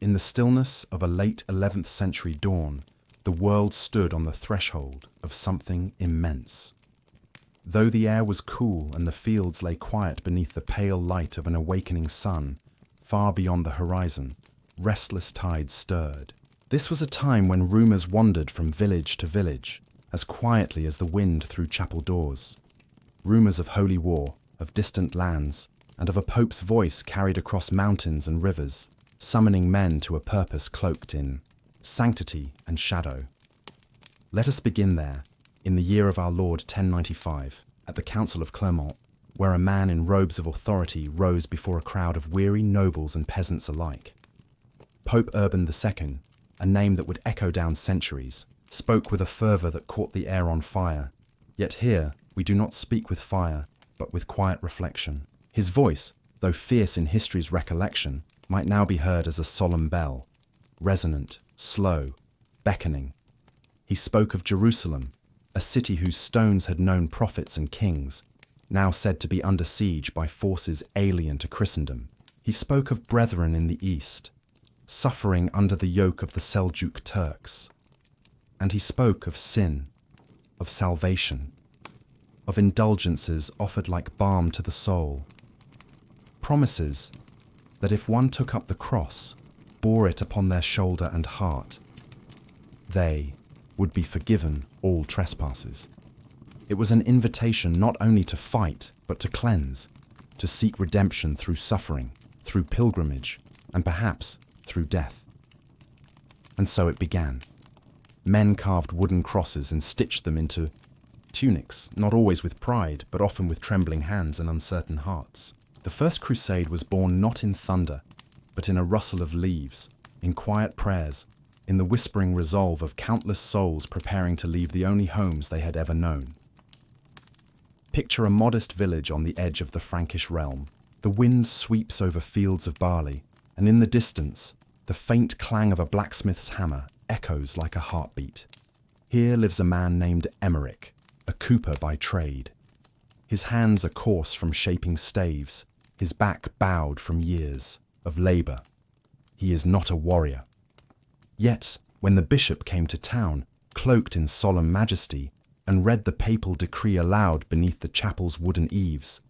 In the stillness of a late 11th century dawn, the world stood on the threshold of something immense. Though the air was cool and the fields lay quiet beneath the pale light of an awakening sun, far beyond the horizon, restless tides stirred. This was a time when rumours wandered from village to village, as quietly as the wind through chapel doors. Rumours of holy war, of distant lands, and of a pope's voice carried across mountains and rivers, summoning men to a purpose cloaked in sanctity and shadow. Let us begin there, in the year of our Lord 1095, at the Council of Clermont, where a man in robes of authority rose before a crowd of weary nobles and peasants alike. Pope Urban II, a name that would echo down centuries, spoke with a fervour that caught the air on fire. Yet here, we do not speak with fire, but with quiet reflection. His voice, though fierce in history's recollection, might now be heard as a solemn bell, resonant, slow, beckoning. He spoke of Jerusalem, a city whose stones had known prophets and kings, now said to be under siege by forces alien to Christendom. He spoke of brethren in the east, suffering under the yoke of the Seljuk Turks. And he spoke of sin, of salvation, of indulgences offered like balm to the soul. Promises that if one took up the cross, bore it upon their shoulder and heart, they would be forgiven all trespasses. It was an invitation not only to fight, but to cleanse, to seek redemption through suffering, through pilgrimage, and perhaps through death. And so it began. Men carved wooden crosses and stitched them into tunics, not always with pride, but often with trembling hands and uncertain hearts. The first crusade was born not in thunder, but in a rustle of leaves, in quiet prayers, in the whispering resolve of countless souls preparing to leave the only homes they had ever known. Picture a modest village on the edge of the Frankish realm. The wind sweeps over fields of barley, and in the distance, the faint clang of a blacksmith's hammer echoes like a heartbeat. Here lives a man named Emmerich, a cooper by trade. His hands are coarse from shaping staves, his back bowed from years of labour. He is not a warrior. Yet, when the bishop came to town, cloaked in solemn majesty, and read the papal decree aloud beneath the chapel's wooden eaves,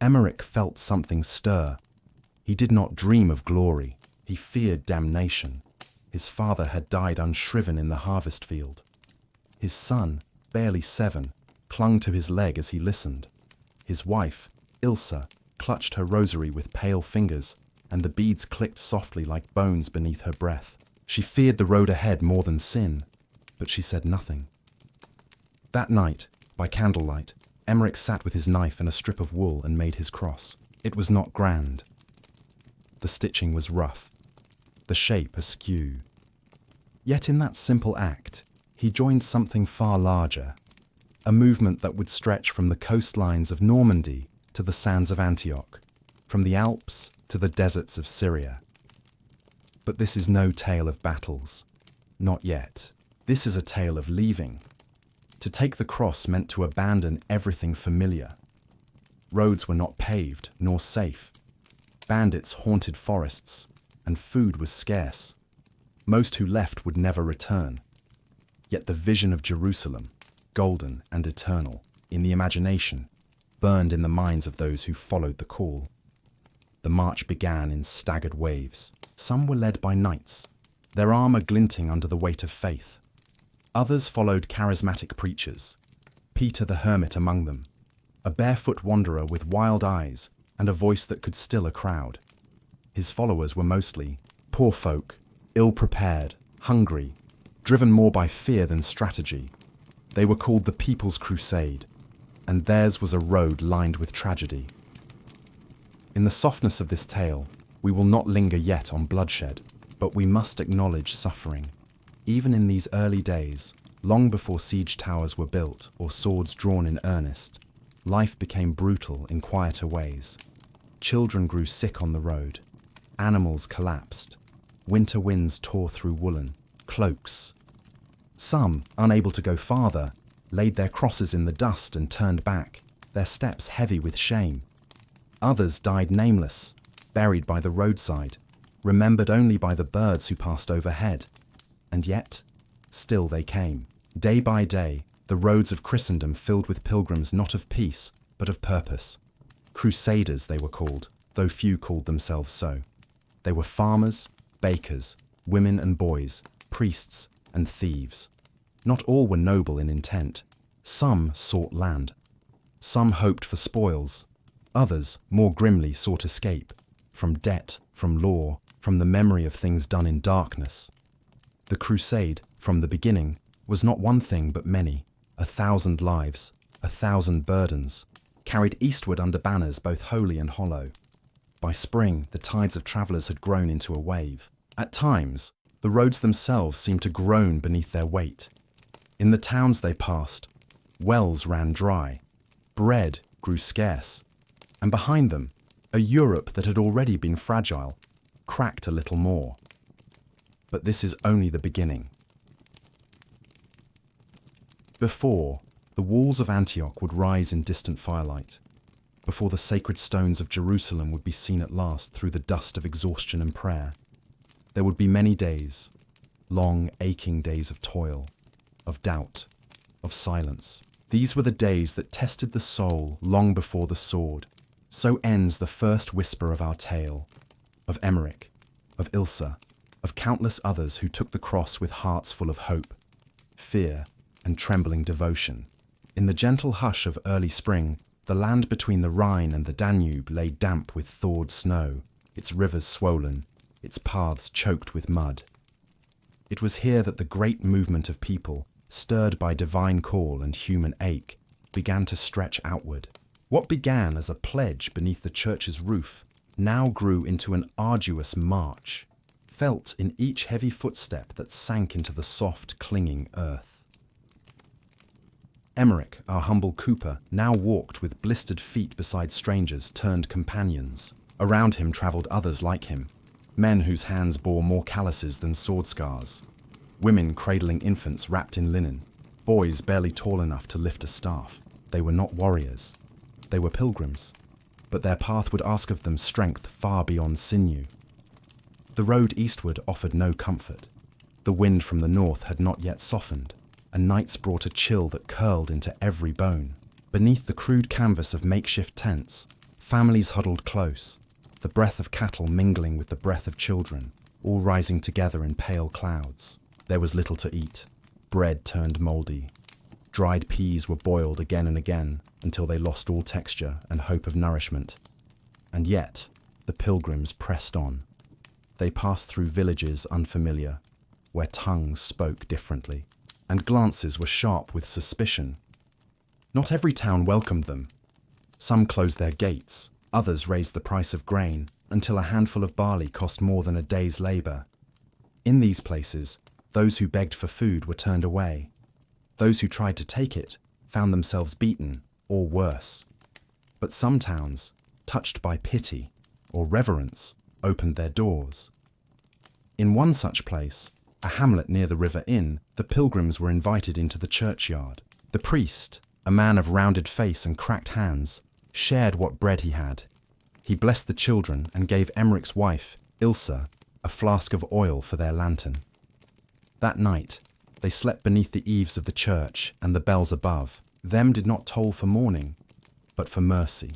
Emmerich felt something stir. He did not dream of glory. He feared damnation. His father had died unshriven in the harvest field. His son, barely 7, clung to his leg as he listened. His wife, Ilsa, clutched her rosary with pale fingers, and the beads clicked softly like bones beneath her breath. She feared the road ahead more than sin, but she said nothing. That night, by candlelight, Emmerich sat with his knife and a strip of wool and made his cross. It was not grand. The stitching was rough, the shape askew. Yet in that simple act, he joined something far larger, a movement that would stretch from the coastlines of Normandy to the sands of Antioch, from the Alps to the deserts of Syria. But this is no tale of battles. Not yet. This is a tale of leaving. To take the cross meant to abandon everything familiar. Roads were not paved nor safe. Bandits haunted forests, and food was scarce. Most who left would never return. Yet the vision of Jerusalem, golden and eternal, in the imagination, burned in the minds of those who followed the call. The march began in staggered waves. Some were led by knights, their armour glinting under the weight of faith. Others followed charismatic preachers, Peter the Hermit among them, a barefoot wanderer with wild eyes and a voice that could still a crowd. His followers were mostly poor folk, ill-prepared, hungry, driven more by fear than strategy. They were called the People's Crusade, and theirs was a road lined with tragedy. In the softness of this tale, we will not linger yet on bloodshed, but we must acknowledge suffering. Even in these early days, long before siege towers were built or swords drawn in earnest, life became brutal in quieter ways. Children grew sick on the road. Animals collapsed. Winter winds tore through woolen cloaks. Some, unable to go farther, laid their crosses in the dust and turned back, their steps heavy with shame. Others died nameless, buried by the roadside, remembered only by the birds who passed overhead. And yet, still they came. Day by day, the roads of Christendom filled with pilgrims not of peace, but of purpose. Crusaders they were called, though few called themselves so. They were farmers, bakers, women and boys, priests and thieves. Not all were noble in intent. Some sought land. Some hoped for spoils. Others, more grimly, sought escape. From debt, from law, from the memory of things done in darkness. The crusade, from the beginning, was not one thing but many, 1,000 lives, 1,000 burdens, carried eastward under banners both holy and hollow. By spring, the tides of travellers had grown into a wave. At times, the roads themselves seemed to groan beneath their weight. In the towns they passed, wells ran dry, bread grew scarce, and behind them, a Europe that had already been fragile, cracked a little more. But this is only the beginning. Before, the walls of Antioch would rise in distant firelight. Before the sacred stones of Jerusalem would be seen at last through the dust of exhaustion and prayer, there would be many days, long, aching days of toil, of doubt, of silence. These were the days that tested the soul long before the sword. So ends the first whisper of our tale, of Emmerich, of Ilsa, of countless others who took the cross with hearts full of hope, fear, and trembling devotion. In the gentle hush of early spring, the land between the Rhine and the Danube lay damp with thawed snow, its rivers swollen, its paths choked with mud. It was here that the great movement of people, stirred by divine call and human ache, began to stretch outward. What began as a pledge beneath the church's roof now grew into an arduous march, felt in each heavy footstep that sank into the soft, clinging earth. Emmerich, our humble cooper, now walked with blistered feet beside strangers turned companions. Around him travelled others like him, men whose hands bore more calluses than sword scars, women cradling infants wrapped in linen, boys barely tall enough to lift a staff. They were not warriors. They were pilgrims, but their path would ask of them strength far beyond sinew. The road eastward offered no comfort. The wind from the north had not yet softened, and nights brought a chill that curled into every bone. Beneath the crude canvas of makeshift tents, families huddled close, the breath of cattle mingling with the breath of children, all rising together in pale clouds. There was little to eat. Bread turned mouldy. Dried peas were boiled again and again until they lost all texture and hope of nourishment. And yet, the pilgrims pressed on. They passed through villages unfamiliar, where tongues spoke differently, and glances were sharp with suspicion. Not every town welcomed them. Some closed their gates, others raised the price of grain until a handful of barley cost more than a day's labour. In these places, those who begged for food were turned away. Those who tried to take it found themselves beaten, or worse. But some towns, touched by pity or reverence, opened their doors. In one such place, a hamlet near the river inn, the pilgrims were invited into the churchyard. The priest, a man of rounded face and cracked hands, shared what bread he had. He blessed the children and gave Emmerich's wife, Ilsa, a flask of oil for their lantern. That night, they slept beneath the eaves of the church, and the bells above them did not toll for mourning, but for mercy.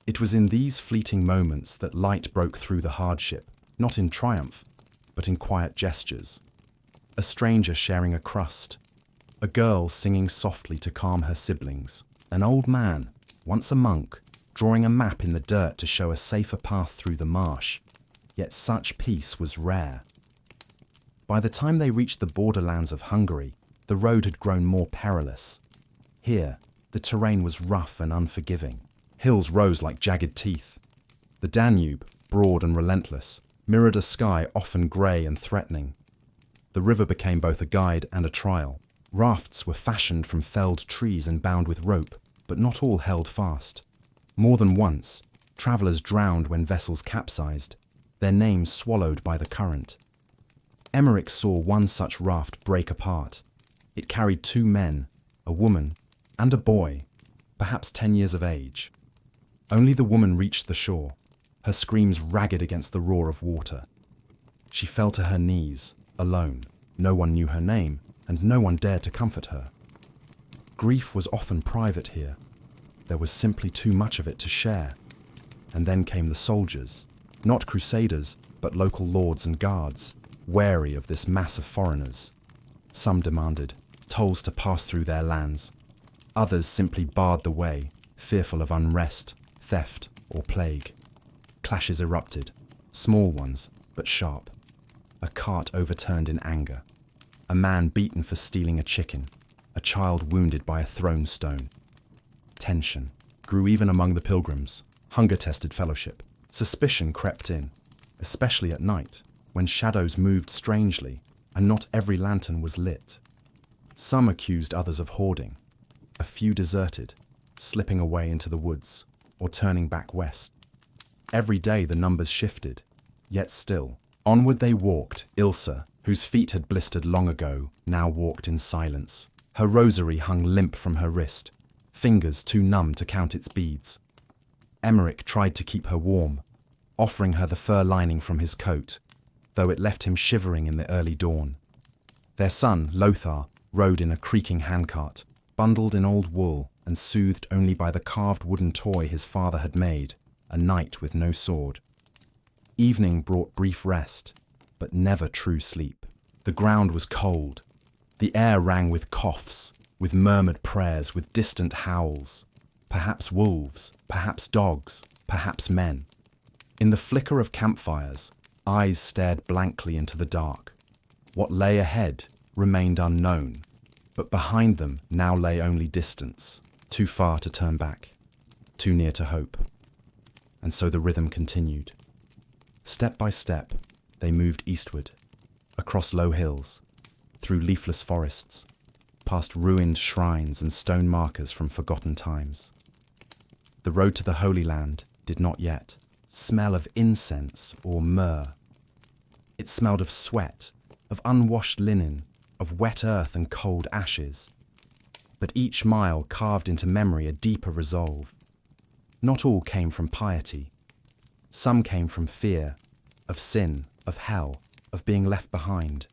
It was in these fleeting moments that light broke through the hardship, not in triumph, but in quiet gestures. A stranger sharing a crust, a girl singing softly to calm her siblings, an old man, once a monk, drawing a map in the dirt to show a safer path through the marsh. Yet such peace was rare. By the time they reached the borderlands of Hungary, the road had grown more perilous. Here, the terrain was rough and unforgiving. Hills rose like jagged teeth. The Danube, broad and relentless, mirrored a sky often grey and threatening. The river became both a guide and a trial. Rafts were fashioned from felled trees and bound with rope, but not all held fast. More than once, travellers drowned when vessels capsized, their names swallowed by the current. Emmerich saw one such raft break apart. It carried 2 men, a woman, and a boy, perhaps 10 years of age. Only the woman reached the shore. her screams ragged against the roar of water. She fell to her knees, alone. No one knew her name, and no one dared to comfort her. Grief was often private here. There was simply too much of it to share. And then came the soldiers, not crusaders, but local lords and guards, wary of this mass of foreigners. Some demanded tolls to pass through their lands. Others simply barred the way, fearful of unrest, theft, or plague. Clashes erupted, small ones, but sharp. A cart overturned in anger. A man beaten for stealing a chicken. A child wounded by a thrown stone. Tension grew even among the pilgrims. Hunger tested fellowship. Suspicion crept in, especially at night, when shadows moved strangely and not every lantern was lit. Some accused others of hoarding. A few deserted, slipping away into the woods or turning back west. Every day the numbers shifted, yet still, onward they walked. Ilsa, whose feet had blistered long ago, now walked in silence. Her rosary hung limp from her wrist, fingers too numb to count its beads. Emmerich tried to keep her warm, offering her the fur lining from his coat, though it left him shivering in the early dawn. Their son, Lothar, rode in a creaking handcart, bundled in old wool and soothed only by the carved wooden toy his father had made, a knight with no sword. Evening brought brief rest, but never true sleep. The ground was cold. The air rang with coughs, with murmured prayers, with distant howls. Perhaps wolves, perhaps dogs, perhaps men. In the flicker of campfires, eyes stared blankly into the dark. What lay ahead remained unknown, but behind them now lay only distance, too far to turn back, too near to hope. And so the rhythm continued. Step by step, they moved eastward, across low hills, through leafless forests, past ruined shrines and stone markers from forgotten times. The road to the Holy Land did not yet smell of incense or myrrh. It smelled of sweat, of unwashed linen, of wet earth and cold ashes. But each mile carved into memory a deeper resolve. Not all came from piety. Some came from fear, of sin, of hell, of being left behind.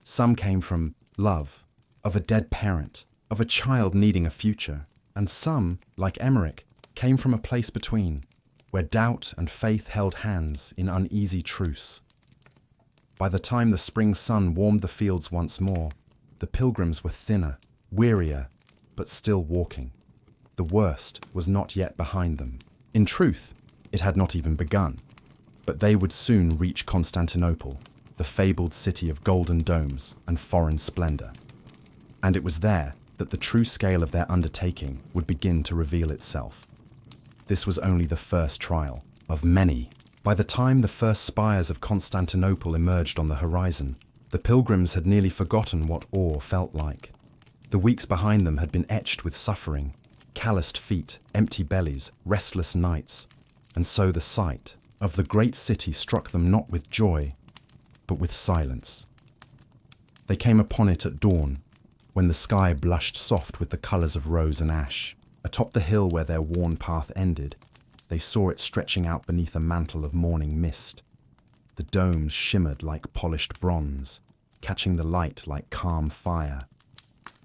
Some came from love, of a dead parent, of a child needing a future. And some, like Emmerich, came from a place between, where doubt and faith held hands in uneasy truce. By the time the spring sun warmed the fields once more, the pilgrims were thinner, wearier, but still walking. The worst was not yet behind them. In truth, it had not even begun. But they would soon reach Constantinople, the fabled city of golden domes and foreign splendor. And it was there that the true scale of their undertaking would begin to reveal itself. This was only the first trial of many. By the time the first spires of Constantinople emerged on the horizon, the pilgrims had nearly forgotten what awe felt like. The weeks behind them had been etched with suffering, calloused feet, empty bellies, restless nights, and so the sight of the great city struck them not with joy, but with silence. They came upon it at dawn, when the sky blushed soft with the colours of rose and ash. Atop the hill where their worn path ended, they saw it stretching out beneath a mantle of morning mist. The domes shimmered like polished bronze, catching the light like calm fire.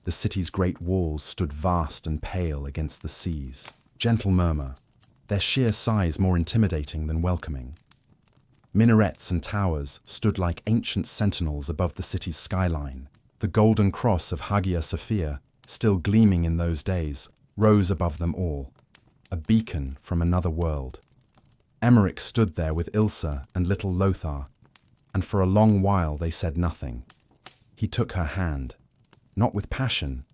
The city's great walls stood vast and pale against the seas. Gentle murmur, their sheer size more intimidating than welcoming. Minarets and towers stood like ancient sentinels above the city's skyline. The golden cross of Hagia Sophia, still gleaming in those days, rose above them all, a beacon from another world. Emmerich stood there with Ilsa and little Lothar, and for a long while they said nothing. He took her hand, not with passion,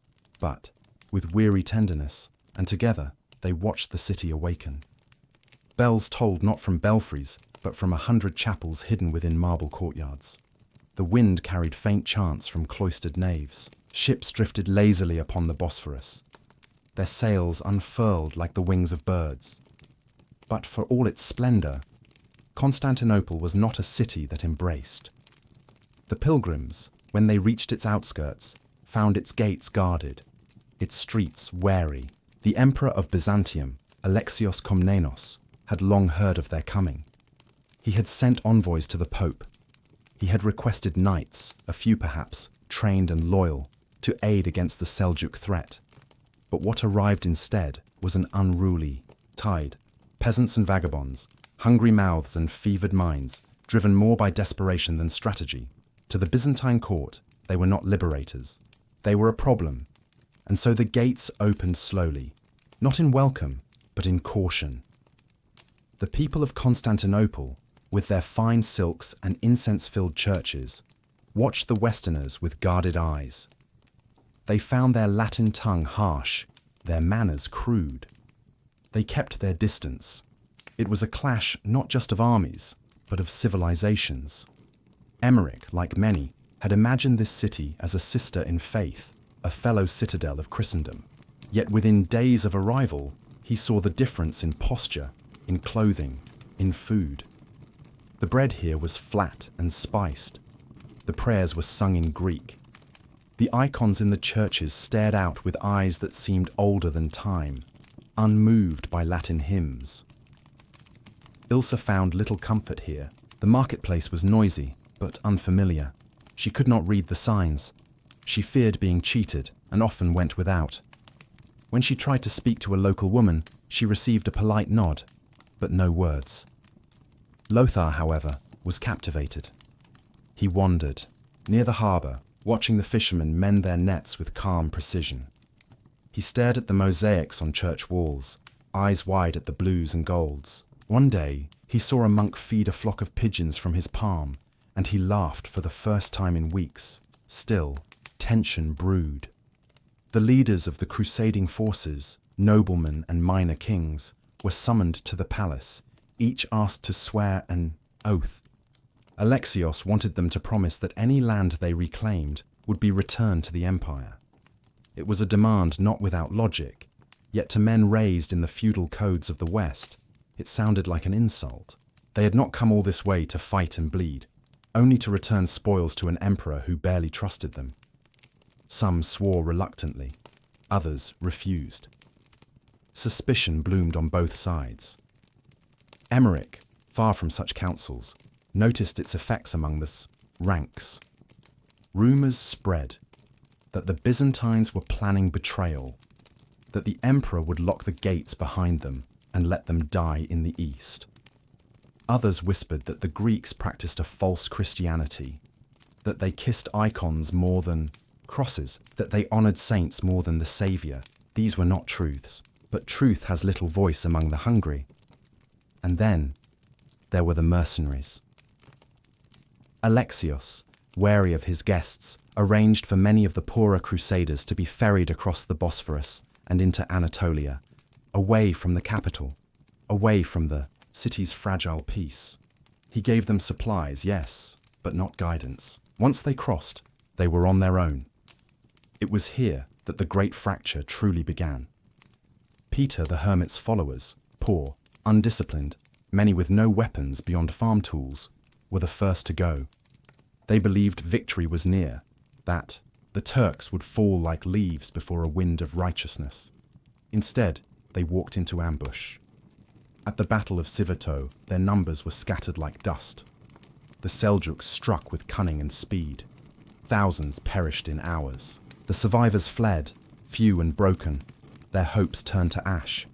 but with weary tenderness, and together they watched the city awaken. Bells tolled not from belfries, but from 100 chapels hidden within marble courtyards. The wind carried faint chants from cloistered naves. Ships drifted lazily upon the Bosphorus, their sails unfurled like the wings of birds. But for all its splendor, Constantinople was not a city that embraced. The pilgrims, when they reached its outskirts, found its gates guarded, its streets wary. The emperor of Byzantium, Alexios Komnenos, had long heard of their coming. He had sent envoys to the Pope. He had requested knights, a few perhaps, trained and loyal, to aid against the Seljuk threat. But what arrived instead was an unruly tide. Peasants and vagabonds, hungry mouths and fevered minds, driven more by desperation than strategy. To the Byzantine court, they were not liberators. They were a problem. And so the gates opened slowly, not in welcome, but in caution. The people of Constantinople, with their fine silks and incense-filled churches, watched the Westerners with guarded eyes. They found their Latin tongue harsh, their manners crude. They kept their distance. It was a clash not just of armies, but of civilizations. Emmerich, like many, had imagined this city as a sister in faith, a fellow citadel of Christendom. Yet within days of arrival, he saw the difference in posture, in clothing, in food. The bread here was flat and spiced. The prayers were sung in Greek. The icons in the churches stared out with eyes that seemed older than time, unmoved by Latin hymns. Ilse found little comfort here. The marketplace was noisy, but unfamiliar. She could not read the signs. She feared being cheated and often went without. When she tried to speak to a local woman, she received a polite nod, but no words. Lothar, however, was captivated. He wandered, near the harbour, watching the fishermen mend their nets with calm precision. He stared at the mosaics on church walls, eyes wide at the blues and golds. One day, he saw a monk feed a flock of pigeons from his palm, and he laughed for the first time in weeks. Still, tension brewed. The leaders of the crusading forces, noblemen and minor kings, were summoned to the palace, each asked to swear an oath. Alexios wanted them to promise that any land they reclaimed would be returned to the empire. It was a demand not without logic, yet to men raised in the feudal codes of the West, it sounded like an insult. They had not come all this way to fight and bleed, only to return spoils to an emperor who barely trusted them. Some swore reluctantly, others refused. Suspicion bloomed on both sides. Emmerich, far from such counsels, noticed its effects among the ranks. Rumours spread that the Byzantines were planning betrayal, that the emperor would lock the gates behind them and let them die in the east. Others whispered that the Greeks practiced a false Christianity, that they kissed icons more than crosses, that they honoured saints more than the Saviour. These were not truths, but truth has little voice among the hungry. And then there were the mercenaries. Alexios, wary of his guests, arranged for many of the poorer crusaders to be ferried across the Bosphorus and into Anatolia, away from the capital, away from the city's fragile peace. He gave them supplies, yes, but not guidance. Once they crossed, they were on their own. It was here that the great fracture truly began. Peter the hermit's followers, poor, undisciplined, many with no weapons beyond farm tools, were the first to go. They believed victory was near, that the Turks would fall like leaves before a wind of righteousness. Instead, they walked into ambush. At the Battle of Sivito, their numbers were scattered like dust. The Seljuks struck with cunning and speed. Thousands perished in hours. The survivors fled, few and broken, their hopes turned to ash.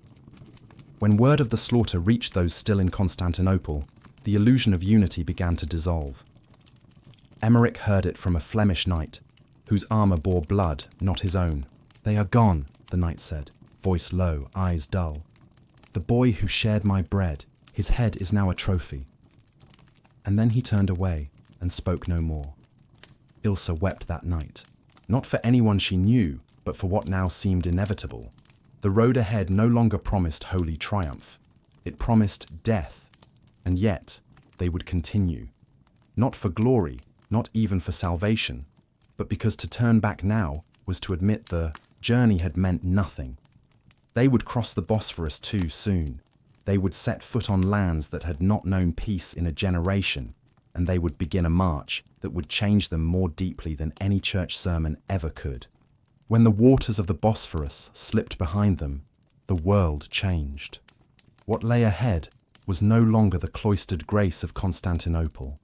When word of the slaughter reached those still in Constantinople, the illusion of unity began to dissolve. Emmerich heard it from a Flemish knight, whose armour bore blood, not his own. "They are gone," the knight said, voice low, eyes dull. "The boy who shared my bread, his head is now a trophy." And then he turned away and spoke no more. Ilse wept that night, not for anyone she knew, but for what now seemed inevitable. The road ahead no longer promised holy triumph. It promised death, and yet they would continue. Not for glory, not even for salvation, but because to turn back now was to admit the journey had meant nothing. They would cross the Bosphorus too soon. They would set foot on lands that had not known peace in a generation, and they would begin a march that would change them more deeply than any church sermon ever could. When the waters of the Bosphorus slipped behind them, the world changed. What lay ahead was no longer the cloistered grace of Constantinople,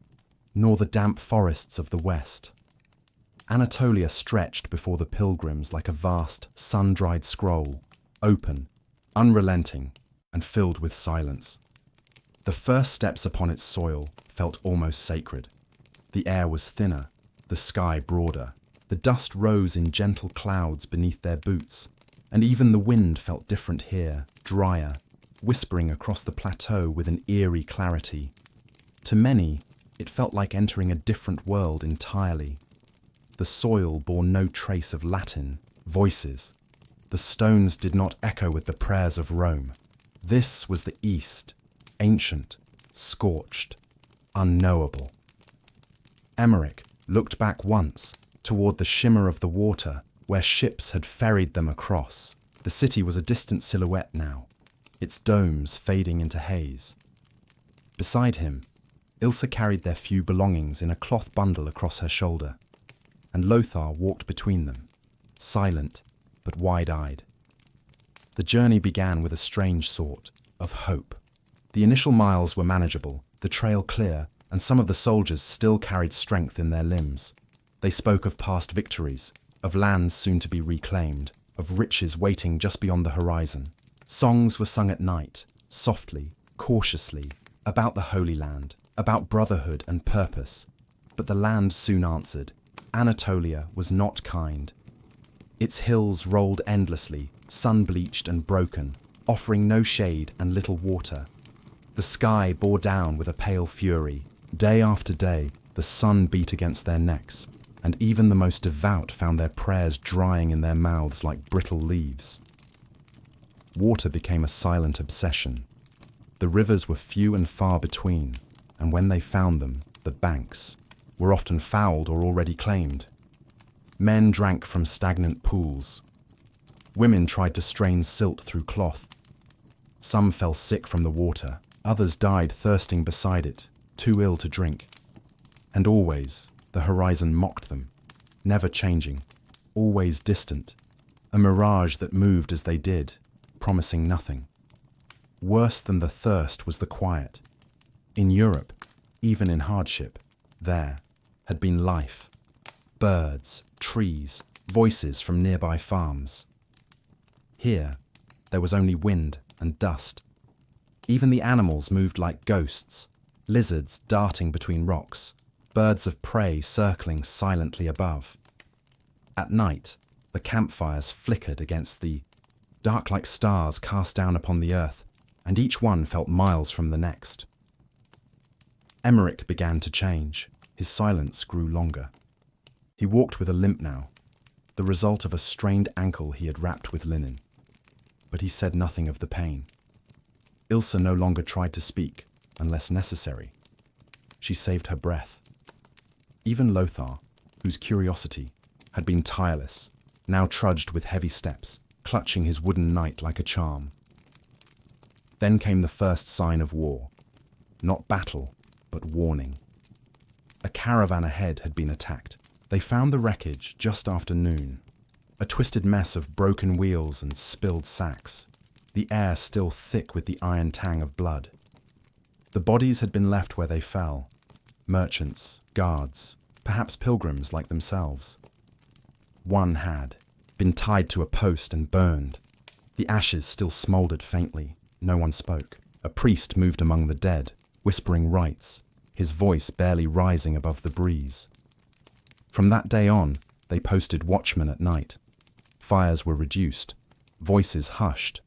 nor the damp forests of the west. Anatolia stretched before the pilgrims like a vast, sun-dried scroll, open, unrelenting, and filled with silence. The first steps upon its soil felt almost sacred. The air was thinner, the sky broader. The dust rose in gentle clouds beneath their boots, and even the wind felt different here, drier, whispering across the plateau with an eerie clarity. To many, it felt like entering a different world entirely. The soil bore no trace of Latin, voices. The stones did not echo with the prayers of Rome. This was the East, ancient, scorched, unknowable. Emmerich looked back once, toward the shimmer of the water, where ships had ferried them across. The city was a distant silhouette now, its domes fading into haze. Beside him, Ilse carried their few belongings in a cloth bundle across her shoulder, and Lothar walked between them, silent but wide-eyed. The journey began with a strange sort of hope. The initial miles were manageable, the trail clear, and some of the soldiers still carried strength in their limbs. They spoke of past victories, of lands soon to be reclaimed, of riches waiting just beyond the horizon. Songs were sung at night, softly, cautiously, about the Holy Land, about brotherhood and purpose. But the land soon answered. Anatolia was not kind. Its hills rolled endlessly, sun-bleached and broken, offering no shade and little water. The sky bore down with a pale fury. Day after day, the sun beat against their necks, and even the most devout found their prayers drying in their mouths like brittle leaves. Water became a silent obsession. The rivers were few and far between, and when they found them, the banks were often fouled or already claimed. Men drank from stagnant pools. Women tried to strain silt through cloth. Some fell sick from the water, others died thirsting beside it, too ill to drink. And always, the horizon mocked them, never changing, always distant, a mirage that moved as they did, promising nothing. Worse than the thirst was the quiet. In Europe, even in hardship, there had been life. Birds, trees, voices from nearby farms. Here, there was only wind and dust. Even the animals moved like ghosts, lizards darting between rocks, birds of prey circling silently above. At night, the campfires flickered against the dark like stars cast down upon the earth, and each one felt miles from the next. Emmerich began to change. His silence grew longer. He walked with a limp now, the result of a strained ankle he had wrapped with linen. But he said nothing of the pain. Ilse no longer tried to speak, unless necessary. She saved her breath. Even Lothar, whose curiosity had been tireless, now trudged with heavy steps, clutching his wooden knight like a charm. Then came the first sign of war. Not battle, but warning. A caravan ahead had been attacked. They found the wreckage just after noon. A twisted mess of broken wheels and spilled sacks. The air still thick with the iron tang of blood. The bodies had been left where they fell. Merchants, guards, perhaps pilgrims like themselves. One had been tied to a post and burned. The ashes still smouldered faintly. No one spoke. A priest moved among the dead, whispering rites, his voice barely rising above the breeze. From that day on, they posted watchmen at night. Fires were reduced, voices hushed.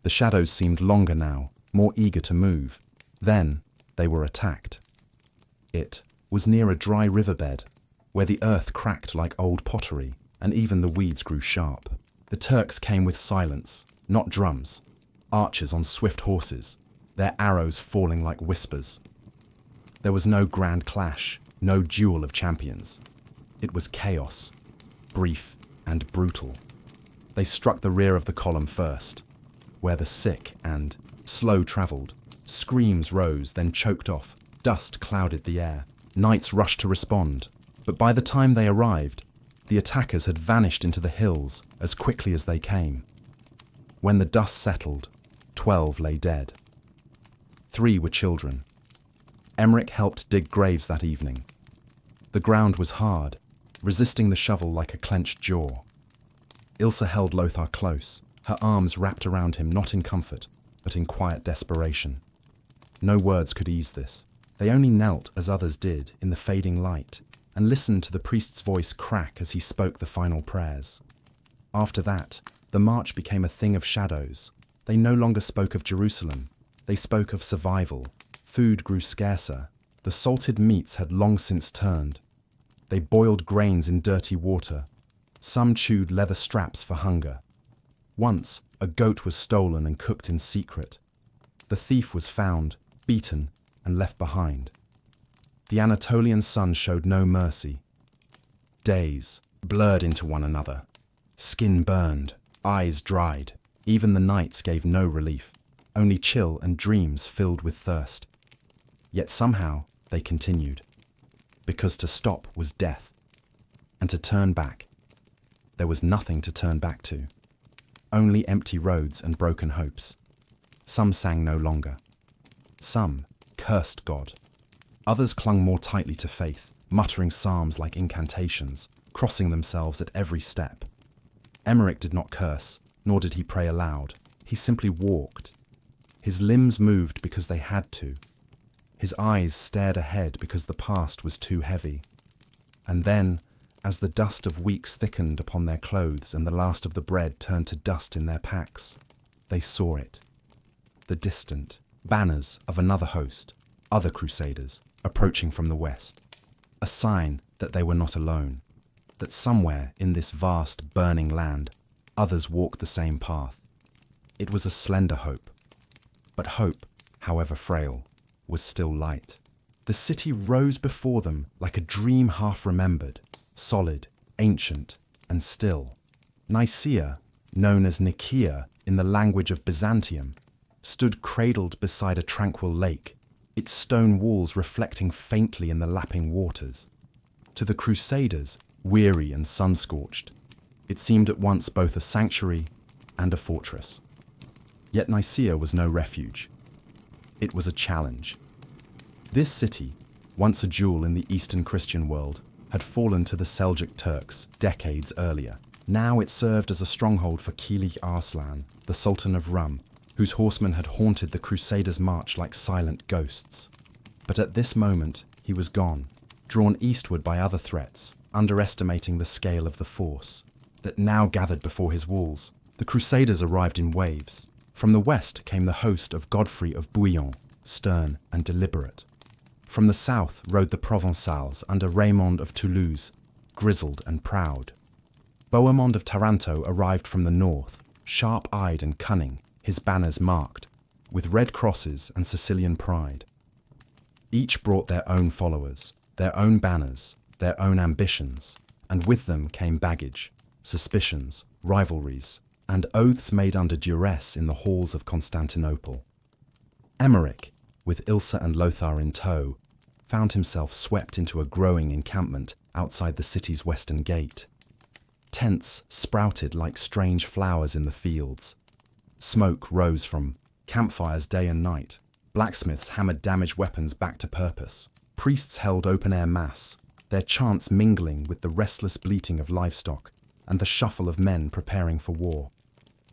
The shadows seemed longer now, more eager to move. Then they were attacked. It was near a dry riverbed, where the earth cracked like old pottery, and even the weeds grew sharp. The Turks came with silence, not drums, archers on swift horses, their arrows falling like whispers. There was no grand clash, no duel of champions. It was chaos, brief and brutal. They struck the rear of the column first, where the sick and slow travelled. Screams rose, then choked off. Dust clouded the air. Knights rushed to respond, but by the time they arrived, the attackers had vanished into the hills as quickly as they came. When the dust settled, 12 lay dead. 3 were children. Emmerich helped dig graves that evening. The ground was hard, resisting the shovel like a clenched jaw. Ilse held Lothar close, her arms wrapped around him not in comfort, but in quiet desperation. No words could ease this. They only knelt as others did in the fading light and listened to the priest's voice crack as he spoke the final prayers. After that, the march became a thing of shadows. They no longer spoke of Jerusalem. They spoke of survival. Food grew scarcer. The salted meats had long since turned. They boiled grains in dirty water. Some chewed leather straps for hunger. Once, a goat was stolen and cooked in secret. The thief was found, beaten, and left behind. The Anatolian sun showed no mercy. Days blurred into one another. Skin burned, eyes dried. Even the nights gave no relief, only chill and dreams filled with thirst. Yet somehow they continued, because to stop was death, and to turn back, there was nothing to turn back to. Only empty roads and broken hopes. Some sang no longer. Some cursed God. Others clung more tightly to faith, muttering psalms like incantations, crossing themselves at every step. Emmerich did not curse, nor did he pray aloud. He simply walked. His limbs moved because they had to. His eyes stared ahead because the past was too heavy. And then, as the dust of weeks thickened upon their clothes and the last of the bread turned to dust in their packs, they saw it. The distant banners of another host, other crusaders, approaching from the west. A sign that they were not alone, that somewhere in this vast, burning land, others walked the same path. It was a slender hope. But hope, however frail, was still light. The city rose before them like a dream half-remembered, solid, ancient, and still. Nicaea, known as Nicaea in the language of Byzantium, stood cradled beside a tranquil lake, its stone walls reflecting faintly in the lapping waters. To the Crusaders, weary and sun-scorched, it seemed at once both a sanctuary and a fortress. Yet Nicaea was no refuge. It was a challenge. This city, once a jewel in the Eastern Christian world, had fallen to the Seljuk Turks decades earlier. Now it served as a stronghold for Kilij Arslan, the Sultan of Rum, whose horsemen had haunted the Crusaders' march like silent ghosts. But at this moment, he was gone, drawn eastward by other threats, underestimating the scale of the force that now gathered before his walls. The Crusaders arrived in waves. From the west came the host of Godfrey of Bouillon, stern and deliberate. From the south rode the Provençals under Raymond of Toulouse, grizzled and proud. Bohemond of Taranto arrived from the north, sharp-eyed and cunning, his banners marked, with red crosses and Sicilian pride. Each brought their own followers, their own banners, their own ambitions, and with them came baggage, suspicions, rivalries, and oaths made under duress in the halls of Constantinople. Emmerich, with Ilse and Lothar in tow, found himself swept into a growing encampment outside the city's western gate. Tents sprouted like strange flowers in the fields. Smoke rose from campfires day and night. Blacksmiths hammered damaged weapons back to purpose. Priests held open-air mass, their chants mingling with the restless bleating of livestock and the shuffle of men preparing for war.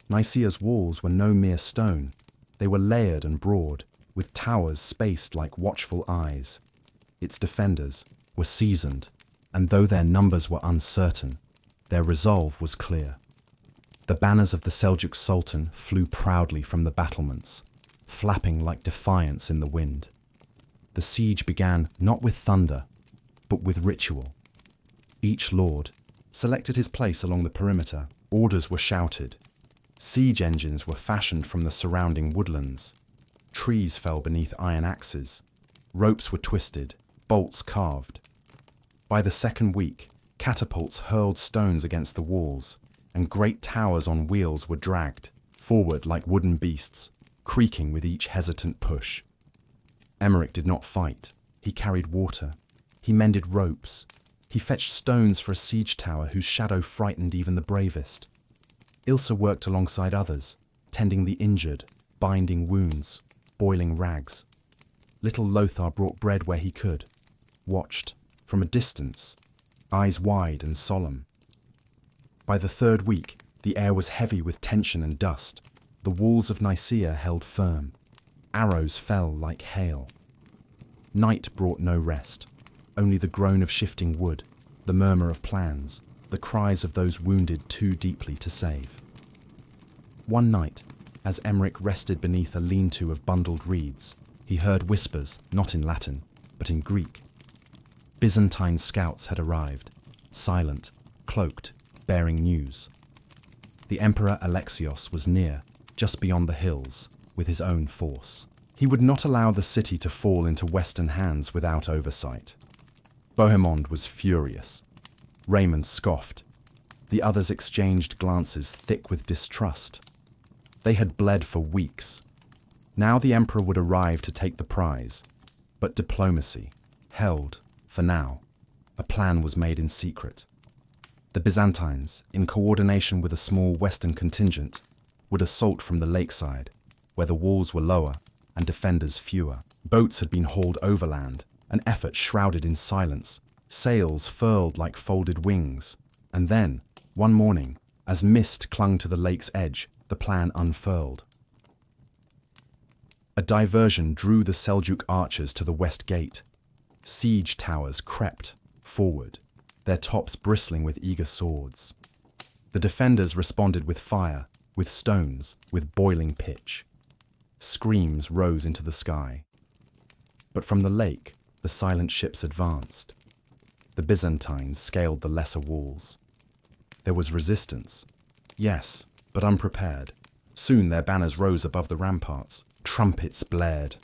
Nicaea's walls were no mere stone. They were layered and broad, with towers spaced like watchful eyes. Its defenders were seasoned, and though their numbers were uncertain, their resolve was clear. The banners of the Seljuk Sultan flew proudly from the battlements, flapping like defiance in the wind. The siege began not with thunder, but with ritual. Each lord selected his place along the perimeter. Orders were shouted. Siege engines were fashioned from the surrounding woodlands. Trees fell beneath iron axes. Ropes were twisted, bolts carved. By the second week, catapults hurled stones against the walls, and great towers on wheels were dragged forward like wooden beasts, creaking with each hesitant push. Emmerich did not fight. He carried water. He mended ropes. He fetched stones for a siege tower whose shadow frightened even the bravest. Ilse worked alongside others, tending the injured, binding wounds, boiling rags. Little Lothar brought bread where he could, watched, from a distance, eyes wide and solemn. By the third week, the air was heavy with tension and dust. The walls of Nicaea held firm. Arrows fell like hail. Night brought no rest, only the groan of shifting wood, the murmur of plans, the cries of those wounded too deeply to save. One night, as Emmerich rested beneath a lean-to of bundled reeds, he heard whispers, not in Latin, but in Greek. Byzantine scouts had arrived, silent, cloaked, bearing news. The Emperor Alexios was near, just beyond the hills, with his own force. He would not allow the city to fall into Western hands without oversight. Bohemond was furious. Raymond scoffed. The others exchanged glances thick with distrust. They had bled for weeks. Now the Emperor would arrive to take the prize. But diplomacy held, for now. A plan was made in secret. The Byzantines, in coordination with a small Western contingent, would assault from the lakeside, where the walls were lower and defenders fewer. Boats had been hauled overland, an effort shrouded in silence, sails furled like folded wings. And then, one morning, as mist clung to the lake's edge, the plan unfurled. A diversion drew the Seljuk archers to the west gate. Siege towers crept forward, their tops bristling with eager swords. The defenders responded with fire, with stones, with boiling pitch. Screams rose into the sky. But from the lake, the silent ships advanced. The Byzantines scaled the lesser walls. There was resistance, yes, but unprepared. Soon their banners rose above the ramparts. Trumpets blared.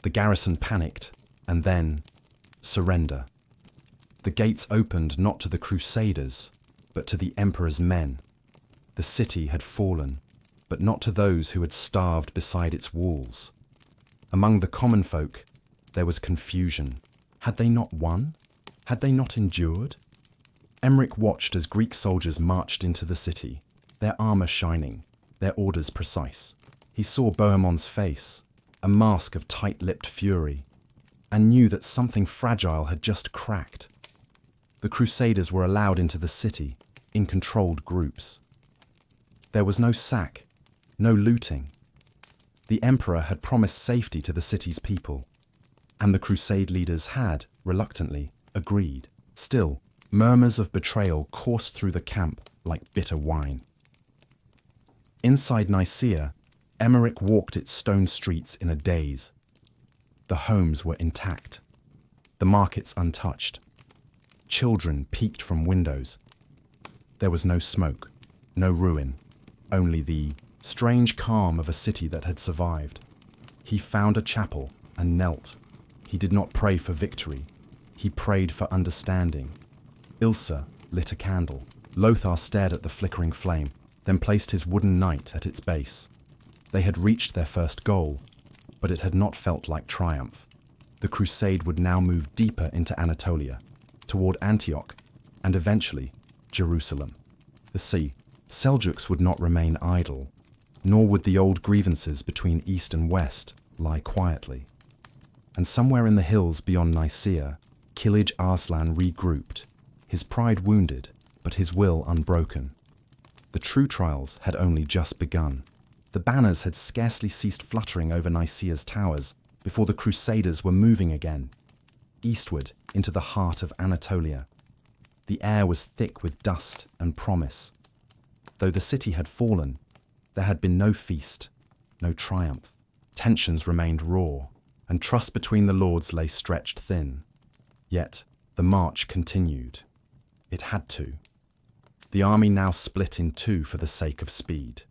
The garrison panicked, and then surrender. The gates opened not to the Crusaders, but to the Emperor's men. The city had fallen, but not to those who had starved beside its walls. Among the common folk, there was confusion. Had they not won? Had they not endured? Emmerich watched as Greek soldiers marched into the city, their armor shining, their orders precise. He saw Bohemond's face, a mask of tight-lipped fury, and knew that something fragile had just cracked. The Crusaders were allowed into the city, in controlled groups. There was no sack, no looting. The Emperor had promised safety to the city's people, and the Crusade leaders had, reluctantly, agreed. Still, murmurs of betrayal coursed through the camp like bitter wine. Inside Nicaea, Emmerich walked its stone streets in a daze. The homes were intact, the markets untouched. Children peeked from windows. There was no smoke, no ruin, only the strange calm of a city that had survived. He found a chapel and knelt. He did not pray for victory. He prayed for understanding. Ilse lit a candle. Lothar stared at the flickering flame, then placed his wooden knight at its base. They had reached their first goal, but it had not felt like triumph. The crusade would now move deeper into Anatolia, toward Antioch, and eventually Jerusalem. The Seljuks would not remain idle, nor would the old grievances between East and West lie quietly. And somewhere in the hills beyond Nicaea, Kilij Arslan regrouped, his pride wounded, but his will unbroken. The true trials had only just begun. The banners had scarcely ceased fluttering over Nicaea's towers before the Crusaders were moving again, eastward into the heart of Anatolia. The air was thick with dust and promise. Though the city had fallen, there had been no feast, no triumph. Tensions remained raw, and trust between the lords lay stretched thin. Yet the march continued. It had to. The army now split in two for the sake of speed.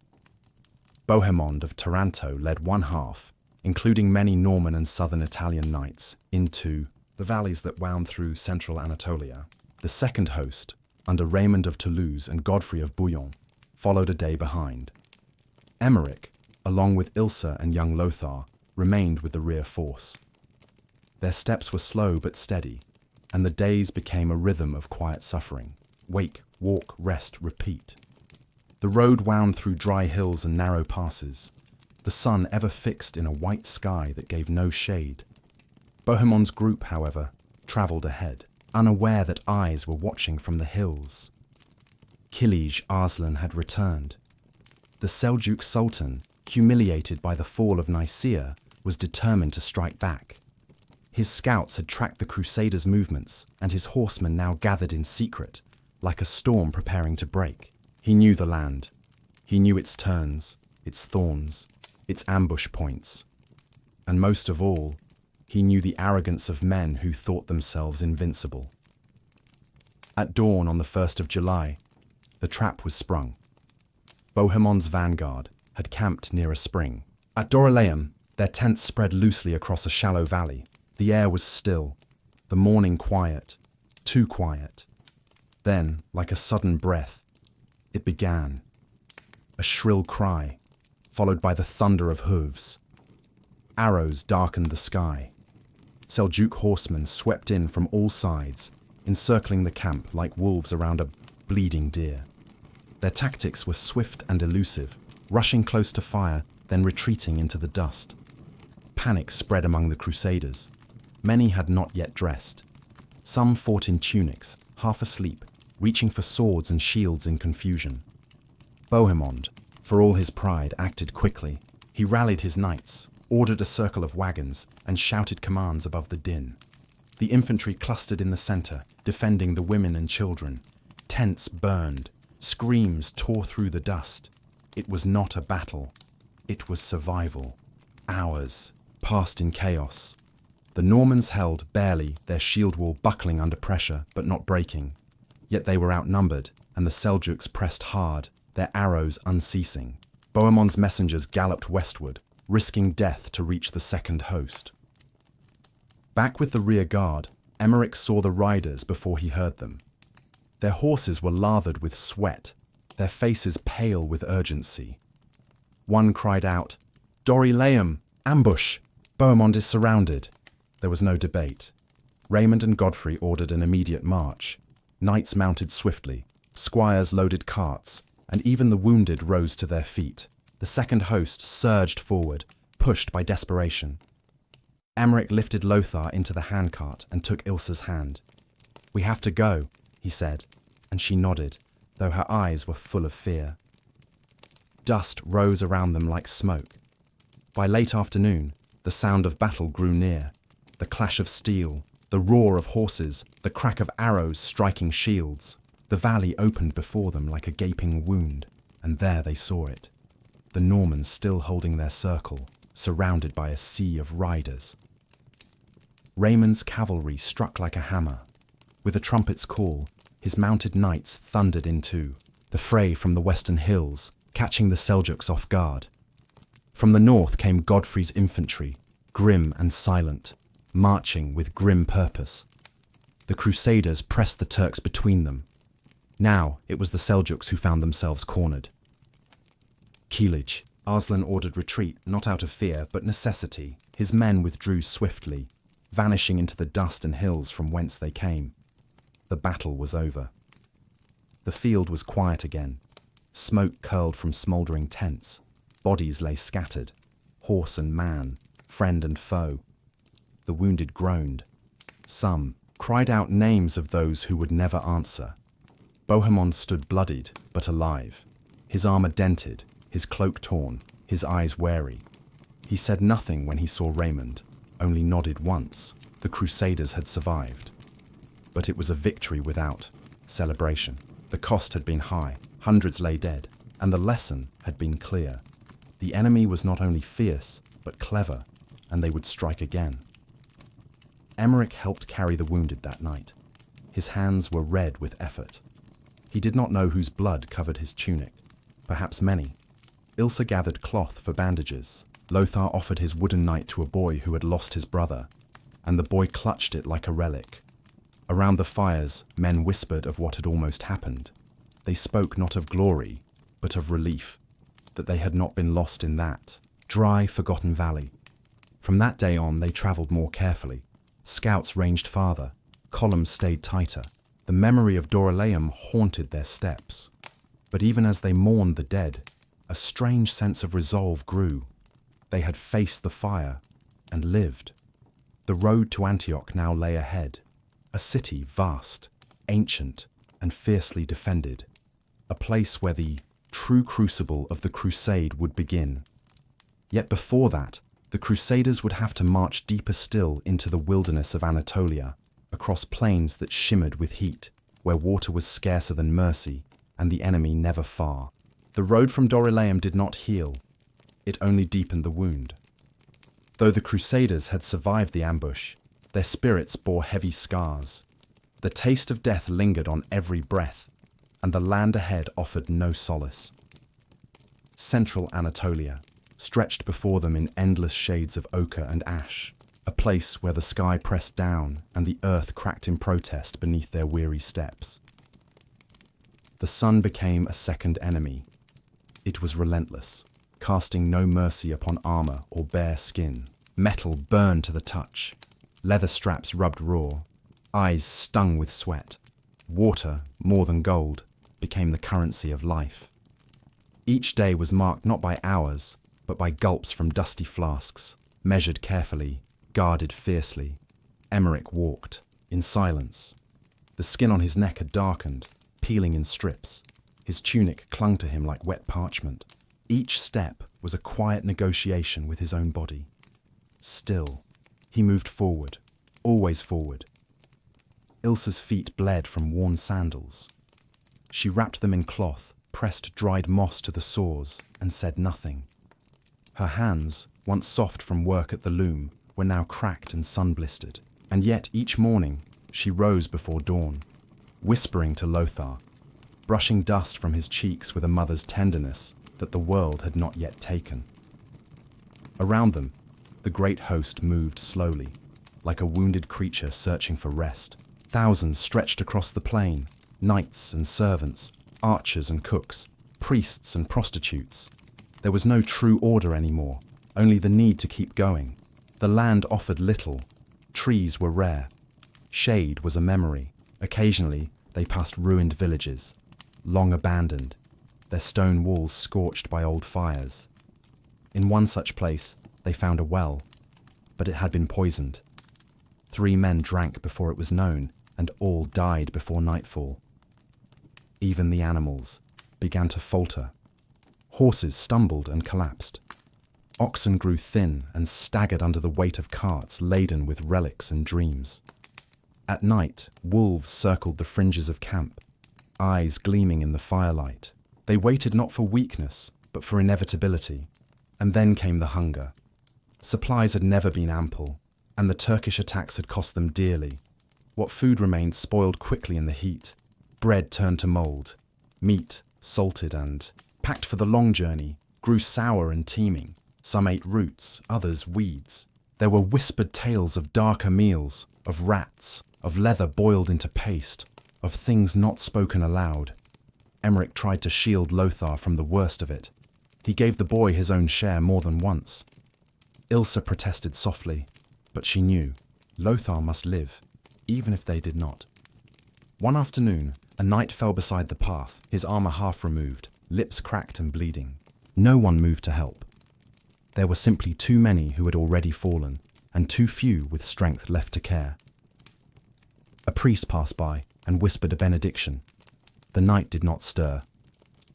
Bohemond of Taranto led one half, including many Norman and southern Italian knights, into the valleys that wound through central Anatolia. The second host, under Raymond of Toulouse and Godfrey of Bouillon, followed a day behind. Emmerich, along with Ilse and young Lothar, remained with the rear force. Their steps were slow but steady, and the days became a rhythm of quiet suffering. Wake, walk, rest, repeat. The road wound through dry hills and narrow passes, the sun ever fixed in a white sky that gave no shade. Bohemon's group, however, travelled ahead, unaware that eyes were watching from the hills. Kilij Arslan had returned. The Seljuk Sultan, humiliated by the fall of Nicaea, was determined to strike back. His scouts had tracked the Crusaders' movements, and his horsemen now gathered in secret, like a storm preparing to break. He knew the land. He knew its turns, its thorns, its ambush points. And most of all, he knew the arrogance of men who thought themselves invincible. At dawn on the 1st of July, the trap was sprung. Bohemon's vanguard had camped near a spring. At Dorylaeum, their tents spread loosely across a shallow valley. The air was still, the morning quiet, too quiet. Then, like a sudden breath, it began. A shrill cry, followed by the thunder of hooves. Arrows darkened the sky. Seljuk horsemen swept in from all sides, encircling the camp like wolves around a bleeding deer. Their tactics were swift and elusive, rushing close to fire, then retreating into the dust. Panic spread among the Crusaders. Many had not yet dressed. Some fought in tunics, half asleep, reaching for swords and shields in confusion. Bohemond, for all his pride, acted quickly. He rallied his knights, ordered a circle of wagons, and shouted commands above the din. The infantry clustered in the centre, defending the women and children. Tents burned. Screams tore through the dust. It was not a battle. It was survival. Hours passed in chaos. The Normans held barely, their shield wall buckling under pressure, but not breaking. Yet they were outnumbered, and the Seljuks pressed hard, their arrows unceasing. Bohemon's messengers galloped westward, risking death to reach the second host. Back with the rear guard, Emmerich saw the riders before he heard them. Their horses were lathered with sweat, their faces pale with urgency. One cried out, "Dorylaeum! Ambush! Bohemond is surrounded!" There was no debate. Raymond and Godfrey ordered an immediate march. Knights mounted swiftly, squires loaded carts, and even the wounded rose to their feet. The second host surged forward, pushed by desperation. Emmerich lifted Lothar into the handcart and took Ilsa's hand. "We have to go," he said, and she nodded, though her eyes were full of fear. Dust rose around them like smoke. By late afternoon, the sound of battle grew near. The clash of steel, the roar of horses, the crack of arrows striking shields. The valley opened before them like a gaping wound, and there they saw it. The Normans still holding their circle, surrounded by a sea of riders. Raymond's cavalry struck like a hammer. With a trumpet's call, his mounted knights thundered into the fray from the western hills, catching the Seljuks off guard. From the north came Godfrey's infantry, grim and silent, marching with grim purpose. The Crusaders pressed the Turks between them. Now it was the Seljuks who found themselves cornered. Kilij, Arslan ordered retreat, not out of fear, but necessity. His men withdrew swiftly, vanishing into the dust and hills from whence they came. The battle was over. The field was quiet again. Smoke curled from smouldering tents. Bodies lay scattered, horse and man, friend and foe. The wounded groaned. Some cried out names of those who would never answer. Bohemond stood bloodied, but alive. His armor dented, his cloak torn, his eyes wary. He said nothing when he saw Raymond, only nodded once. The Crusaders had survived. But it was a victory without celebration. The cost had been high, hundreds lay dead, and the lesson had been clear. The enemy was not only fierce, but clever, and they would strike again. Emmerich helped carry the wounded that night. His hands were red with effort. He did not know whose blood covered his tunic. Perhaps many. Ilsa gathered cloth for bandages. Lothar offered his wooden knight to a boy who had lost his brother, and the boy clutched it like a relic. Around the fires, men whispered of what had almost happened. They spoke not of glory, but of relief, that they had not been lost in that dry, forgotten valley. From that day on, they travelled more carefully. Scouts ranged farther, columns stayed tighter. The memory of Dorylaeum haunted their steps. But even as they mourned the dead, a strange sense of resolve grew. They had faced the fire and lived. The road to Antioch now lay ahead, a city vast, ancient, and fiercely defended, a place where the true crucible of the crusade would begin. Yet before that, the Crusaders would have to march deeper still into the wilderness of Anatolia, across plains that shimmered with heat, where water was scarcer than mercy, and the enemy never far. The road from Dorylaeum did not heal, it only deepened the wound. Though the Crusaders had survived the ambush, their spirits bore heavy scars. The taste of death lingered on every breath, and the land ahead offered no solace. Central Anatolia stretched before them in endless shades of ochre and ash, a place where the sky pressed down and the earth cracked in protest beneath their weary steps. The sun became a second enemy. It was relentless, casting no mercy upon armor or bare skin. Metal burned to the touch, leather straps rubbed raw, eyes stung with sweat. Water, more than gold, became the currency of life. Each day was marked not by hours, but by gulps from dusty flasks, measured carefully, guarded fiercely. Emmerich walked, in silence. The skin on his neck had darkened, peeling in strips. His tunic clung to him like wet parchment. Each step was a quiet negotiation with his own body. Still, he moved forward, always forward. Ilsa's feet bled from worn sandals. She wrapped them in cloth, pressed dried moss to the sores, and said nothing. Her hands, once soft from work at the loom, were now cracked and sun-blistered. And yet each morning she rose before dawn, whispering to Lothar, brushing dust from his cheeks with a mother's tenderness that the world had not yet taken. Around them, the great host moved slowly, like a wounded creature searching for rest. Thousands stretched across the plain, knights and servants, archers and cooks, priests and prostitutes. There was no true order anymore, only the need to keep going. The land offered little. Trees were rare. Shade was a memory. Occasionally, they passed ruined villages, long abandoned, their stone walls scorched by old fires. In one such place, they found a well, but it had been poisoned. 3 men drank before it was known, and all died before nightfall. Even the animals began to falter. Horses stumbled and collapsed. Oxen grew thin and staggered under the weight of carts laden with relics and dreams. At night, wolves circled the fringes of camp, eyes gleaming in the firelight. They waited not for weakness, but for inevitability. And then came the hunger. Supplies had never been ample, and the Turkish attacks had cost them dearly. What food remained spoiled quickly in the heat. Bread turned to mold. Meat, salted and packed for the long journey, grew sour and teeming. Some ate roots, others weeds. There were whispered tales of darker meals, of rats, of leather boiled into paste, of things not spoken aloud. Emmerich tried to shield Lothar from the worst of it. He gave the boy his own share more than once. Ilsa protested softly, but she knew Lothar must live, even if they did not. One afternoon, a knight fell beside the path, his armor half removed, lips cracked and bleeding. No one moved to help. There were simply too many who had already fallen, and too few with strength left to care. A priest passed by and whispered a benediction. The knight did not stir.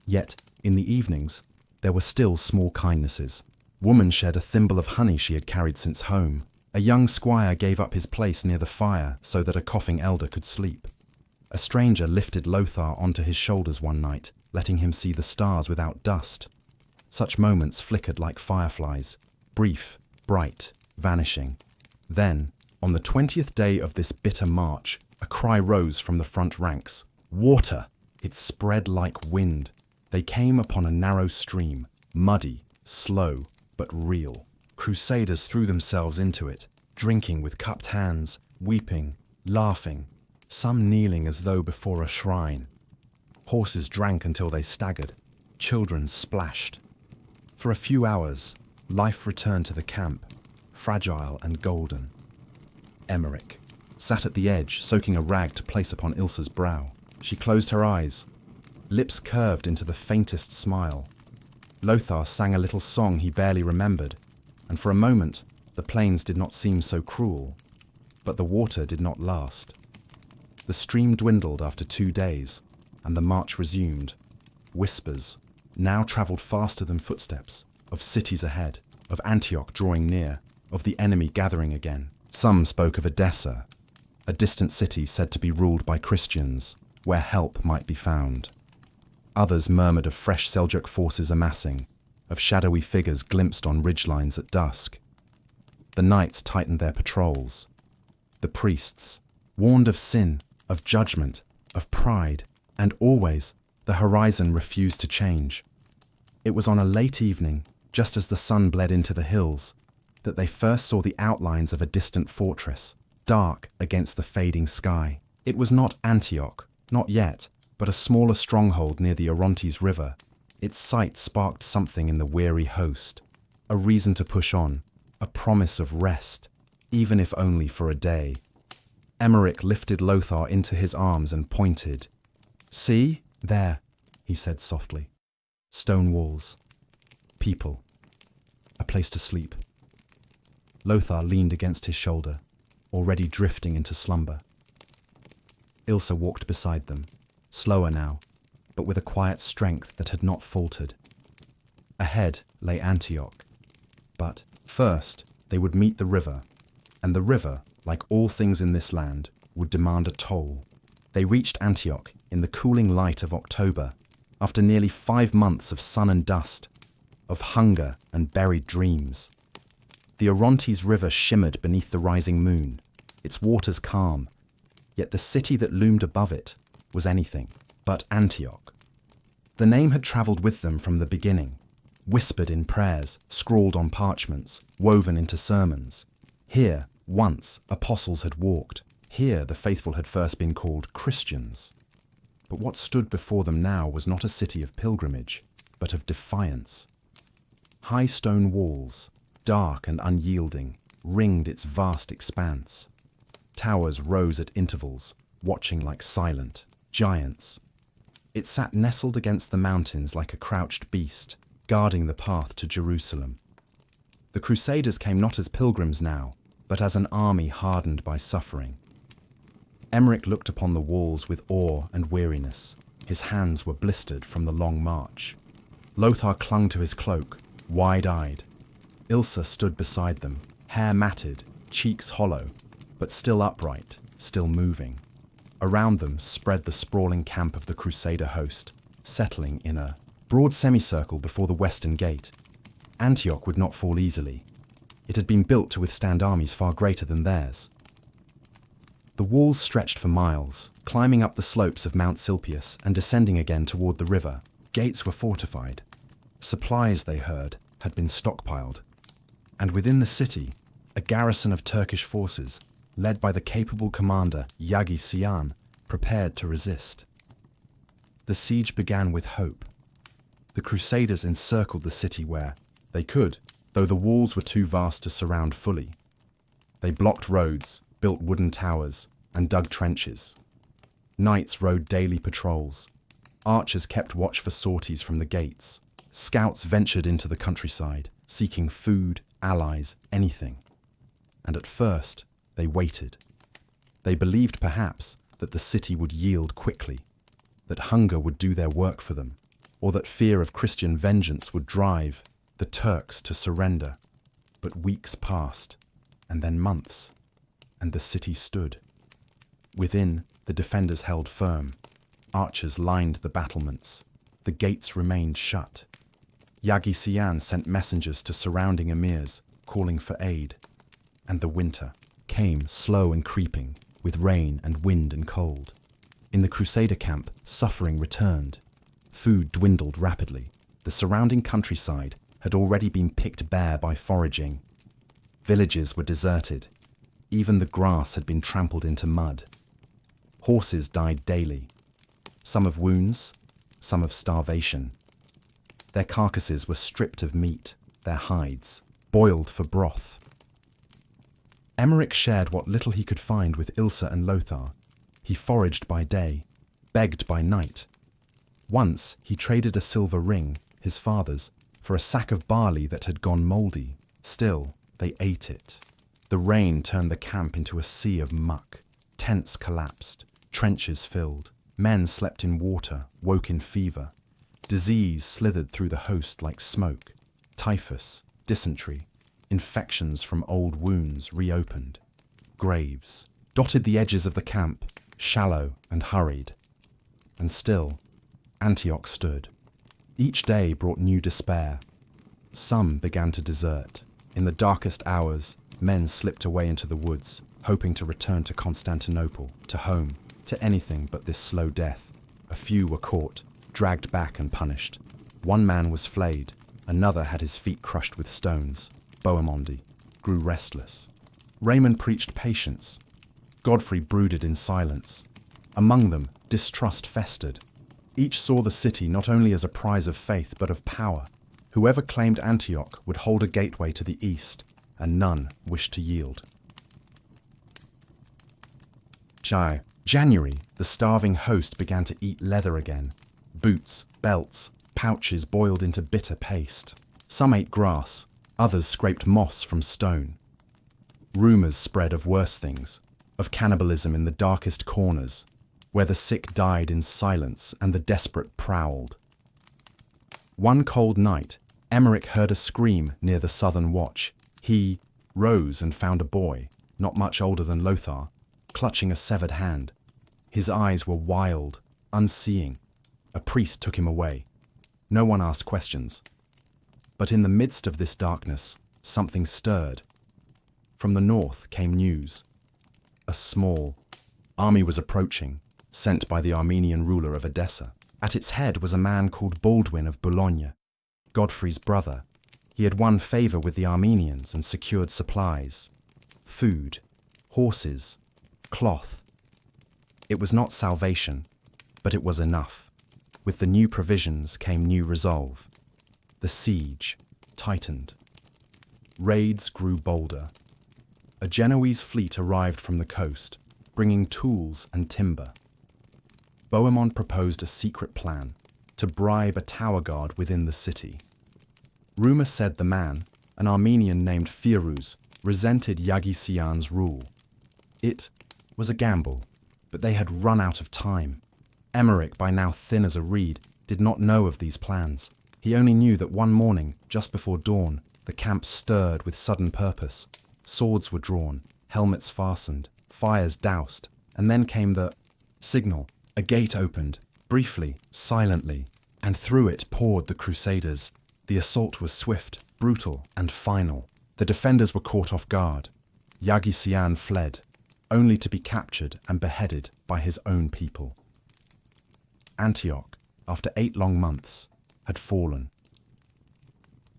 Yet, in the evenings, there were still small kindnesses. Woman shared a thimble of honey she had carried since home. A young squire gave up his place near the fire so that a coughing elder could sleep. A stranger lifted Lothar onto his shoulders one night, letting him see the stars without dust. Such moments flickered like fireflies, brief, bright, vanishing. Then, on the 20th day of this bitter march, a cry rose from the front ranks. Water! It spread like wind. They came upon a narrow stream, muddy, slow, but real. Crusaders threw themselves into it, drinking with cupped hands, weeping, laughing, some kneeling as though before a shrine. Horses drank until they staggered. Children splashed. For a few hours, life returned to the camp, fragile and golden. Emmerich sat at the edge, soaking a rag to place upon Ilsa's brow. She closed her eyes, lips curved into the faintest smile. Lothar sang a little song he barely remembered, and for a moment, The plains did not seem so cruel, but the water did not last. The stream dwindled after 2 days, and the march resumed. Whispers now travelled faster than footsteps, of cities ahead, of Antioch drawing near, of the enemy gathering again. Some spoke of Edessa, a distant city said to be ruled by Christians, where help might be found. Others murmured of fresh Seljuk forces amassing, of shadowy figures glimpsed on ridgelines at dusk. The knights tightened their patrols. The priests, warned of sin, of judgment, of pride, and always the horizon refused to change. It was on a late evening, just as the sun bled into the hills, that they first saw the outlines of a distant fortress, dark against the fading sky. It was not Antioch, not yet, but a smaller stronghold near the Orontes River. Its sight sparked something in the weary host, a reason to push on, a promise of rest, even if only for a day. Emmerich lifted Lothar into his arms and pointed. "See, there," he said softly. "Stone walls. People. A place to sleep." Lothar leaned against his shoulder, already drifting into slumber. Ilse walked beside them, slower now, but with a quiet strength that had not faltered. Ahead lay Antioch. But first they would meet the river, and the river, like all things in this land, would demand a toll. They reached Antioch in the cooling light of October, after nearly 5 months of sun and dust, of hunger and buried dreams. The Orontes River shimmered beneath the rising moon, its waters calm, yet the city that loomed above it was anything but Antioch. The name had travelled with them from the beginning, whispered in prayers, scrawled on parchments, woven into sermons. Here, once, apostles had walked. Here the faithful had first been called Christians. But what stood before them now was not a city of pilgrimage, but of defiance. High stone walls, dark and unyielding, ringed its vast expanse. Towers rose at intervals, watching like silent giants. It sat nestled against the mountains like a crouched beast, guarding the path to Jerusalem. The Crusaders came not as pilgrims now, but as an army hardened by suffering. Emmerich looked upon the walls with awe and weariness. His hands were blistered from the long march. Lothar clung to his cloak, wide-eyed. Ilse stood beside them, hair matted, cheeks hollow, but still upright, still moving. Around them spread the sprawling camp of the Crusader host, settling in a broad semicircle before the western gate. Antioch would not fall easily. It had been built to withstand armies far greater than theirs. The walls stretched for miles, climbing up the slopes of Mount Silpius and descending again toward the river. Gates were fortified. Supplies, they heard, had been stockpiled. And within the city, a garrison of Turkish forces, led by the capable commander Yagi Sian, prepared to resist. The siege began with hope. The Crusaders encircled the city where they could, though the walls were too vast to surround fully. They blocked roads, built wooden towers, and dug trenches. Knights rode daily patrols. Archers kept watch for sorties from the gates. Scouts ventured into the countryside, seeking food, allies, anything. And at first, they waited. They believed, perhaps, that the city would yield quickly, that hunger would do their work for them, or that fear of Christian vengeance would drive the Turks to surrender. But weeks passed, and then months, and the city stood. Within, the defenders held firm. Archers lined the battlements. The gates remained shut. Yagi Sian sent messengers to surrounding emirs, calling for aid. And the winter came slow and creeping, with rain and wind and cold. In the Crusader camp, suffering returned. Food dwindled rapidly. The surrounding countryside had already been picked bare by foraging. Villages were deserted. Even the grass had been trampled into mud. Horses died daily, some of wounds, some of starvation. Their carcasses were stripped of meat, their hides, boiled for broth. Emmerich shared what little he could find with Ilse and Lothar. He foraged by day, begged by night. Once he traded a silver ring, his father's, for a sack of barley that had gone mouldy. Still, they ate it. The rain turned the camp into a sea of muck. Tents collapsed, trenches filled. Men slept in water, woke in fever. Disease slithered through the host like smoke. Typhus, dysentery, infections from old wounds reopened. Graves dotted the edges of the camp, shallow and hurried. And still, Antioch stood. Each day brought new despair. Some began to desert. In the darkest hours, men slipped away into the woods, hoping to return to Constantinople, to home, to anything but this slow death. A few were caught, dragged back and punished. One man was flayed, another had his feet crushed with stones. Bohemondi grew restless. Raymond preached patience. Godfrey brooded in silence. Among them, distrust festered. Each saw the city not only as a prize of faith but of power. Whoever claimed Antioch would hold a gateway to the east, and none wished to yield. January, the starving host began to eat leather again. Boots, belts, pouches boiled into bitter paste. Some ate grass, others scraped moss from stone. Rumours spread of worse things, of cannibalism in the darkest corners, where the sick died in silence and the desperate prowled. One cold night, Emmerich heard a scream near the southern watch. He rose and found a boy, not much older than Lothar, clutching a severed hand. His eyes were wild, unseeing. A priest took him away. No one asked questions. But in the midst of this darkness, something stirred. From the north came news. A small army was approaching, sent by the Armenian ruler of Edessa. At its head was a man called Baldwin of Boulogne, Godfrey's brother. He had won favour with the Armenians and secured supplies. Food, horses, cloth. It was not salvation, but it was enough. With the new provisions came new resolve. The siege tightened. Raids grew bolder. A Genoese fleet arrived from the coast, bringing tools and timber. Bohemond proposed a secret plan to bribe a tower guard within the city. Rumour said the man, an Armenian named Firuz, resented Yagisian's rule. It was a gamble, but they had run out of time. Emmerich, by now thin as a reed, did not know of these plans. He only knew that one morning, just before dawn, the camp stirred with sudden purpose. Swords were drawn, helmets fastened, fires doused, and then came the signal. A gate opened, briefly, silently, and through it poured the Crusaders. The assault was swift, brutal, and final. The defenders were caught off guard. Yagisian fled, only to be captured and beheaded by his own people. Antioch, after 8 long months, had fallen.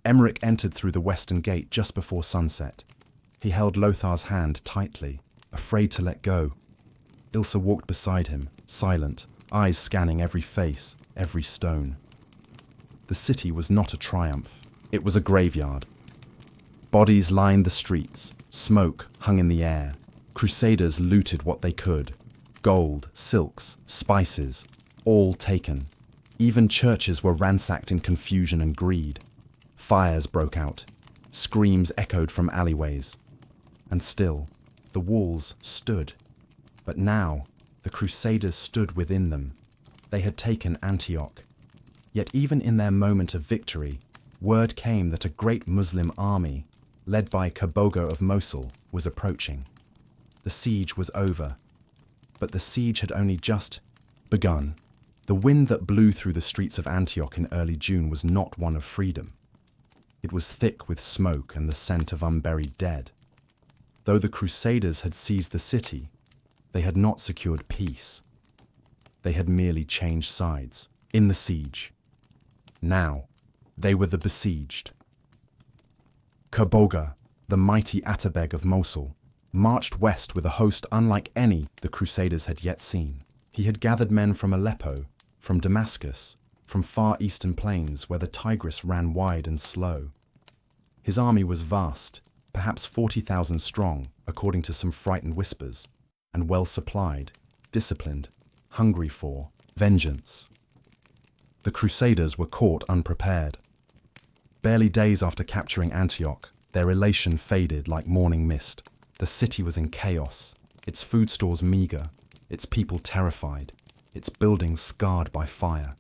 Emmerich entered through the western gate just before sunset. He held Lothar's hand tightly, afraid to let go. Ilsa walked beside him, silent, eyes scanning every face, every stone. The city was not a triumph. It was a graveyard. Bodies lined the streets, smoke hung in the air. Crusaders looted what they could. Gold, silks, spices, all taken. Even churches were ransacked in confusion and greed. Fires broke out. Screams echoed from alleyways. And still, the walls stood. But now, the Crusaders stood within them. They had taken Antioch. Yet even in their moment of victory, word came that a great Muslim army, led by Kabogo of Mosul, was approaching. The siege was over, but the siege had only just begun. The wind that blew through the streets of Antioch in early June was not one of freedom. It was thick with smoke and the scent of unburied dead. Though the Crusaders had seized the city, they had not secured peace. They had merely changed sides in the siege. Now, they were the besieged. Kaboga, the mighty Atabeg of Mosul, marched west with a host unlike any the Crusaders had yet seen. He had gathered men from Aleppo, from Damascus, from far eastern plains where the Tigris ran wide and slow. His army was vast, perhaps 40,000 strong, according to some frightened whispers, and well supplied, disciplined, hungry for vengeance. The Crusaders were caught unprepared. Barely days after capturing Antioch, Their elation faded like morning mist. The city was in chaos, its food stores meager, its people terrified, its buildings scarred by fire.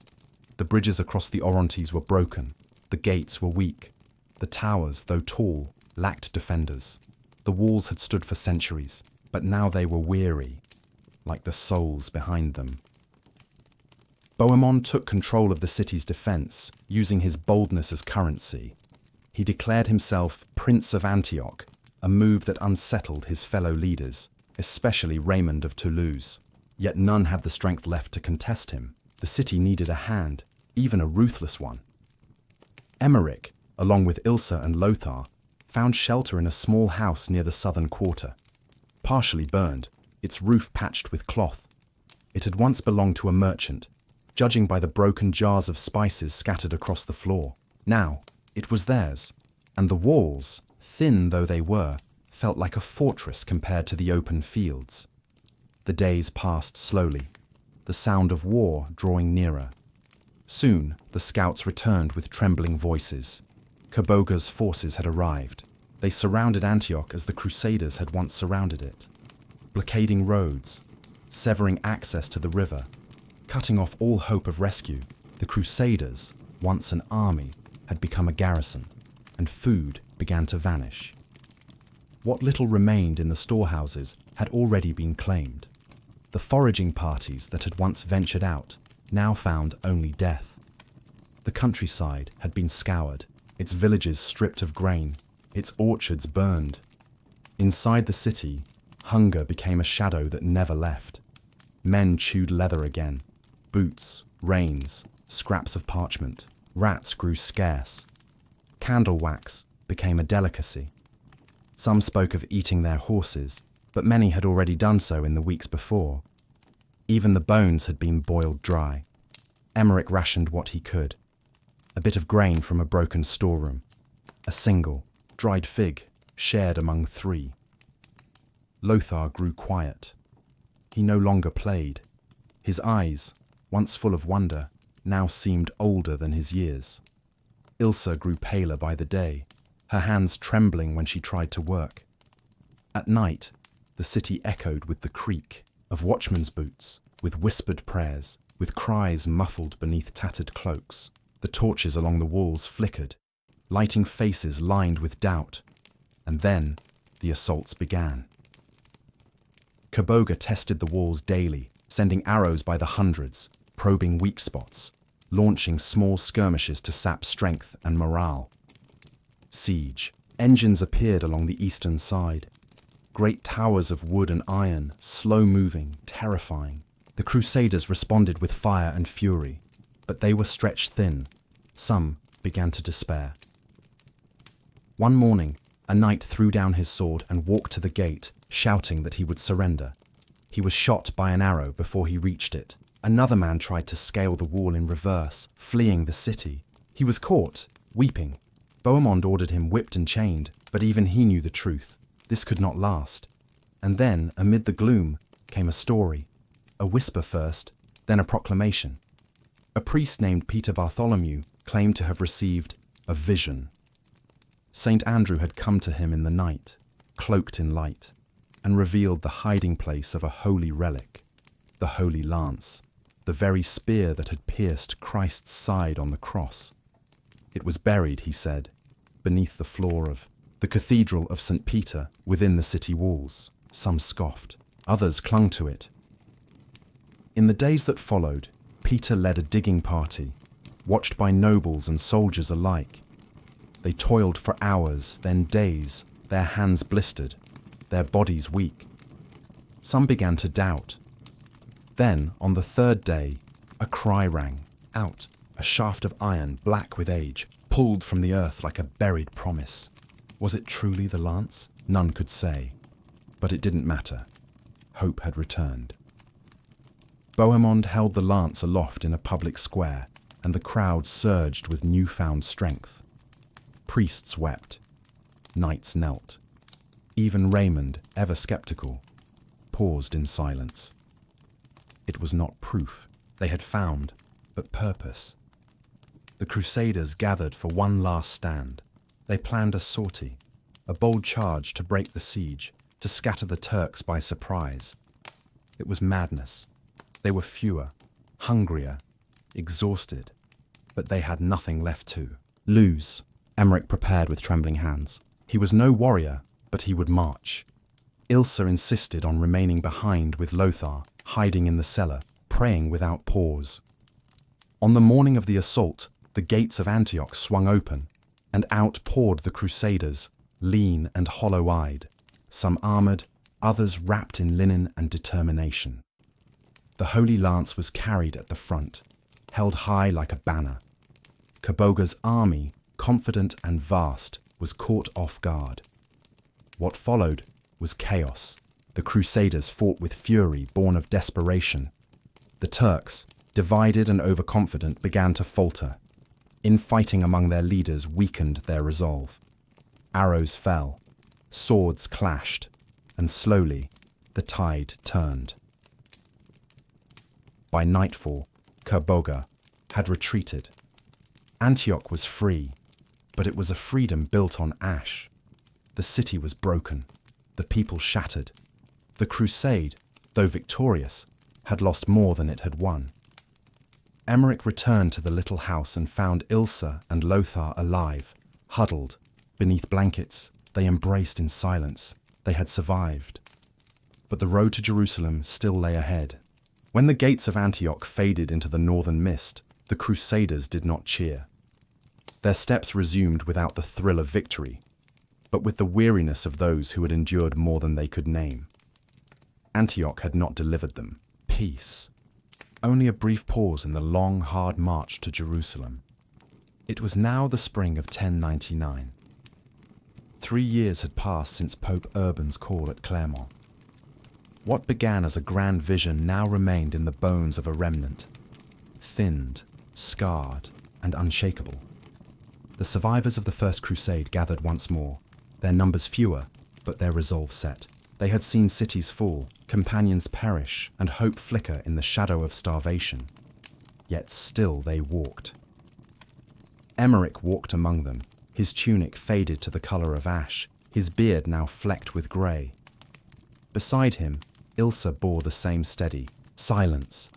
The bridges across the Orontes were broken, the gates were weak. The towers, though tall, lacked defenders. The walls had stood for centuries, but now they were weary, like the souls behind them. Bohemond took control of the city's defense, using his boldness as currency. He declared himself Prince of Antioch, a move that unsettled his fellow leaders, especially Raymond of Toulouse. Yet none had the strength left to contest him. The city needed a hand, even a ruthless one. Emmerich, along with Ilsa and Lothar, found shelter in a small house near the southern quarter. Partially burned, its roof patched with cloth. It had once belonged to a merchant, judging by the broken jars of spices scattered across the floor. Now, it was theirs, and the walls, thin though they were, felt like a fortress compared to the open fields. The days passed slowly, the sound of war drawing nearer. Soon, the scouts returned with trembling voices. Kaboga's forces had arrived. They surrounded Antioch as the Crusaders had once surrounded it, blockading roads, severing access to the river, cutting off all hope of rescue. The Crusaders, once an army, had become a garrison, and food began to vanish. What little remained in the storehouses had already been claimed. The foraging parties that had once ventured out now found only death. The countryside had been scoured, its villages stripped of grain, its orchards burned. Inside the city, hunger became a shadow that never left. Men chewed leather again, boots, reins, scraps of parchment. Rats grew scarce. Candle wax became a delicacy. Some spoke of eating their horses, but many had already done so in the weeks before. Even the bones had been boiled dry. Emmerich rationed what he could. A bit of grain from a broken storeroom. A single, dried fig, shared among 3. Lothar grew quiet. He no longer played. His eyes, once full of wonder, now seemed older than his years. Ilsa grew paler by the day, her hands trembling when she tried to work. At night, the city echoed with the creak of watchmen's boots, with whispered prayers, with cries muffled beneath tattered cloaks. The torches along the walls flickered, lighting faces lined with doubt. And then the assaults began. Kaboga tested the walls daily, sending arrows by the hundreds, probing weak spots, launching small skirmishes to sap strength and morale. Siege. Engines appeared along the eastern side. Great towers of wood and iron, slow-moving, terrifying. The Crusaders responded with fire and fury, but they were stretched thin. Some began to despair. One morning, a knight threw down his sword and walked to the gate, shouting that he would surrender. He was shot by an arrow before he reached it. Another man tried to scale the wall in reverse, fleeing the city. He was caught, weeping. Bohemond ordered him whipped and chained, but even he knew the truth. This could not last. And then, amid the gloom, came a story. A whisper first, then a proclamation. A priest named Peter Bartholomew claimed to have received a vision. Saint Andrew had come to him in the night, cloaked in light, and revealed the hiding place of a holy relic, the Holy Lance, the very spear that had pierced Christ's side on the cross. It was buried, he said, beneath the floor of the Cathedral of St. Peter within the city walls. Some scoffed, others clung to it. In the days that followed, Peter led a digging party, watched by nobles and soldiers alike. They toiled for hours, then days, their hands blistered, their bodies weak. Some began to doubt. Then, on the 3rd day, a cry rang out. A shaft of iron, black with age, pulled from the earth like a buried promise. Was it truly the lance? None could say. But it didn't matter. Hope had returned. Bohemond held the lance aloft in a public square, and the crowd surged with newfound strength. Priests wept. Knights knelt. Even Raymond, ever skeptical, paused in silence. It was not proof they had found, but purpose. The Crusaders gathered for one last stand. They planned a sortie, a bold charge to break the siege, to scatter the Turks by surprise. It was madness. They were fewer, hungrier, exhausted, but they had nothing left to lose. Emmerich prepared with trembling hands. He was no warrior, but he would march. Ilsa insisted on remaining behind with Lothar, hiding in the cellar, praying without pause. On the morning of the assault, the gates of Antioch swung open, and out poured the Crusaders, lean and hollow-eyed, some armoured, others wrapped in linen and determination. The Holy Lance was carried at the front, held high like a banner. Kaboga's army, confident and vast, was caught off guard. What followed was chaos. The Crusaders fought with fury born of desperation. The Turks, divided and overconfident, began to falter. Infighting among their leaders weakened their resolve. Arrows fell, swords clashed, and slowly the tide turned. By nightfall, Kaboga had retreated. Antioch was free, but it was a freedom built on ash. The city was broken, the people shattered. The crusade, though victorious, had lost more than it had won. Emmerich returned to the little house and found Ilsa and Lothar alive, huddled. Beneath blankets, they embraced in silence. They had survived. But the road to Jerusalem still lay ahead. When the gates of Antioch faded into the northern mist, the Crusaders did not cheer. Their steps resumed without the thrill of victory, but with the weariness of those who had endured more than they could name. Antioch had not delivered them peace, only a brief pause in the long, hard march to Jerusalem. It was now the spring of 1099. 3 years had passed since Pope Urban's call at Clermont. What began as a grand vision now remained in the bones of a remnant, thinned, scarred, and unshakable. The survivors of the First Crusade gathered once more, their numbers fewer, but their resolve set. They had seen cities fall, companions perish, and hope flicker in the shadow of starvation. Yet still they walked. Emmerich walked among them, his tunic faded to the colour of ash, his beard now flecked with grey. Beside him, Ilsa bore the same steady silence,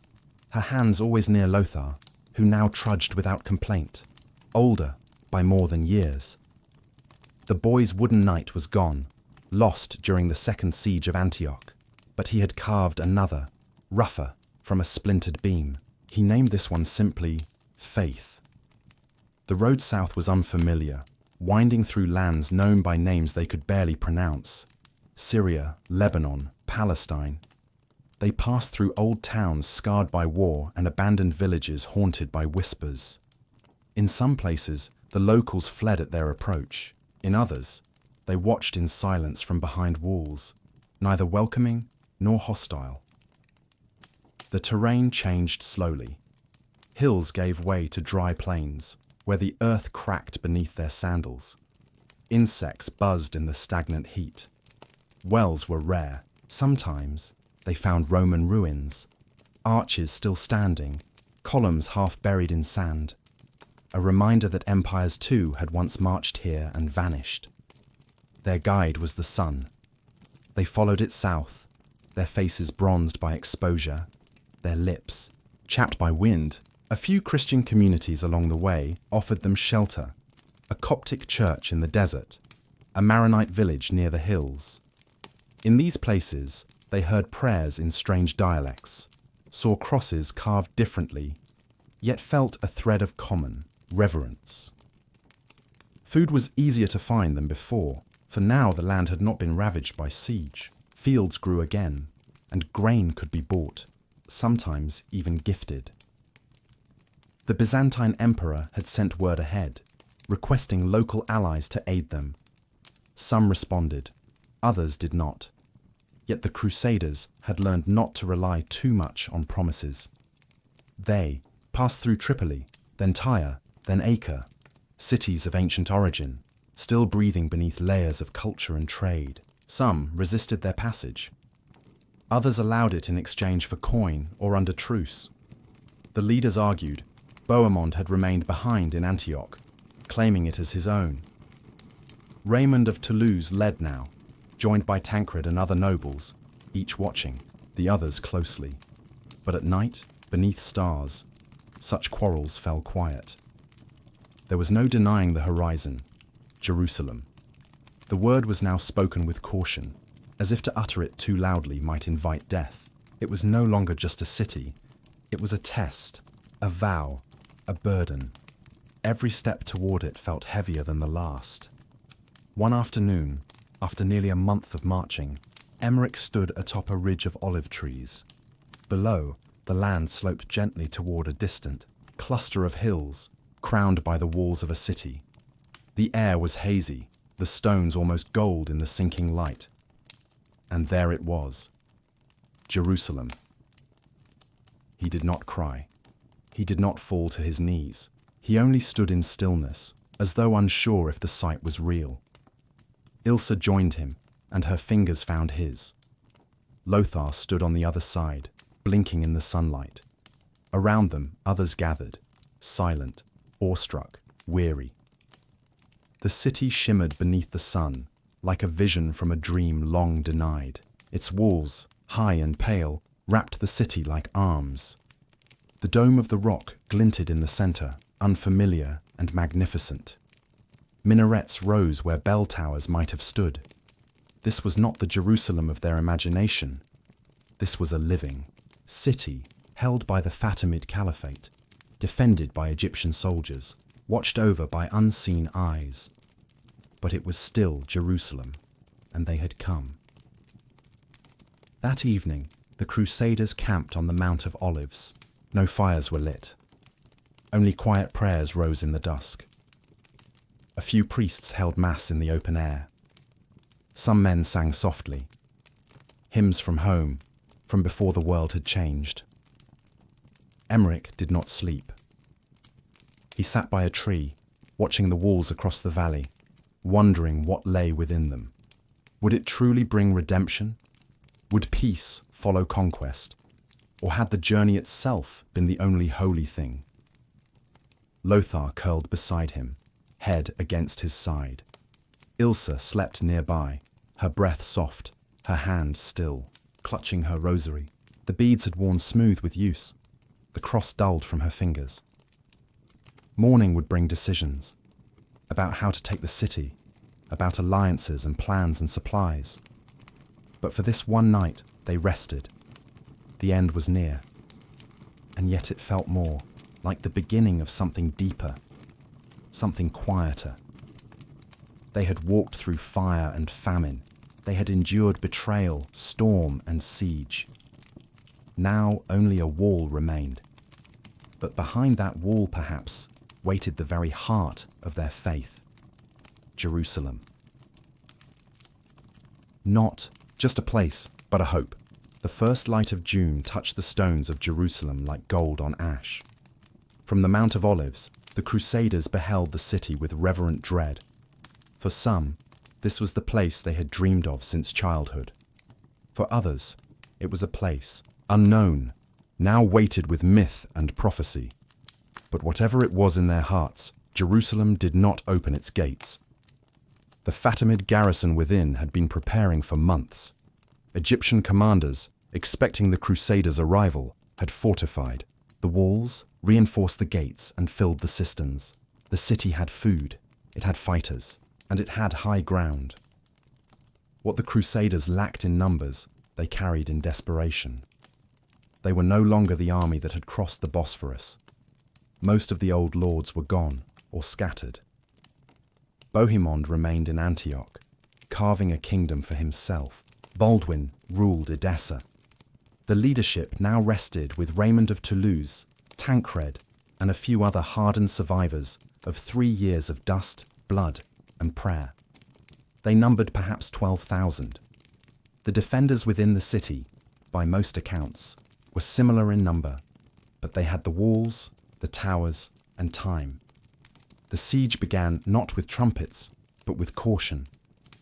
her hands always near Lothar, who now trudged without complaint, older by more than years. The boy's wooden knight was gone, lost during the second siege of Antioch, but he had carved another, rougher, from a splintered beam. He named this one simply Faith. The road south was unfamiliar, winding through lands known by names they could barely pronounce. Syria, Lebanon, Palestine. They passed through old towns scarred by war and abandoned villages haunted by whispers. In some places, the locals fled at their approach. In others, they watched in silence from behind walls, neither welcoming nor hostile. The terrain changed slowly. Hills gave way to dry plains, where the earth cracked beneath their sandals. Insects buzzed in the stagnant heat. Wells were rare. Sometimes they found Roman ruins, arches still standing, columns half buried in sand, a reminder that empires too had once marched here and vanished. Their guide was the sun. They followed it south, their faces bronzed by exposure, their lips chapped by wind. A few Christian communities along the way offered them shelter, a Coptic church in the desert, a Maronite village near the hills. In these places, they heard prayers in strange dialects, saw crosses carved differently, yet felt a thread of common reverence. Food was easier to find than before, for now the land had not been ravaged by siege. Fields grew again, and grain could be bought, sometimes even gifted. The Byzantine emperor had sent word ahead, requesting local allies to aid them. Some responded, others did not. Yet the Crusaders had learned not to rely too much on promises. They passed through Tripoli, then Tyre, then Acre, cities of ancient origin, still breathing beneath layers of culture and trade. Some resisted their passage. Others allowed it in exchange for coin or under truce. The leaders argued Bohemond had remained behind in Antioch, claiming it as his own. Raymond of Toulouse led now, joined by Tancred and other nobles, each watching, the others closely. But at night, beneath stars, such quarrels fell quiet. There was no denying the horizon, Jerusalem. The word was now spoken with caution, as if to utter it too loudly might invite death. It was no longer just a city. It was a test, a vow, a burden. Every step toward it felt heavier than the last. One afternoon, after nearly a month of marching, Emmerich stood atop a ridge of olive trees. Below, the land sloped gently toward a distant cluster of hills, crowned by the walls of a city. The air was hazy, the stones almost gold in the sinking light. And there it was, Jerusalem. He did not cry. He did not fall to his knees. He only stood in stillness, as though unsure if the sight was real. Ilse joined him, and her fingers found his. Lothar stood on the other side, blinking in the sunlight. Around them, others gathered, silent, awestruck, weary. The city shimmered beneath the sun, like a vision from a dream long denied. Its walls, high and pale, wrapped the city like arms. The dome of the rock glinted in the center, unfamiliar and magnificent. Minarets rose where bell towers might have stood. This was not the Jerusalem of their imagination. This was a living city held by the Fatimid Caliphate, defended by Egyptian soldiers, watched over by unseen eyes. But it was still Jerusalem, and they had come. That evening, the Crusaders camped on the Mount of Olives. No fires were lit. Only quiet prayers rose in the dusk. A few priests held mass in the open air. Some men sang softly, hymns from home, from before the world had changed. Emmerich did not sleep. He sat by a tree, watching the walls across the valley, wondering what lay within them. Would it truly bring redemption? Would peace follow conquest? Or had the journey itself been the only holy thing? Lothar curled beside him, head against his side. Ilse slept nearby, her breath soft, her hand still, clutching her rosary. The beads had worn smooth with use, the cross dulled from her fingers. Morning would bring decisions, about how to take the city, about alliances and plans and supplies. But for this one night, they rested. The end was near. And yet it felt more like the beginning of something deeper, something quieter. They had walked through fire and famine. They had endured betrayal, storm, and siege. Now only a wall remained. But behind that wall, perhaps, waited the very heart of their faith, Jerusalem. Not just a place, but a hope. The first light of June touched the stones of Jerusalem like gold on ash. From the Mount of Olives, the Crusaders beheld the city with reverent dread. For some, this was the place they had dreamed of since childhood. For others, it was a place, unknown, now weighted with myth and prophecy. But whatever it was in their hearts, Jerusalem did not open its gates. The Fatimid garrison within had been preparing for months. Egyptian commanders, expecting the Crusaders' arrival, had fortified. The walls reinforced the gates and filled the cisterns. The city had food, it had fighters, and it had high ground. What the Crusaders lacked in numbers, they carried in desperation. They were no longer the army that had crossed the Bosphorus. Most of the old lords were gone or scattered. Bohemond remained in Antioch, carving a kingdom for himself. Baldwin ruled Edessa. The leadership now rested with Raymond of Toulouse, Tancred, and a few other hardened survivors of 3 years of dust, blood, and prayer. They numbered perhaps 12,000. The defenders within the city, by most accounts, were similar in number, but they had the walls, the towers, and time. The siege began not with trumpets, but with caution.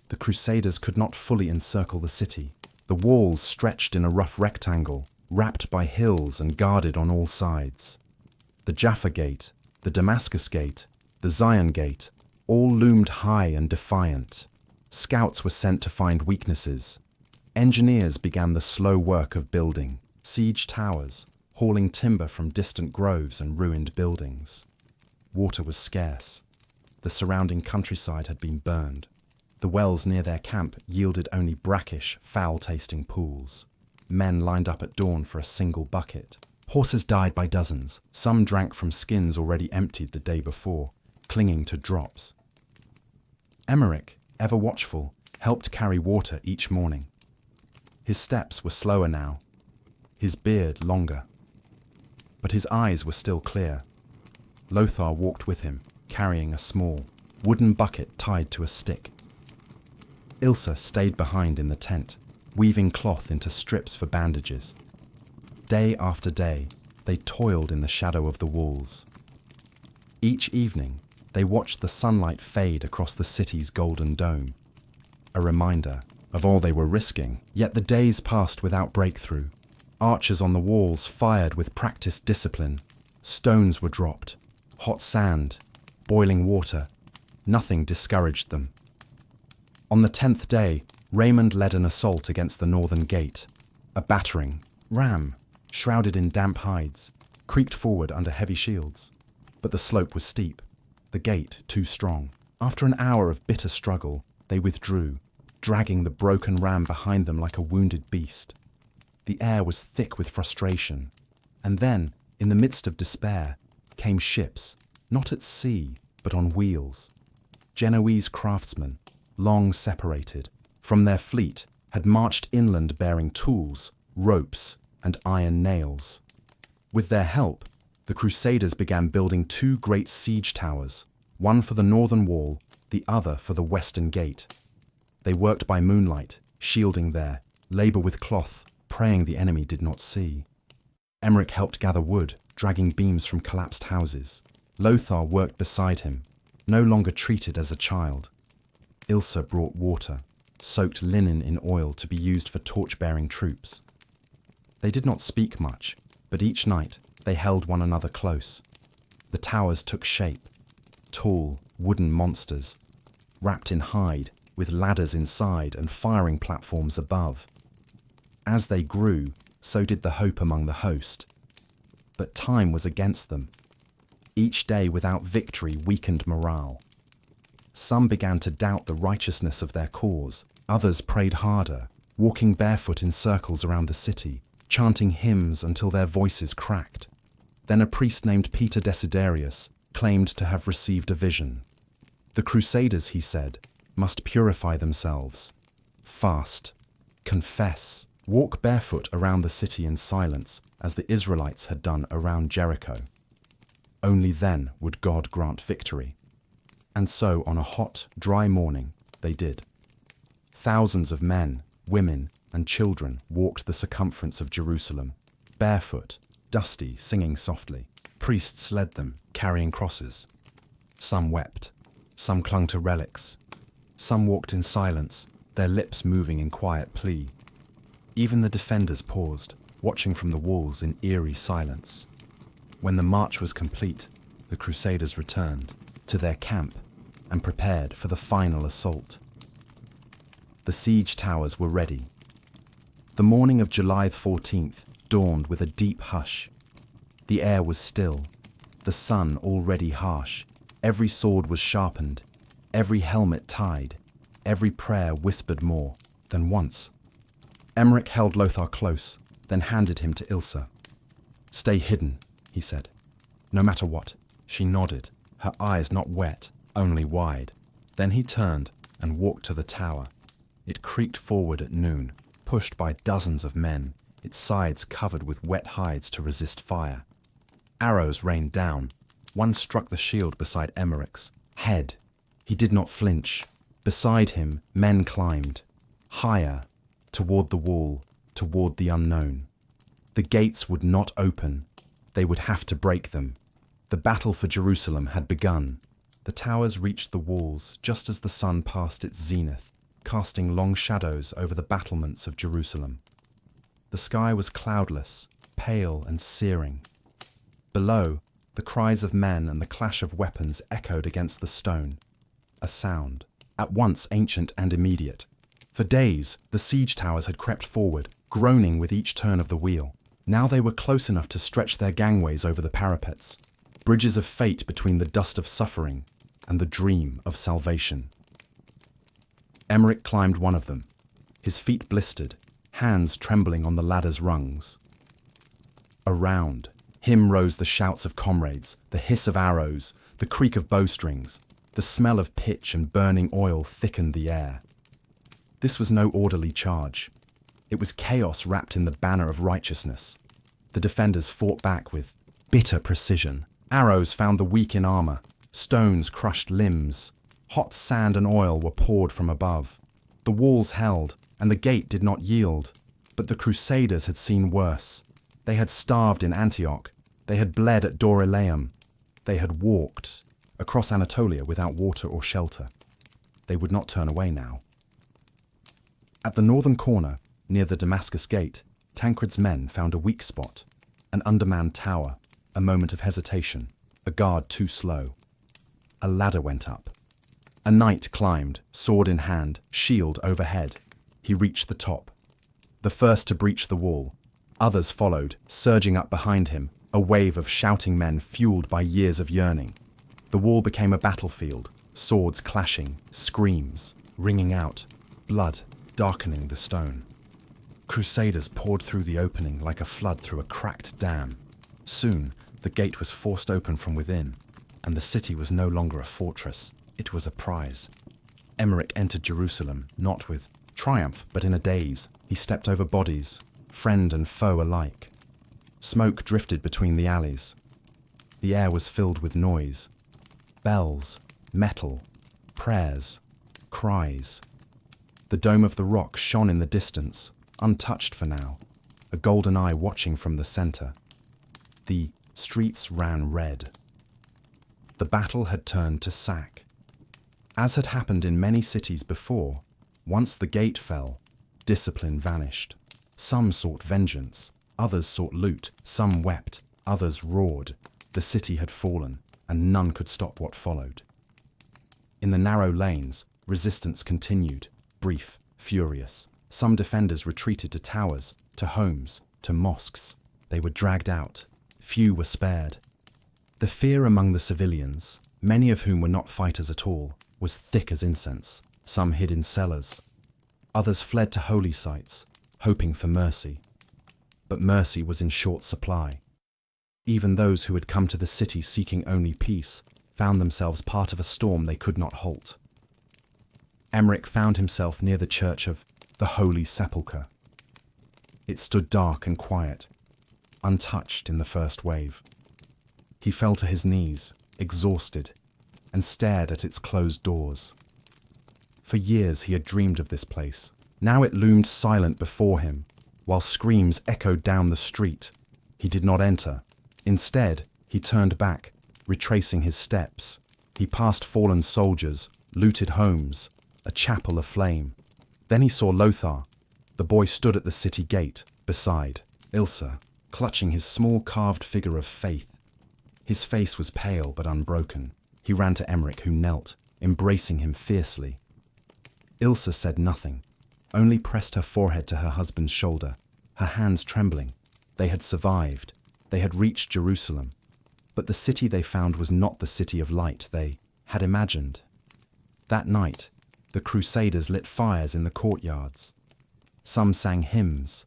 The Crusaders could not fully encircle the city. The walls stretched in a rough rectangle, wrapped by hills and guarded on all sides. The Jaffa Gate, the Damascus Gate, the Zion Gate, All loomed high and defiant. Scouts were sent to find weaknesses. Engineers began the slow work of building siege towers, hauling timber from distant groves and ruined buildings. Water was scarce. The surrounding countryside had been burned. The wells near their camp yielded only brackish, foul-tasting pools. Men lined up at dawn for a single bucket. Horses died by dozens. Some drank from skins already emptied the day before, clinging to drops. Emmerich, ever watchful, helped carry water each morning. His steps were slower now, his beard longer. But his eyes were still clear. Lothar walked with him, carrying a small, wooden bucket tied to a stick. Ilse stayed behind in the tent, weaving cloth into strips for bandages. Day after day, they toiled in the shadow of the walls. Each evening, they watched the sunlight fade across the city's golden dome, a reminder of all they were risking. Yet the days passed without breakthrough. Archers on the walls fired with practiced discipline. Stones were dropped, hot sand, boiling water. Nothing discouraged them. On the 10th day, Raymond led an assault against the northern gate. A battering ram, shrouded in damp hides, creaked forward under heavy shields. But the slope was steep, the gate too strong. After an hour of bitter struggle, they withdrew, dragging the broken ram behind them like a wounded beast. The air was thick with frustration. And then, in the midst of despair, came ships, not at sea, but on wheels. Genoese craftsmen, long separated, from their fleet, had marched inland bearing tools, ropes, and iron nails. With their help, the Crusaders began building 2 great siege towers, one for the northern wall, the other for the western gate. They worked by moonlight, shielding their labor with cloth, praying the enemy did not see. Emmerich helped gather wood, dragging beams from collapsed houses. Lothar worked beside him, no longer treated as a child. Ilse brought water, soaked linen in oil to be used for torch-bearing troops. They did not speak much, but each night they held one another close. The towers took shape, tall, wooden monsters, wrapped in hide, with ladders inside and firing platforms above. As they grew, so did the hope among the host. But time was against them. Each day without victory weakened morale. Some began to doubt the righteousness of their cause. Others prayed harder, walking barefoot in circles around the city, chanting hymns until their voices cracked. Then a priest named Peter Desiderius claimed to have received a vision. The Crusaders, he said, must purify themselves, fast, confess, walk barefoot around the city in silence as the Israelites had done around Jericho. Only then would God grant victory. And so on a hot, dry morning, they did. Thousands of men, women, and children walked the circumference of Jerusalem, barefoot, dusty, singing softly. Priests led them, carrying crosses. Some wept, some clung to relics. Some walked in silence, their lips moving in quiet plea. Even the defenders paused, watching from the walls in eerie silence. When the march was complete, the Crusaders returned to their camp and prepared for the final assault. The siege towers were ready. The morning of July 14th dawned with a deep hush. The air was still, the sun already harsh. Every sword was sharpened, every helmet tied, every prayer whispered more than once. Emmerich held Lothar close, then handed him to Ilse. "Stay hidden," he said. "No matter what." She nodded, her eyes not wet, only wide. Then he turned and walked to the tower. It creaked forward at noon, pushed by dozens of men, its sides covered with wet hides to resist fire. Arrows rained down. One struck the shield beside Emmerich's head. He did not flinch. Beside him, men climbed, higher, toward the wall, toward the unknown. The gates would not open. They would have to break them. The battle for Jerusalem had begun. The towers reached the walls just as the sun passed its zenith, casting long shadows over the battlements of Jerusalem. The sky was cloudless, pale and searing. Below, the cries of men and the clash of weapons echoed against the stone. a sound, at once ancient and immediate. For days, the siege towers had crept forward, groaning with each turn of the wheel. Now they were close enough to stretch their gangways over the parapets, bridges of fate between the dust of suffering and the dream of salvation. Emmerich climbed one of them, his feet blistered, hands trembling on the ladder's rungs. Around him rose the shouts of comrades, the hiss of arrows, the creak of bowstrings. The smell of pitch and burning oil thickened the air. This was no orderly charge. It was chaos wrapped in the banner of righteousness. The defenders fought back with bitter precision. Arrows found the weak in armor. Stones crushed limbs. Hot sand and oil were poured from above. The walls held, and the gate did not yield. But the Crusaders had seen worse. They had starved in Antioch. They had bled at Dorylaeum. They had walked across Anatolia without water or shelter. They would not turn away now. At the northern corner, near the Damascus Gate, Tancred's men found a weak spot, an undermanned tower, a moment of hesitation, a guard too slow. A ladder went up. A knight climbed, sword in hand, shield overhead. He reached the top. The first to breach the wall. Others followed, surging up behind him, a wave of shouting men fueled by years of yearning. The wall became a battlefield, swords clashing, screams, ringing out, blood darkening the stone. Crusaders poured through the opening like a flood through a cracked dam. Soon, the gate was forced open from within, and the city was no longer a fortress, it was a prize. Emmerich entered Jerusalem, not with triumph, but in a daze. He stepped over bodies, friend and foe alike. Smoke drifted between the alleys. The air was filled with noise. Bells, metal, prayers, cries. The dome of the rock shone in the distance, untouched for now, a golden eye watching from the center. The streets ran red. The battle had turned to sack. As had happened in many cities before, once the gate fell, discipline vanished. Some sought vengeance, others sought loot, some wept, others roared. The city had fallen, and none could stop what followed. In the narrow lanes, resistance continued, brief, furious. Some defenders retreated to towers, to homes, to mosques. They were dragged out. Few were spared. The fear among the civilians, many of whom were not fighters at all, was thick as incense. Some hid in cellars. Others fled to holy sites, hoping for mercy. But mercy was in short supply. Even those who had come to the city seeking only peace found themselves part of a storm they could not halt. Emmerich found himself near the church of the Holy Sepulchre. It stood dark and quiet, untouched in the first wave. He fell to his knees, exhausted, and stared at its closed doors. For years he had dreamed of this place. Now it loomed silent before him, while screams echoed down the street. He did not enter. Instead, he turned back, retracing his steps. He passed fallen soldiers, looted homes, a chapel aflame. Then he saw Lothar. The boy stood at the city gate, beside Ilsa, clutching his small carved figure of faith. His face was pale but unbroken. He ran to Emmerich, who knelt, embracing him fiercely. Ilsa said nothing, only pressed her forehead to her husband's shoulder, her hands trembling. They had survived. They had reached Jerusalem. But the city they found was not the city of light they had imagined. That night, the Crusaders lit fires in the courtyards. Some sang hymns.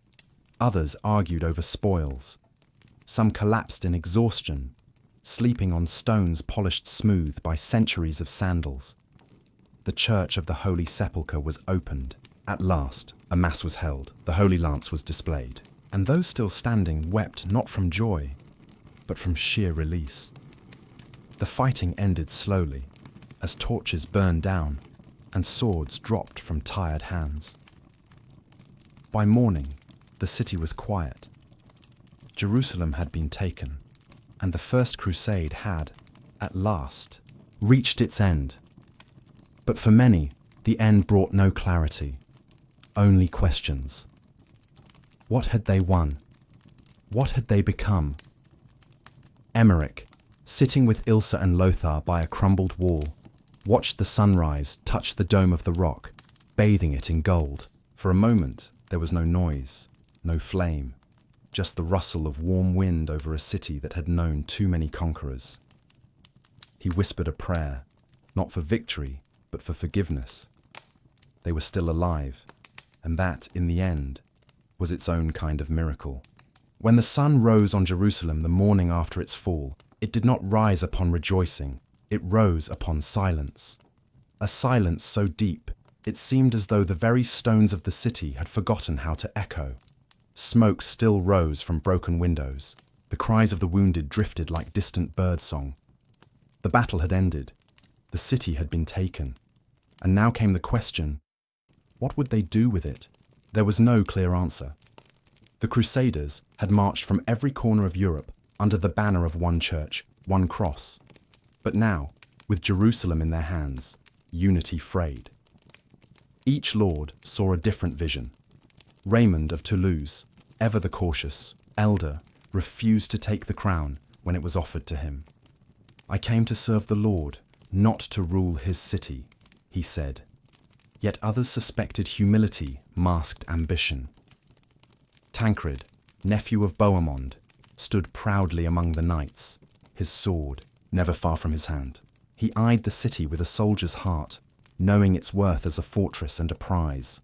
Others argued over spoils. Some collapsed in exhaustion, sleeping on stones polished smooth by centuries of sandals. The church of the Holy Sepulchre was opened. At last, a mass was held. The Holy Lance was displayed. And those still standing wept not from joy, but from sheer release. The fighting ended slowly, as torches burned down and swords dropped from tired hands. By morning, the city was quiet. Jerusalem had been taken, and the First Crusade had, at last, reached its end. But for many, the end brought no clarity, only questions. What had they won? What had they become? Emmerich, sitting with Ilsa and Lothar by a crumbled wall, watched the sunrise touch the dome of the rock, bathing it in gold. For a moment, there was no noise, no flame, just the rustle of warm wind over a city that had known too many conquerors. He whispered a prayer, not for victory, but for forgiveness. They were still alive, and that, in the end, was its own kind of miracle. When the sun rose on Jerusalem the morning after its fall, it did not rise upon rejoicing, it rose upon silence. A silence so deep, it seemed as though the very stones of the city had forgotten how to echo. Smoke still rose from broken windows. The cries of the wounded drifted like distant birdsong. The battle had ended. The city had been taken. And now came the question, what would they do with it? There was no clear answer. The Crusaders had marched from every corner of Europe under the banner of one church, one cross. But now, with Jerusalem in their hands, unity frayed. Each lord saw a different vision. Raymond of Toulouse, ever the cautious, elder, refused to take the crown when it was offered to him. "I came to serve the Lord, not to rule his city," he said. Yet others suspected humility masked ambition. Tancred, nephew of Bohemond, stood proudly among the knights, his sword never far from his hand. He eyed the city with a soldier's heart, knowing its worth as a fortress and a prize.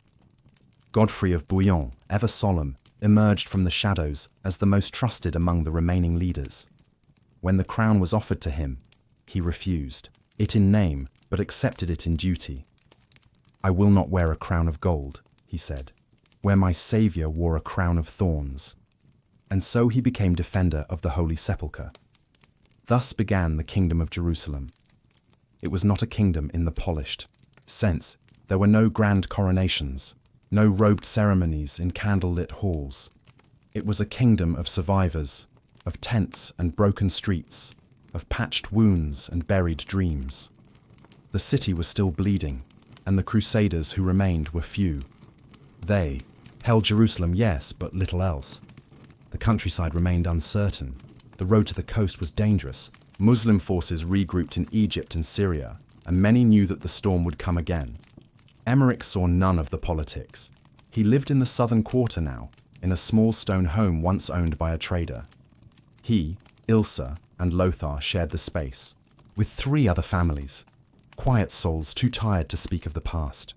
Godfrey of Bouillon, ever solemn, emerged from the shadows as the most trusted among the remaining leaders. When the crown was offered to him, he refused it in name, but accepted it in duty. "I will not wear a crown of gold," he said, "where my Saviour wore a crown of thorns." And so he became defender of the Holy Sepulchre. Thus began the Kingdom of Jerusalem. It was not a kingdom in the polished sense. There were no grand coronations, no robed ceremonies in candlelit halls. It was a kingdom of survivors, of tents and broken streets, of patched wounds and buried dreams. The city was still bleeding, and the Crusaders who remained were few. They held Jerusalem, yes, but little else. The countryside remained uncertain. The road to the coast was dangerous. Muslim forces regrouped in Egypt and Syria, and many knew that the storm would come again. Emmerich saw none of the politics. He lived in the southern quarter now, in a small stone home once owned by a trader. He, Ilsa, and Lothar shared the space, with 3 other families, quiet souls too tired to speak of the past.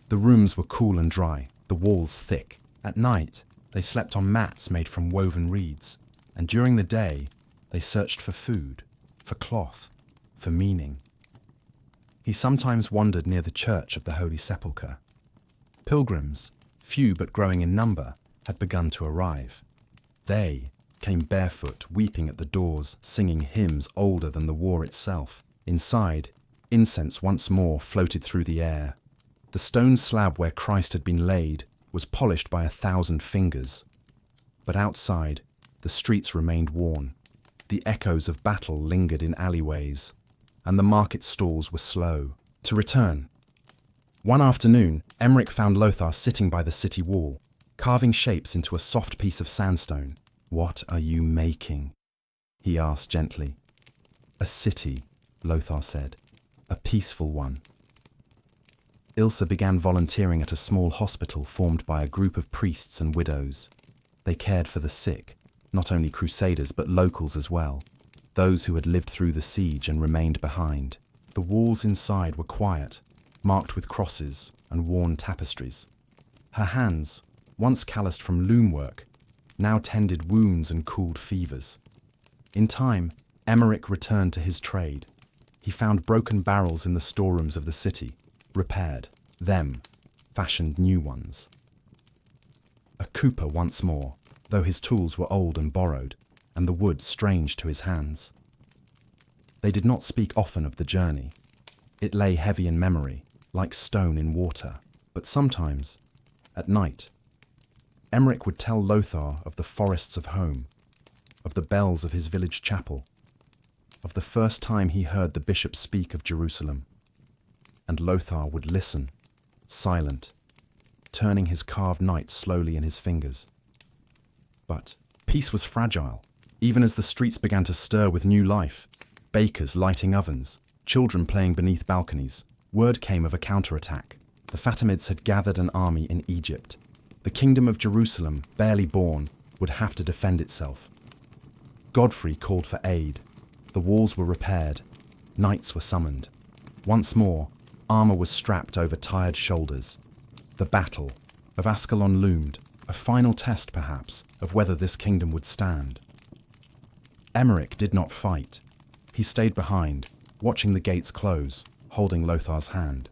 The rooms were cool and dry, the walls thick. At night, they slept on mats made from woven reeds, and during the day, they searched for food, for cloth, for meaning. He sometimes wandered near the church of the Holy Sepulchre. Pilgrims, few but growing in number, had begun to arrive. They came barefoot, weeping at the doors, singing hymns older than the war itself. Inside, incense once more floated through the air. The stone slab where Christ had been laid was polished by 1,000 fingers. But outside, the streets remained worn. The echoes of battle lingered in alleyways, and the market stalls were slow to return. One afternoon, Emmerich found Lothar sitting by the city wall, carving shapes into a soft piece of sandstone. "What are you making?" he asked gently. "A city," Lothar said, "a peaceful one." Ilsa began volunteering at a small hospital formed by a group of priests and widows. They cared for the sick, not only Crusaders but locals as well, those who had lived through the siege and remained behind. The walls inside were quiet, marked with crosses and worn tapestries. Her hands, once calloused from loom work, now tended wounds and cooled fevers. In time, Emmerich returned to his trade. He found broken barrels in the storerooms of the city, repaired them, fashioned new ones. A cooper once more, though his tools were old and borrowed, and the wood strange to his hands. They did not speak often of the journey. It lay heavy in memory, like stone in water. But sometimes, at night, Emmerich would tell Lothar of the forests of home, of the bells of his village chapel, of the first time he heard the bishop speak of Jerusalem. And Lothar would listen, silent, turning his carved knight slowly in his fingers. But peace was fragile, even as the streets began to stir with new life, bakers lighting ovens, children playing beneath balconies. Word came of a counterattack. The Fatimids had gathered an army in Egypt. The kingdom of Jerusalem, barely born, would have to defend itself. Godfrey called for aid. The walls were repaired. Knights were summoned. Once more, armor was strapped over tired shoulders. The battle of Ascalon loomed, a final test, perhaps, of whether this kingdom would stand. Emmerich did not fight. He stayed behind, watching the gates close, holding Lothar's hand.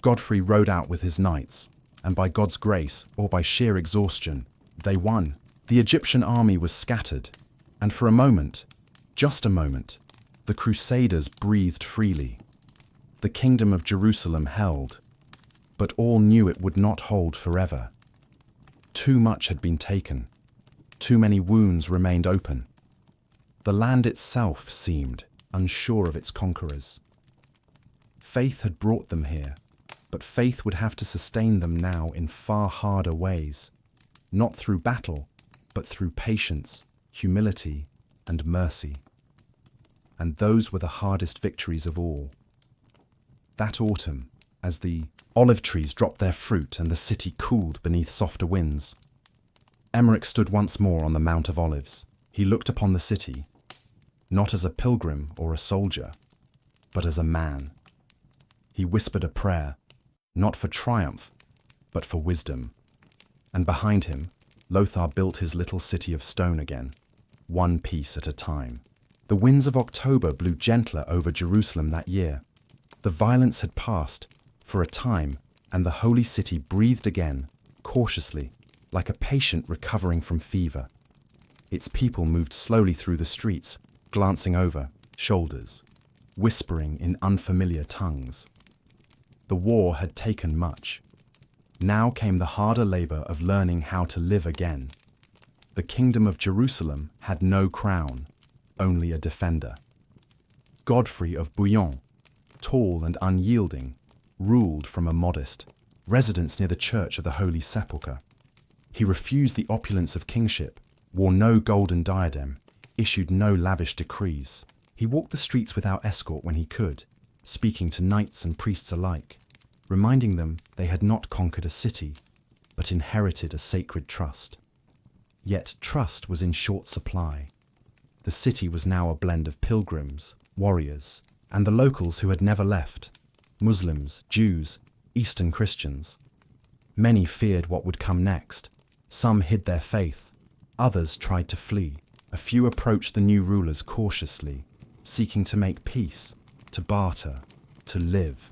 Godfrey rode out with his knights, and by God's grace, or by sheer exhaustion, they won. The Egyptian army was scattered, and for a moment, just a moment, the Crusaders breathed freely. The kingdom of Jerusalem held, but all knew it would not hold forever. Too much had been taken. Too many wounds remained open. The land itself seemed unsure of its conquerors. Faith had brought them here, but faith would have to sustain them now in far harder ways, not through battle, but through patience, humility, and mercy. And those were the hardest victories of all. That autumn, as the olive trees dropped their fruit and the city cooled beneath softer winds, Emmerich stood once more on the Mount of Olives. He looked upon the city, not as a pilgrim or a soldier, but as a man. He whispered a prayer, not for triumph, but for wisdom. And behind him, Lothar built his little city of stone again, one piece at a time. The winds of October blew gentler over Jerusalem that year. The violence had passed, for a time, and the holy city breathed again, cautiously, like a patient recovering from fever. Its people moved slowly through the streets, glancing over shoulders, whispering in unfamiliar tongues. The war had taken much. Now came the harder labor of learning how to live again. The kingdom of Jerusalem had no crown, only a defender. Godfrey of Bouillon, tall and unyielding, ruled from a modest residence near the Church of the Holy Sepulchre. He refused the opulence of kingship, wore no golden diadem, issued no lavish decrees. He walked the streets without escort when he could, speaking to knights and priests alike, reminding them they had not conquered a city, but inherited a sacred trust. Yet trust was in short supply. The city was now a blend of pilgrims, warriors, and the locals who had never left, Muslims, Jews, Eastern Christians. Many feared what would come next. Some hid their faith. Others tried to flee. A few approached the new rulers cautiously, seeking to make peace, to barter, to live.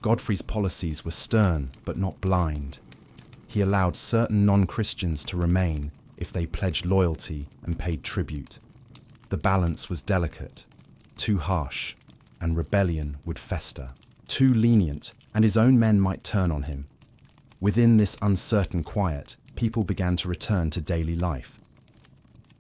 Godfrey's policies were stern but not blind. He allowed certain non-Christians to remain if they pledged loyalty and paid tribute. The balance was delicate, too harsh, and rebellion would fester. Too lenient, and his own men might turn on him. Within this uncertain quiet, people began to return to daily life.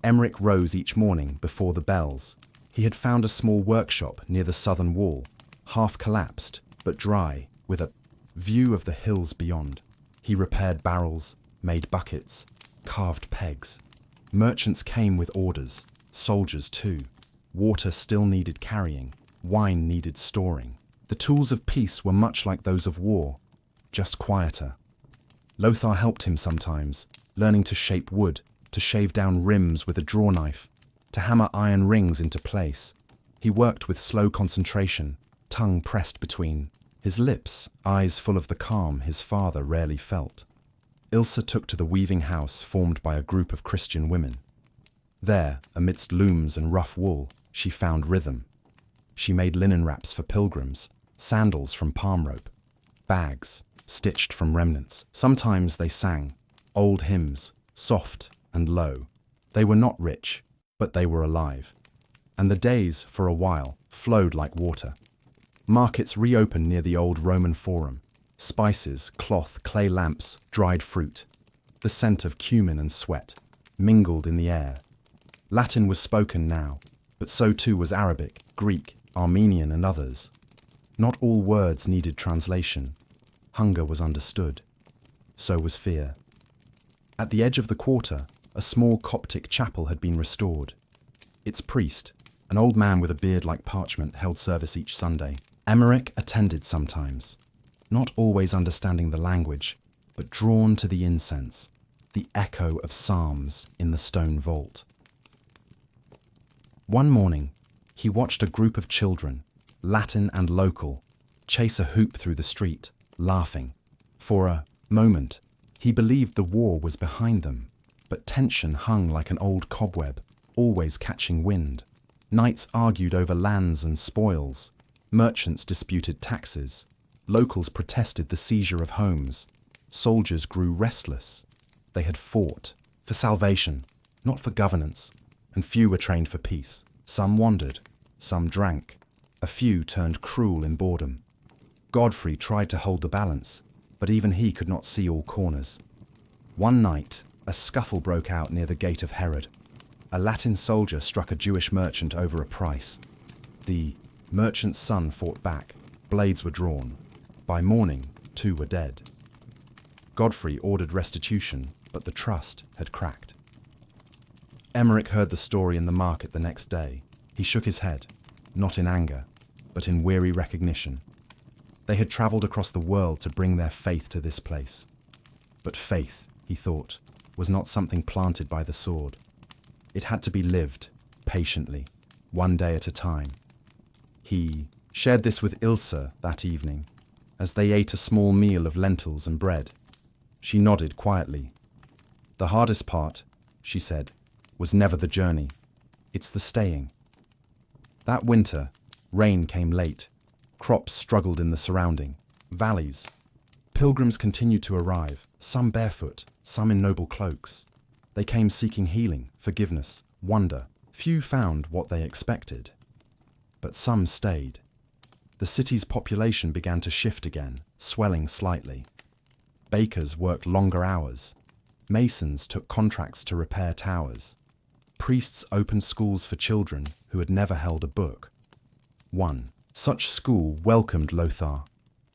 Emmerich rose each morning before the bells. He had found a small workshop near the southern wall, half collapsed, but dry, with a view of the hills beyond. He repaired barrels, made buckets, carved pegs. Merchants came with orders, soldiers too. Water still needed carrying, wine needed storing. The tools of peace were much like those of war, just quieter. Lothar helped him sometimes, learning to shape wood, to shave down rims with a draw knife, to hammer iron rings into place. He worked with slow concentration, tongue pressed between his lips, eyes full of the calm his father rarely felt. Ilse took to the weaving house formed by a group of Christian women. There, amidst looms and rough wool, she found rhythm. She made linen wraps for pilgrims, sandals from palm rope, bags stitched from remnants. Sometimes they sang old hymns, soft and low. They were not rich, but they were alive. And the days, for a while, flowed like water. Markets reopened near the old Roman Forum. Spices, cloth, clay lamps, dried fruit. The scent of cumin and sweat mingled in the air. Latin was spoken now, but so too was Arabic, Greek, Armenian, and others. Not all words needed translation. Hunger was understood. So was fear. At the edge of the quarter, a small Coptic chapel had been restored. Its priest, An old man with a beard like parchment held service each Sunday. Emmerich attended sometimes, not always understanding the language, but drawn to the incense, the echo of psalms in the stone vault. One morning, he watched a group of children, Latin and local, chase a hoop through the street, laughing. For a moment, he believed the war was behind them, but tension hung like an old cobweb, always catching wind. Knights argued over lands and spoils. Merchants disputed taxes. Locals protested the seizure of homes. Soldiers grew restless. They had fought for salvation, not for governance, and few were trained for peace. Some wandered, some drank. A few turned cruel in boredom. Godfrey tried to hold the balance, but even he could not see all corners. One night, a scuffle broke out near the gate of Herod. A Latin soldier struck a Jewish merchant over a price. The merchant's son fought back. Blades were drawn. By morning, 2 were dead. Godfrey ordered restitution, but the trust had cracked. Emmerich heard the story in the market the next day. He shook his head, not in anger, but in weary recognition. They had travelled across the world to bring their faith to this place. But faith, he thought, was not something planted by the sword. It had to be lived, patiently, one day at a time. He shared this with Ilse that evening, as they ate a small meal of lentils and bread. She nodded quietly. The hardest part, she said, was never the journey. It's the staying. That winter, rain came late. Crops struggled in the surrounding valleys. Pilgrims continued to arrive, some barefoot, some in noble cloaks. They came seeking healing, forgiveness, wonder. Few found what they expected, but some stayed. The city's population began to shift again, swelling slightly. Bakers worked longer hours. Masons took contracts to repair towers. Priests opened schools for children who had never held a book. One such school welcomed Lothar.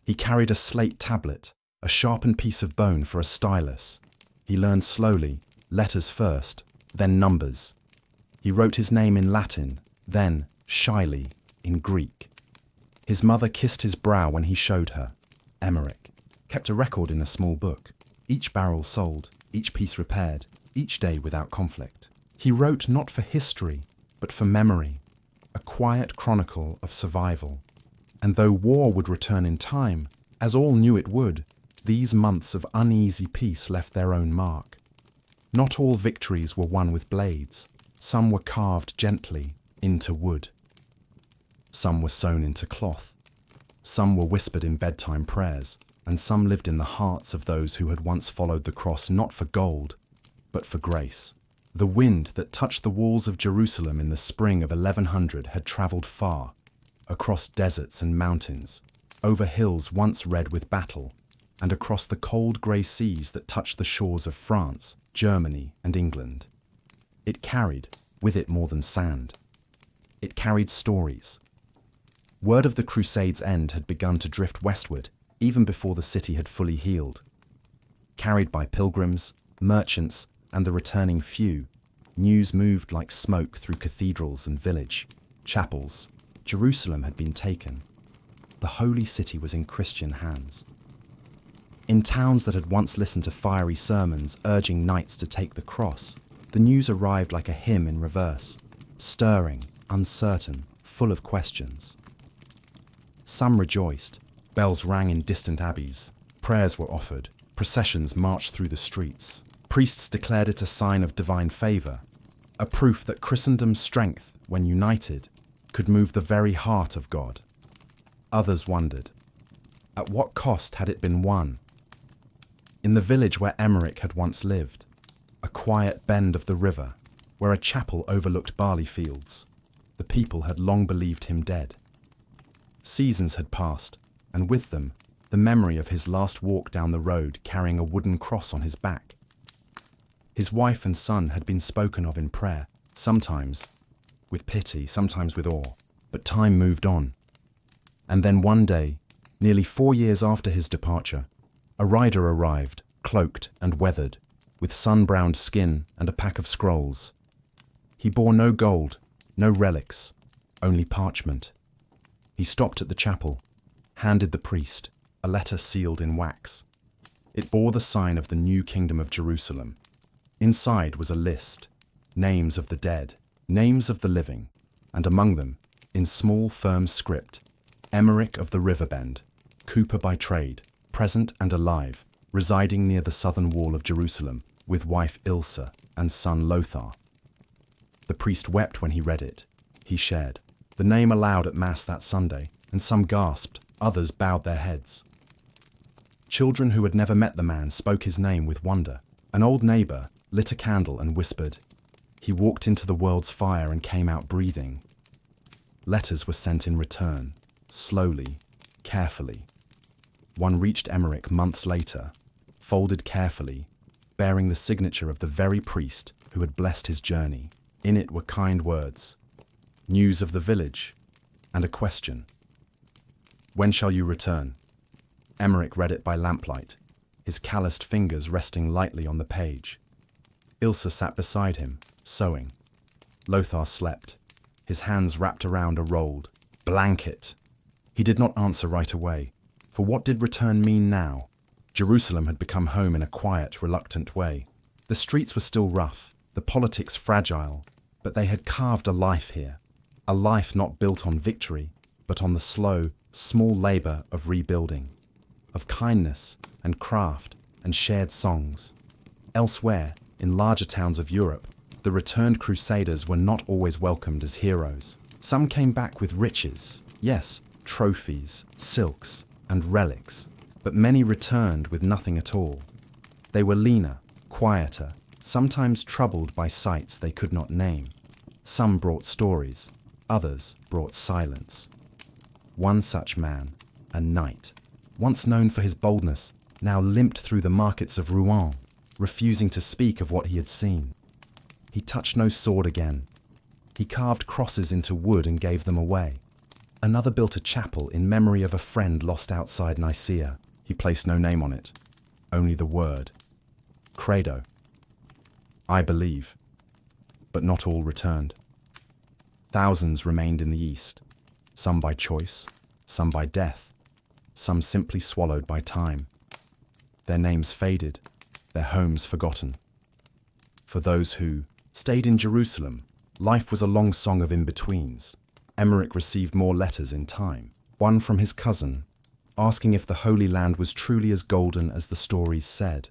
He carried a slate tablet, a sharpened piece of bone for a stylus. He learned slowly, letters first, then numbers. He wrote his name in Latin, then, shyly, in Greek. His mother kissed his brow when he showed her. Emmerich kept a record in a small book. Each barrel sold, each piece repaired, each day without conflict. He wrote not for history, but for memory, a quiet chronicle of survival. And though war would return in time, as all knew it would, these months of uneasy peace left their own mark. Not all victories were won with blades. Some were carved gently into wood. Some were sewn into cloth. Some were whispered in bedtime prayers, and some lived in the hearts of those who had once followed the cross not for gold, but for grace. The wind that touched the walls of Jerusalem in the spring of 1100 had travelled far, across deserts and mountains, over hills once red with battle, and across the cold grey seas that touched the shores of France, Germany, and England. It carried, with it more than sand. It carried stories. Word of the Crusades' end had begun to drift westward, even before the city had fully healed. Carried by pilgrims, merchants, and the returning few, news moved like smoke through cathedrals and village chapels. Jerusalem had been taken. The holy city was in Christian hands. In towns that had once listened to fiery sermons urging knights to take the cross, the news arrived like a hymn in reverse, stirring, uncertain, full of questions. Some rejoiced. Bells rang in distant abbeys. Prayers were offered. Processions marched through the streets. Priests declared it a sign of divine favour, a proof that Christendom's strength, when united, could move the very heart of God. Others wondered, at what cost had it been won? In the village where Emmerich had once lived, a quiet bend of the river, where a chapel overlooked barley fields, the people had long believed him dead. Seasons had passed, and with them, the memory of his last walk down the road carrying a wooden cross on his back. His wife and son had been spoken of in prayer, sometimes with pity, sometimes with awe, but time moved on. And then one day, nearly 4 years after his departure, a rider arrived, cloaked and weathered, with sun-browned skin and a pack of scrolls. He bore no gold, no relics, only parchment. He stopped at the chapel, handed the priest a letter sealed in wax. It bore the sign of the new kingdom of Jerusalem. Inside was a list, names of the dead, names of the living, and among them, in small firm script, Emmerich of the Riverbend, cooper by trade, present and alive, residing near the southern wall of Jerusalem, with wife Ilse and son Lothar. The priest wept when he read it. He shared the name aloud at Mass that Sunday, and some gasped, others bowed their heads. Children who had never met the man spoke his name with wonder. An old neighbor lit a candle and whispered, "He walked into the world's fire and came out breathing." Letters were sent in return, slowly, carefully. One reached Emmerich months later, folded carefully, bearing the signature of the very priest who had blessed his journey. In it were kind words, news of the village, and a question. "When shall you return?" Emmerich read it by lamplight, his calloused fingers resting lightly on the page. Ilse sat beside him, sewing. Lothar slept, his hands wrapped around a rolled blanket. He did not answer right away, for what did return mean now? Jerusalem had become home in a quiet, reluctant way. The streets were still rough, the politics fragile, but they had carved a life here. A life not built on victory, but on the slow, small labor of rebuilding, of kindness and craft and shared songs. Elsewhere, in larger towns of Europe, the returned Crusaders were not always welcomed as heroes. Some came back with riches, yes, trophies, silks, and relics, but many returned with nothing at all. They were leaner, quieter, sometimes troubled by sights they could not name. Some brought stories, others brought silence. One such man, a knight, once known for his boldness, now limped through the markets of Rouen, refusing to speak of what he had seen. He touched no sword again. He carved crosses into wood and gave them away. Another built a chapel in memory of a friend lost outside Nicaea. He placed no name on it, only the word, Credo. I believe, but not all returned. Thousands remained in the East, some by choice, some by death, some simply swallowed by time. Their names faded, their homes forgotten. For those who stayed in Jerusalem, life was a long song of in-betweens. Emmerich received more letters in time, one from his cousin, asking if the Holy Land was truly as golden as the stories said.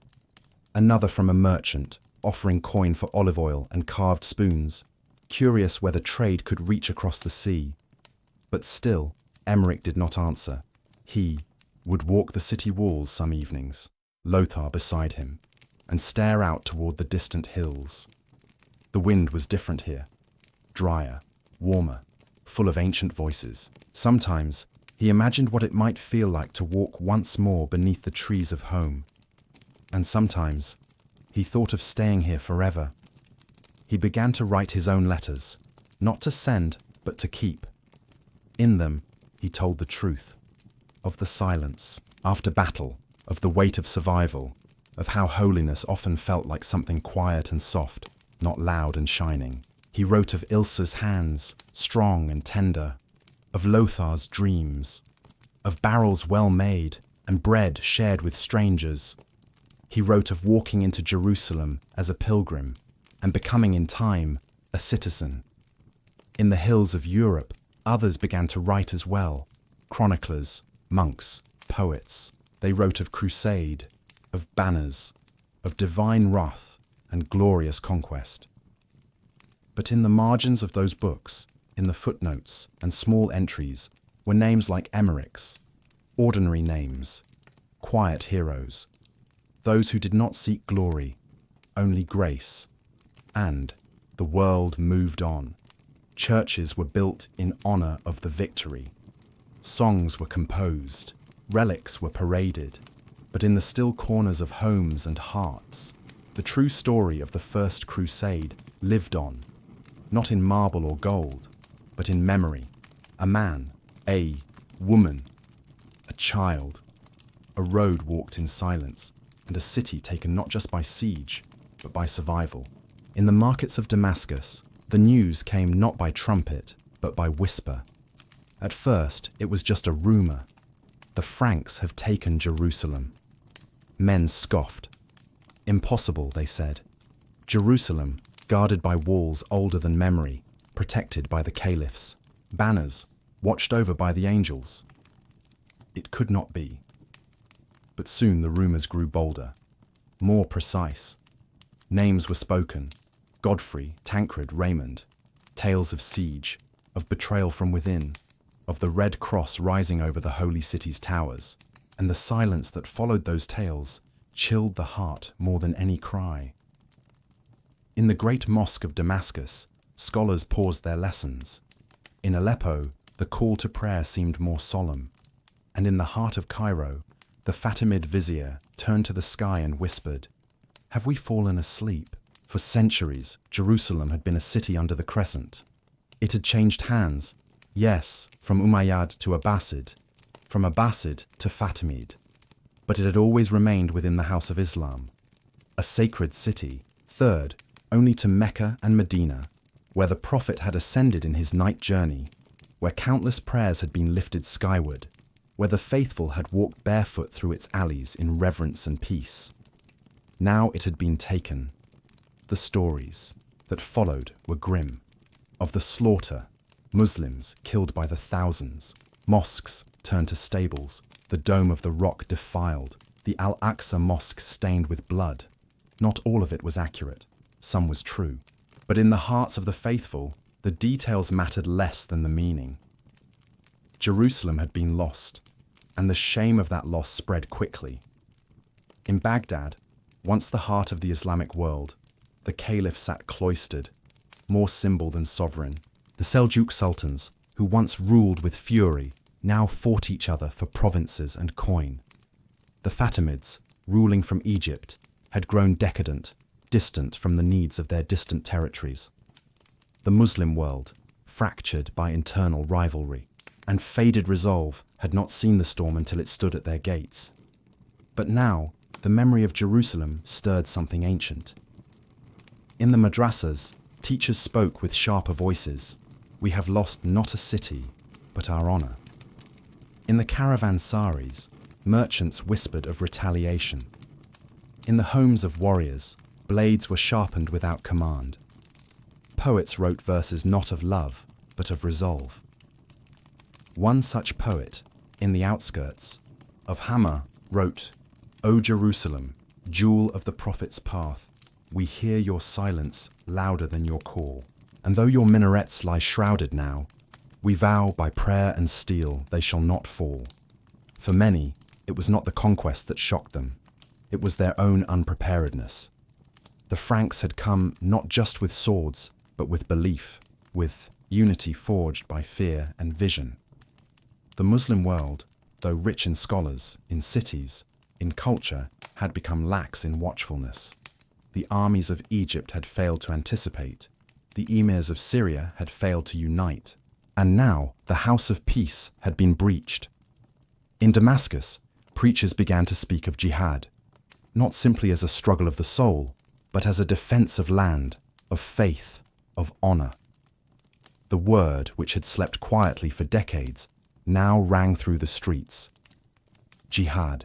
Another from a merchant, offering coin for olive oil and carved spoons, curious whether trade could reach across the sea. But still, Emmerich did not answer. He would walk the city walls some evenings, Lothar beside him, and stare out toward the distant hills. The wind was different here, drier, warmer, full of ancient voices. Sometimes, he imagined what it might feel like to walk once more beneath the trees of home. And sometimes, he thought of staying here forever. He began to write his own letters, not to send, but to keep. In them, he told the truth, of the silence after battle, of the weight of survival, of how holiness often felt like something quiet and soft, not loud and shining. He wrote of Ilse's hands, strong and tender, of Lothar's dreams, of barrels well made and bread shared with strangers. He wrote of walking into Jerusalem as a pilgrim and becoming in time a citizen. In the hills of Europe, others began to write as well, chroniclers, monks, poets. They wrote of crusade, of banners, of divine wrath and glorious conquest. But in the margins of those books, in the footnotes and small entries, were names like Emmerich's, ordinary names, quiet heroes, those who did not seek glory, only grace. And the world moved on. Churches were built in honor of the victory. Songs were composed, relics were paraded, but in the still corners of homes and hearts, the true story of the First Crusade lived on, not in marble or gold, but in memory. A man, a woman, a child, a road walked in silence, and a city taken not just by siege, but by survival. In the markets of Damascus, the news came not by trumpet, but by whisper. At first, it was just a rumor. The Franks have taken Jerusalem. Men scoffed. Impossible, they said. Jerusalem, guarded by walls older than memory, protected by the caliphs, banners, watched over by the angels. It could not be. But soon the rumors grew bolder, more precise. Names were spoken: Godfrey, Tancred, Raymond. Tales of siege, of betrayal from within, of the Red Cross rising over the holy city's towers. And the silence that followed those tales chilled the heart more than any cry. In the great mosque of Damascus, scholars paused their lessons. In Aleppo, the call to prayer seemed more solemn. And in the heart of Cairo, the Fatimid vizier turned to the sky and whispered, "Have we fallen asleep?" For centuries, Jerusalem had been a city under the crescent. It had changed hands, yes, from Umayyad to Abbasid, from Abbasid to Fatimid. But it had always remained within the House of Islam, a sacred city, third only to Mecca and Medina, where the Prophet had ascended in his night journey, where countless prayers had been lifted skyward, where the faithful had walked barefoot through its alleys in reverence and peace. Now it had been taken. The stories that followed were grim. Of the slaughter, Muslims killed by the thousands, mosques turned to stables, the dome of the rock defiled, the Al-Aqsa mosque stained with blood. Not all of it was accurate, some was true. But in the hearts of the faithful, the details mattered less than the meaning. Jerusalem had been lost, and the shame of that loss spread quickly. In Baghdad, once the heart of the Islamic world, the caliph sat cloistered, more symbol than sovereign. The Seljuk sultans, who once ruled with fury, now fought each other for provinces and coin. The Fatimids, ruling from Egypt, had grown decadent, distant from the needs of their distant territories. The Muslim world, fractured by internal rivalry, and faded resolve, had not seen the storm until it stood at their gates. But now, the memory of Jerusalem stirred something ancient. In the madrasas, teachers spoke with sharper voices. We have lost not a city, but our honor. In the caravansaries, merchants whispered of retaliation. In the homes of warriors, blades were sharpened without command. Poets wrote verses not of love, but of resolve. One such poet, in the outskirts of Hama, wrote, "O Jerusalem, jewel of the Prophet's path, we hear your silence louder than your call. And though your minarets lie shrouded now, we vow by prayer and steel they shall not fall." For many, it was not the conquest that shocked them. It was their own unpreparedness. The Franks had come not just with swords, but with belief, with unity forged by fear and vision. The Muslim world, though rich in scholars, in cities, in culture, had become lax in watchfulness. The armies of Egypt had failed to anticipate. The emirs of Syria had failed to unite. And now the house of peace had been breached. In Damascus, preachers began to speak of jihad, not simply as a struggle of the soul, but as a defense of land, of faith, of honor. The word, which had slept quietly for decades, now rang through the streets. Jihad,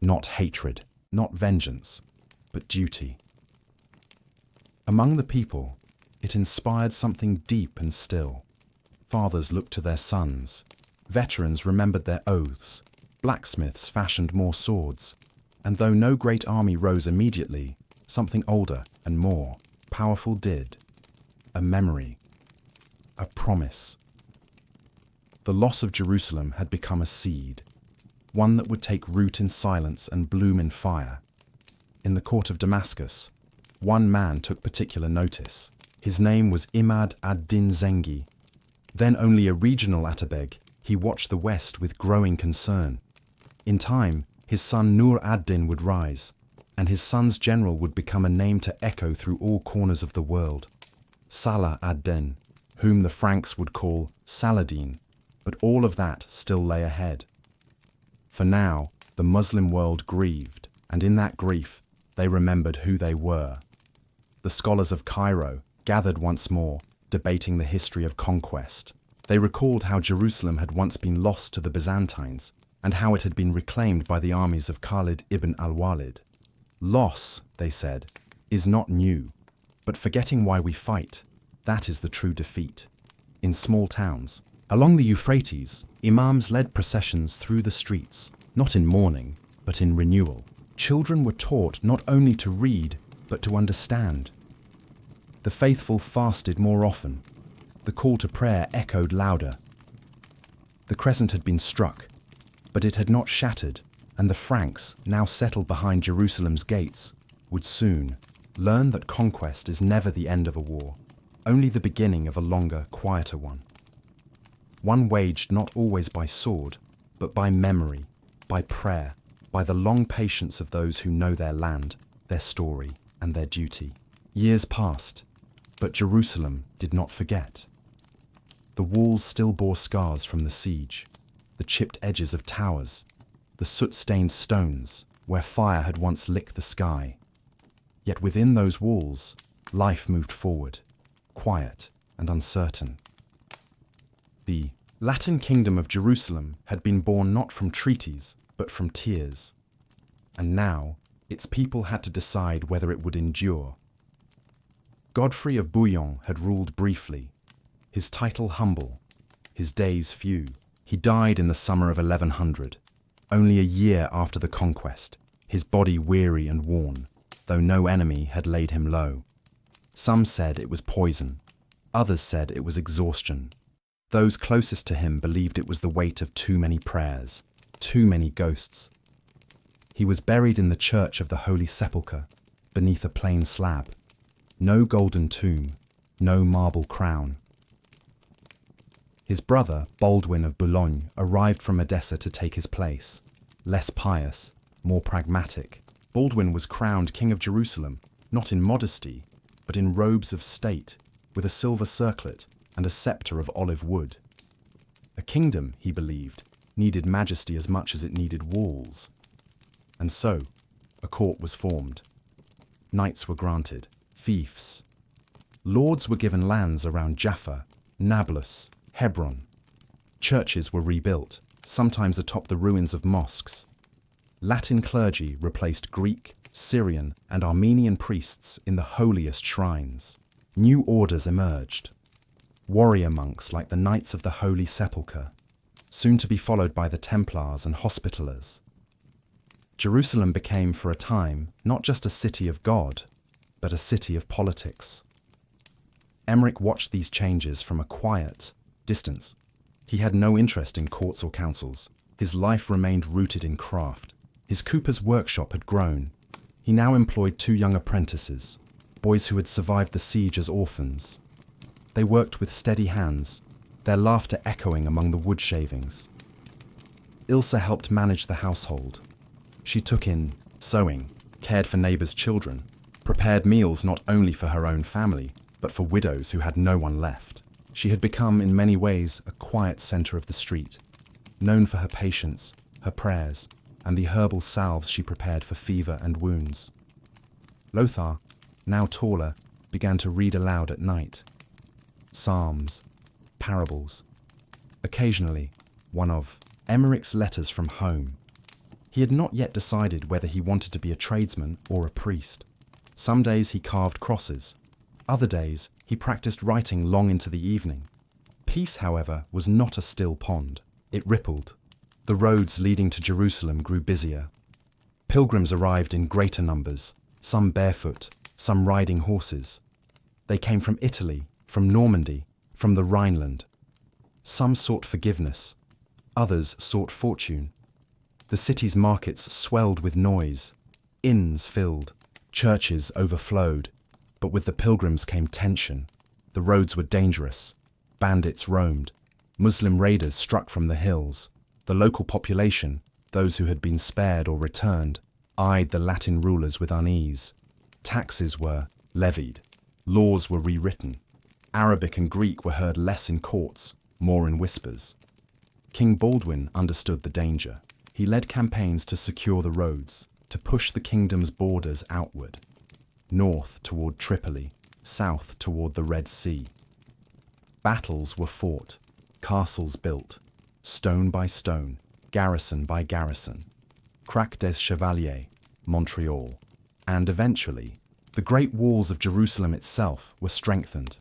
not hatred, not vengeance, but duty. Among the people, it inspired something deep and still. Fathers looked to their sons. Veterans remembered their oaths. Blacksmiths fashioned more swords. And though no great army rose immediately, something older and more powerful did. A memory. A promise. The loss of Jerusalem had become a seed, one that would take root in silence and bloom in fire. In the court of Damascus, one man took particular notice. His name was Imad ad-Din Zengi. Then only a regional atabeg, he watched the West with growing concern. In time, his son Nur ad-Din would rise, and his son's general would become a name to echo through all corners of the world. Salah ad-Din, whom the Franks would call Saladin, but all of that still lay ahead. For now, the Muslim world grieved, and in that grief, they remembered who they were. The scholars of Cairo gathered once more, debating the history of conquest. They recalled how Jerusalem had once been lost to the Byzantines, and how it had been reclaimed by the armies of Khalid ibn al-Walid. Loss, they said, is not new, but forgetting why we fight, that is the true defeat. In small towns, along the Euphrates, imams led processions through the streets, not in mourning, but in renewal. Children were taught not only to read, but to understand. The faithful fasted more often. The call to prayer echoed louder. The crescent had been struck, but it had not shattered, and the Franks, now settled behind Jerusalem's gates, would soon learn that conquest is never the end of a war, only the beginning of a longer, quieter one. One waged not always by sword, but by memory, by prayer, by the long patience of those who know their land, their story, and their duty. Years passed, but Jerusalem did not forget. The walls still bore scars from the siege, the chipped edges of towers, the soot-stained stones where fire had once licked the sky. Yet within those walls, life moved forward, quiet and uncertain. The Latin kingdom of Jerusalem had been born not from treaties, but from tears. And now, its people had to decide whether it would endure. Godfrey of Bouillon had ruled briefly, his title humble, his days few. He died in the summer of 1100, only a year after the conquest, his body weary and worn, though no enemy had laid him low. Some said it was poison, others said it was exhaustion. Those closest to him believed it was the weight of too many prayers, too many ghosts. He was buried in the church of the Holy Sepulchre, beneath a plain slab. No golden tomb, no marble crown. His brother, Baldwin of Boulogne, arrived from Edessa to take his place. Less pious, more pragmatic, Baldwin was crowned King of Jerusalem, not in modesty, but in robes of state, with a silver circlet and a scepter of olive wood. A kingdom, he believed, needed majesty as much as it needed walls. And so, a court was formed. Knights were granted, fiefs. Lords were given lands around Jaffa, Nablus, Hebron. Churches were rebuilt, sometimes atop the ruins of mosques. Latin clergy replaced Greek, Syrian, and Armenian priests in the holiest shrines. New orders emerged. Warrior monks like the Knights of the Holy Sepulchre, soon to be followed by the Templars and Hospitallers. Jerusalem became for a time not just a city of God, but a city of politics. Emmerich watched these changes from a quiet distance. He had no interest in courts or councils. His life remained rooted in craft. His cooper's workshop had grown. He now employed 2 young apprentices, boys who had survived the siege as orphans. They worked with steady hands, their laughter echoing among the wood shavings. Ilse helped manage the household. She took in sewing, cared for neighbors' children, prepared meals not only for her own family, but for widows who had no one left. She had become, in many ways, a quiet center of the street, known for her patience, her prayers, and the herbal salves she prepared for fever and wounds. Lothar, now taller, began to read aloud at night. Psalms, parables, occasionally one of Emmerich's letters from home. He had not yet decided whether he wanted to be a tradesman or a priest. Some days he carved crosses. Other days he practiced writing long into the evening. Peace, however, was not a still pond. It rippled. The roads leading to Jerusalem grew busier. Pilgrims arrived in greater numbers, some barefoot, some riding horses. They came from Italy, from Normandy, from the Rhineland. Some sought forgiveness, others sought fortune. The city's markets swelled with noise, inns filled, churches overflowed, but with the pilgrims came tension. The roads were dangerous, bandits roamed, Muslim raiders struck from the hills. The local population, those who had been spared or returned, eyed the Latin rulers with unease. Taxes were levied, laws were rewritten. Arabic and Greek were heard less in courts, more in whispers. King Baldwin understood the danger. He led campaigns to secure the roads, to push the kingdom's borders outward, north toward Tripoli, south toward the Red Sea. Battles were fought, castles built, stone by stone, garrison by garrison. Crac des Chevaliers, Montreal, and eventually, the great walls of Jerusalem itself were strengthened.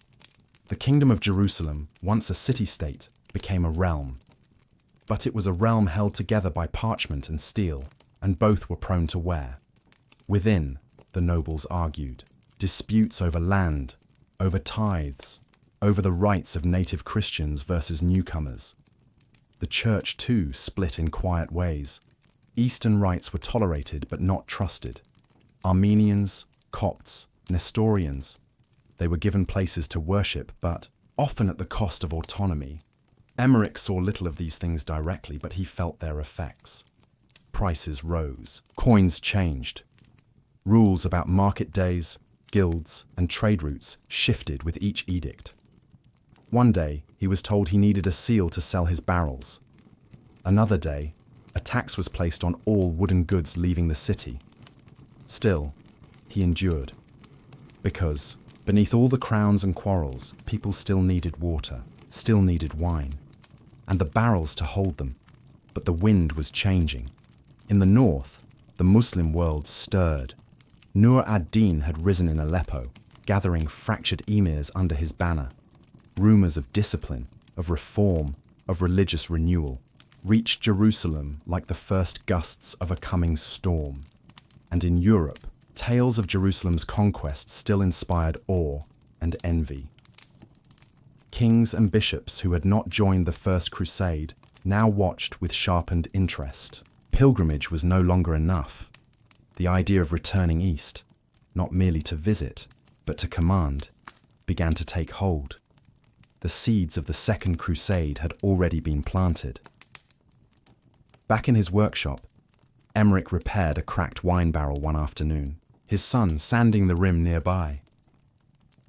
The Kingdom of Jerusalem, once a city-state, became a realm. But it was a realm held together by parchment and steel, and both were prone to wear. Within, the nobles argued. Disputes over land, over tithes, over the rights of native Christians versus newcomers. The church, too, split in quiet ways. Eastern rites were tolerated but not trusted. Armenians, Copts, Nestorians, they were given places to worship, but often at the cost of autonomy. Emmerich saw little of these things directly, but he felt their effects. Prices rose, coins changed. Rules about market days, guilds, and trade routes shifted with each edict. One day, he was told he needed a seal to sell his barrels. Another day, a tax was placed on all wooden goods leaving the city. Still, he endured. Because, beneath all the crowns and quarrels, people still needed water, still needed wine, and the barrels to hold them. But the wind was changing. In the north, the Muslim world stirred. Nur ad-Din had risen in Aleppo, gathering fractured emirs under his banner. Rumors of discipline, of reform, of religious renewal reached Jerusalem like the first gusts of a coming storm. And in Europe, tales of Jerusalem's conquest still inspired awe and envy. Kings and bishops who had not joined the First Crusade now watched with sharpened interest. Pilgrimage was no longer enough. The idea of returning east, not merely to visit, but to command, began to take hold. The seeds of the Second Crusade had already been planted. Back in his workshop, Emmerich repaired a cracked wine barrel one afternoon, his son sanding the rim nearby.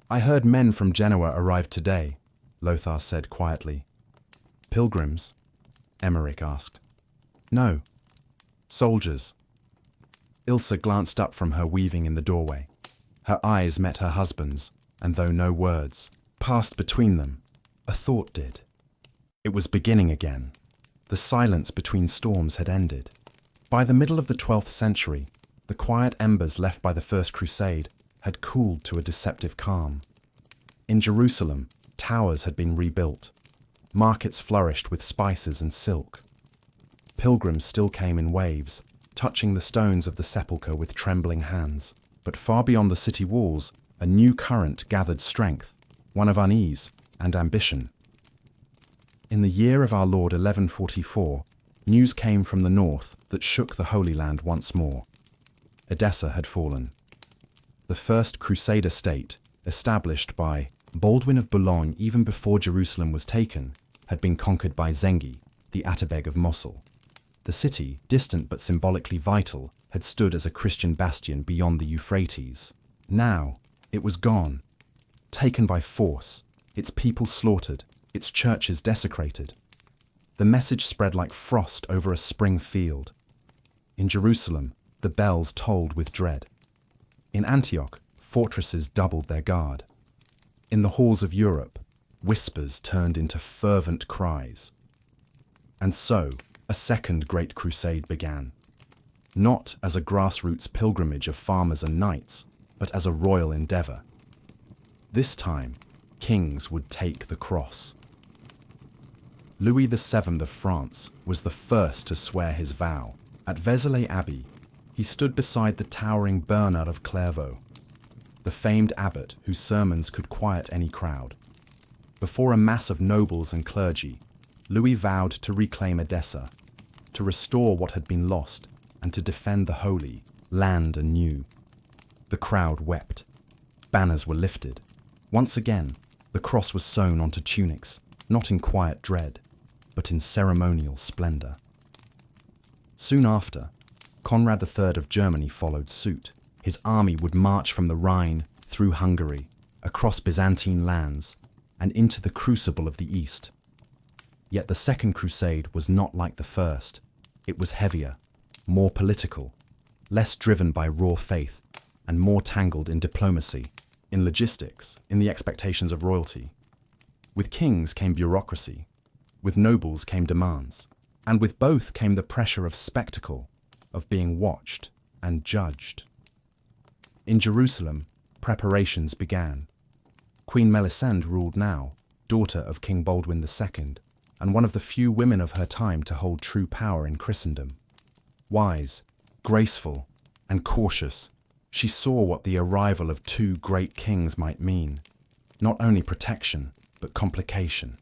"I heard men from Genoa arrived today," Lothar said quietly. "Pilgrims?" Emmerich asked. "No, soldiers." Ilse glanced up from her weaving in the doorway. Her eyes met her husband's, and though no words passed between them, a thought did. It was beginning again. The silence between storms had ended. By the middle of the 12th century, the quiet embers left by the First Crusade had cooled to a deceptive calm. In Jerusalem, towers had been rebuilt. Markets flourished with spices and silk. Pilgrims still came in waves, touching the stones of the sepulchre with trembling hands. But far beyond the city walls, a new current gathered strength, one of unease and ambition. In the year of our Lord 1144, news came from the north that shook the Holy Land once more. Edessa had fallen. The first Crusader state, established by Baldwin of Boulogne even before Jerusalem was taken, had been conquered by Zengi, the Atabeg of Mosul. The city, distant but symbolically vital, had stood as a Christian bastion beyond the Euphrates. Now, it was gone, taken by force, its people slaughtered, its churches desecrated. The message spread like frost over a spring field. In Jerusalem, the bells tolled with dread. In Antioch, fortresses doubled their guard. In the halls of Europe, whispers turned into fervent cries. And so, a second great crusade began. Not as a grassroots pilgrimage of farmers and knights, but as a royal endeavor. This time, kings would take the cross. Louis VII of France was the first to swear his vow. At Vézelay Abbey, he stood beside the towering Bernard of Clairvaux, the famed abbot whose sermons could quiet any crowd. Before a mass of nobles and clergy, Louis vowed to reclaim Edessa, to restore what had been lost, and to defend the Holy Land anew. The crowd wept. Banners were lifted. Once again, the cross was sewn onto tunics, not in quiet dread, but in ceremonial splendor. Soon after, Conrad III of Germany followed suit. His army would march from the Rhine, through Hungary, across Byzantine lands, and into the crucible of the East. Yet the Second Crusade was not like the first. It was heavier, more political, less driven by raw faith, and more tangled in diplomacy, in logistics, in the expectations of royalty. With kings came bureaucracy, with nobles came demands, and with both came the pressure of spectacle, of being watched and judged. In Jerusalem, preparations began. Queen Melisende ruled now, daughter of King Baldwin II, and one of the few women of her time to hold true power in Christendom. Wise, graceful, and cautious, she saw what the arrival of two great kings might mean. Not only protection, but complication.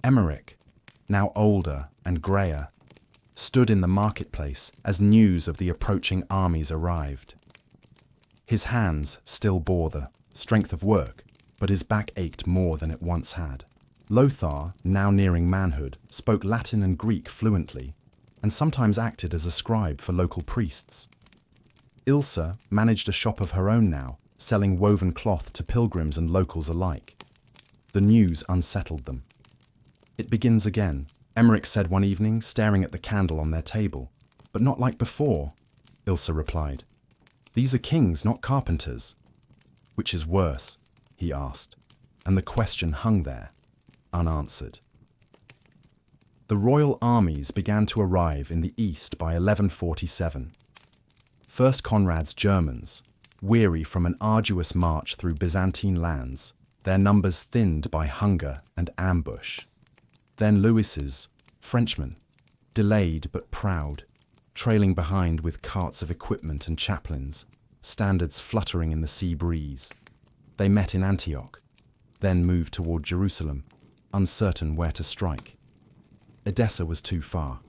Emmerich, now older and greyer, stood in the marketplace as news of the approaching armies arrived. His hands still bore the strength of work, but his back ached more than it once had. Lothar, now nearing manhood, spoke Latin and Greek fluently, and sometimes acted as a scribe for local priests. Ilse managed a shop of her own now, selling woven cloth to pilgrims and locals alike. The news unsettled them. "It begins again," Emmerich said one evening, staring at the candle on their table. "But not like before," Ilse replied. "These are kings, not carpenters." "Which is worse?" he asked, and the question hung there, unanswered. The royal armies began to arrive in the east by 1147. First Conrad's Germans, weary from an arduous march through Byzantine lands, their numbers thinned by hunger and ambush. Then Louis's Frenchmen, delayed but proud, trailing behind with carts of equipment and chaplains, standards fluttering in the sea breeze. They met in Antioch, then moved toward Jerusalem, uncertain where to strike. Edessa was too far,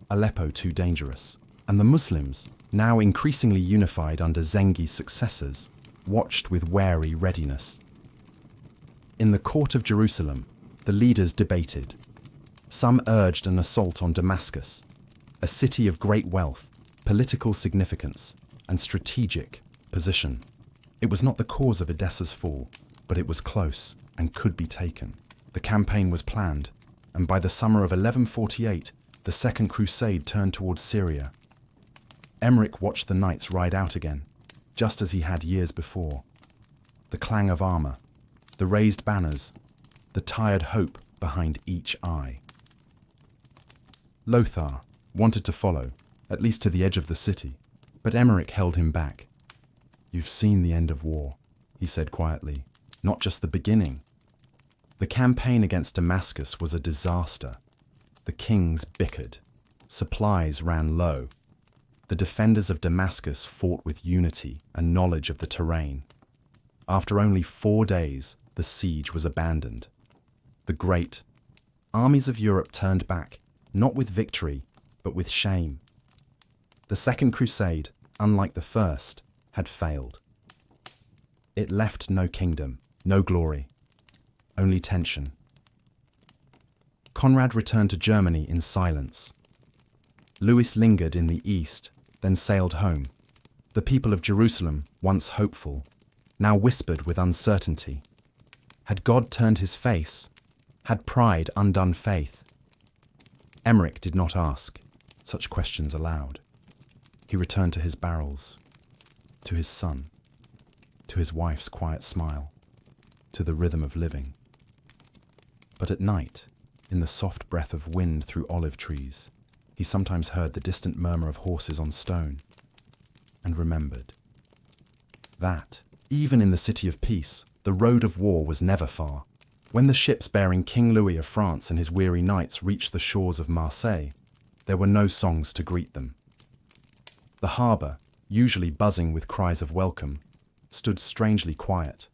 Aleppo too dangerous, and the Muslims, now increasingly unified under Zengi's successors, watched with wary readiness. In the court of Jerusalem, the leaders debated. Some urged an assault on Damascus, a city of great wealth, political significance, and strategic position. It was not the cause of Edessa's fall, but it was close and could be taken. The campaign was planned, and by the summer of 1148, the Second Crusade turned towards Syria. Emmerich watched the knights ride out again, just as he had years before. The clang of armor, the raised banners, the tired hope behind each eye. Lothar wanted to follow, at least to the edge of the city, but Emmerich held him back. "You've seen the end of war," he said quietly, "not just the beginning." The campaign against Damascus was a disaster. The kings bickered. Supplies ran low. The defenders of Damascus fought with unity and knowledge of the terrain. After only 4 days, the siege was abandoned. The great armies of Europe turned back, not with victory, but with shame. The Second Crusade, unlike the first, had failed. It left no kingdom, no glory, only tension. Conrad returned to Germany in silence. Louis lingered in the east, then sailed home. The people of Jerusalem, once hopeful, now whispered with uncertainty. Had God turned his face? Had pride undone faith? Emmerich did not ask such questions aloud. He returned to his barrels, to his son, to his wife's quiet smile, to the rhythm of living. But at night, in the soft breath of wind through olive trees, he sometimes heard the distant murmur of horses on stone, and remembered that, even in the city of peace, the road of war was never far. When the ships bearing King Louis of France and his weary knights reached the shores of Marseille, there were no songs to greet them. The harbour, usually buzzing with cries of welcome, stood strangely quiet.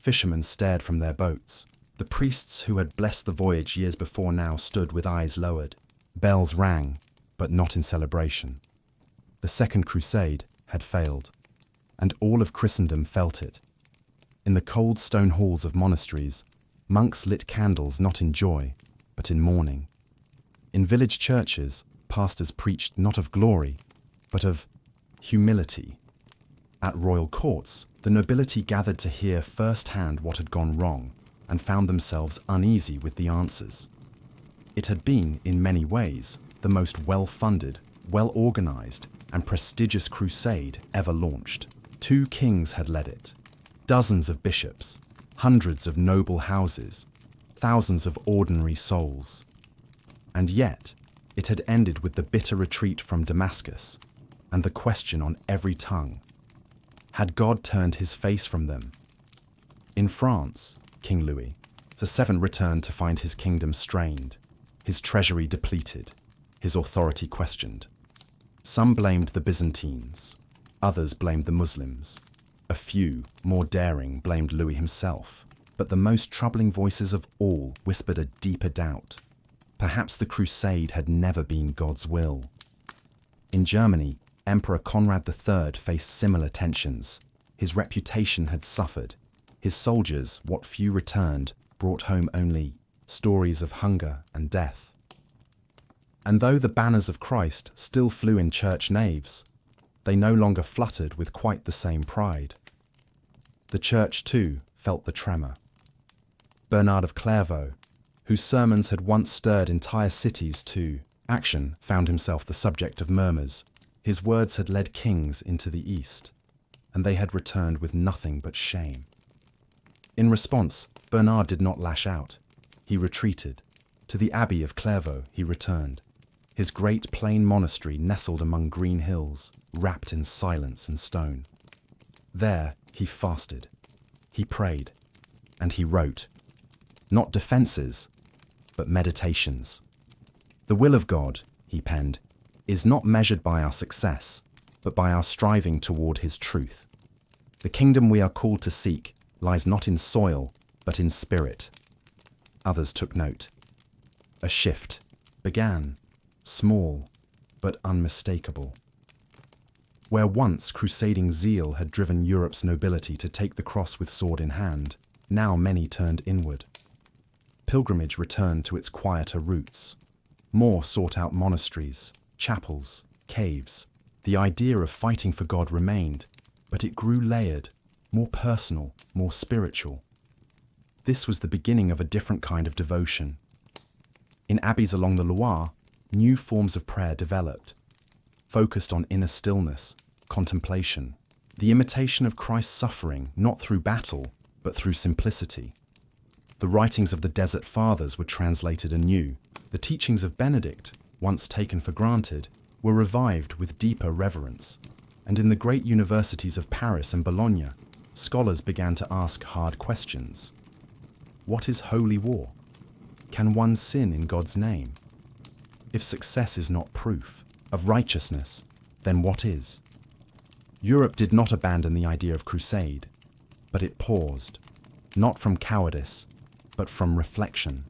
Fishermen stared from their boats. The priests who had blessed the voyage years before now stood with eyes lowered. Bells rang, but not in celebration. The Second Crusade had failed, and all of Christendom felt it. In the cold stone halls of monasteries, monks lit candles not in joy, but in mourning. In village churches, pastors preached not of glory, but of humility. At royal courts, the nobility gathered to hear firsthand what had gone wrong, and found themselves uneasy with the answers. It had been, in many ways, the most well-funded, well-organized, and prestigious crusade ever launched. 2 kings had led it, dozens of bishops, hundreds of noble houses, thousands of ordinary souls. And yet, it had ended with the bitter retreat from Damascus and the question on every tongue: had God turned his face from them? In France, King Louis VII returned to find his kingdom strained, his treasury depleted, his authority questioned. Some blamed the Byzantines, others blamed the Muslims. A few, more daring, blamed Louis himself. But the most troubling voices of all whispered a deeper doubt. Perhaps the crusade had never been God's will. In Germany, Emperor Conrad III faced similar tensions. His reputation had suffered. His soldiers, what few returned, brought home only stories of hunger and death. And though the banners of Christ still flew in church naves, they no longer fluttered with quite the same pride. The church, too, felt the tremor. Bernard of Clairvaux, whose sermons had once stirred entire cities to action, found himself the subject of murmurs. His words had led kings into the East, and they had returned with nothing but shame. In response, Bernard did not lash out. He retreated. To the Abbey of Clairvaux he returned. His great plain monastery nestled among green hills, wrapped in silence and stone. There he fasted, he prayed, and he wrote. Not defenses, but meditations. The will of God, he penned, is not measured by our success, but by our striving toward his truth. The kingdom we are called to seek lies not in soil, but in spirit. Others took note. A shift began, small, but unmistakable. Where once crusading zeal had driven Europe's nobility to take the cross with sword in hand, now many turned inward. Pilgrimage returned to its quieter roots. More sought out monasteries, chapels, caves. The idea of fighting for God remained, but it grew layered, more personal, more spiritual. This was the beginning of a different kind of devotion. In abbeys along the Loire, new forms of prayer developed, focused on inner stillness, contemplation, the imitation of Christ's suffering not through battle, but through simplicity. The writings of the Desert Fathers were translated anew. The teachings of Benedict, once taken for granted, were revived with deeper reverence. And in the great universities of Paris and Bologna, scholars began to ask hard questions. What is holy war? Can one sin in God's name? If success is not proof of righteousness, then what is? Europe did not abandon the idea of crusade, but it paused, not from cowardice, but from reflection.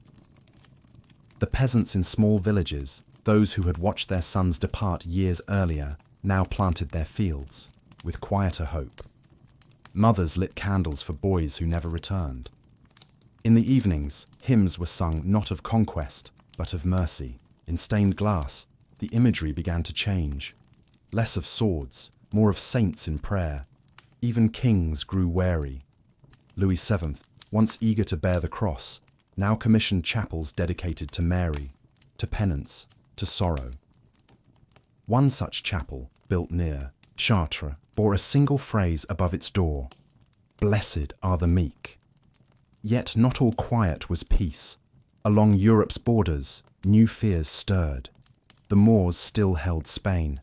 The peasants in small villages, those who had watched their sons depart years earlier, now planted their fields, with quieter hope. Mothers lit candles for boys who never returned. In the evenings, hymns were sung not of conquest, but of mercy. In stained glass, the imagery began to change. Less of swords, more of saints in prayer. Even kings grew wary. Louis VII, once eager to bear the cross, now commissioned chapels dedicated to Mary, to penance, to sorrow. One such chapel, built near Chartres, bore a single phrase above its door: "Blessed are the meek." Yet not all quiet was peace. Along Europe's borders, new fears stirred. The Moors still held Spain.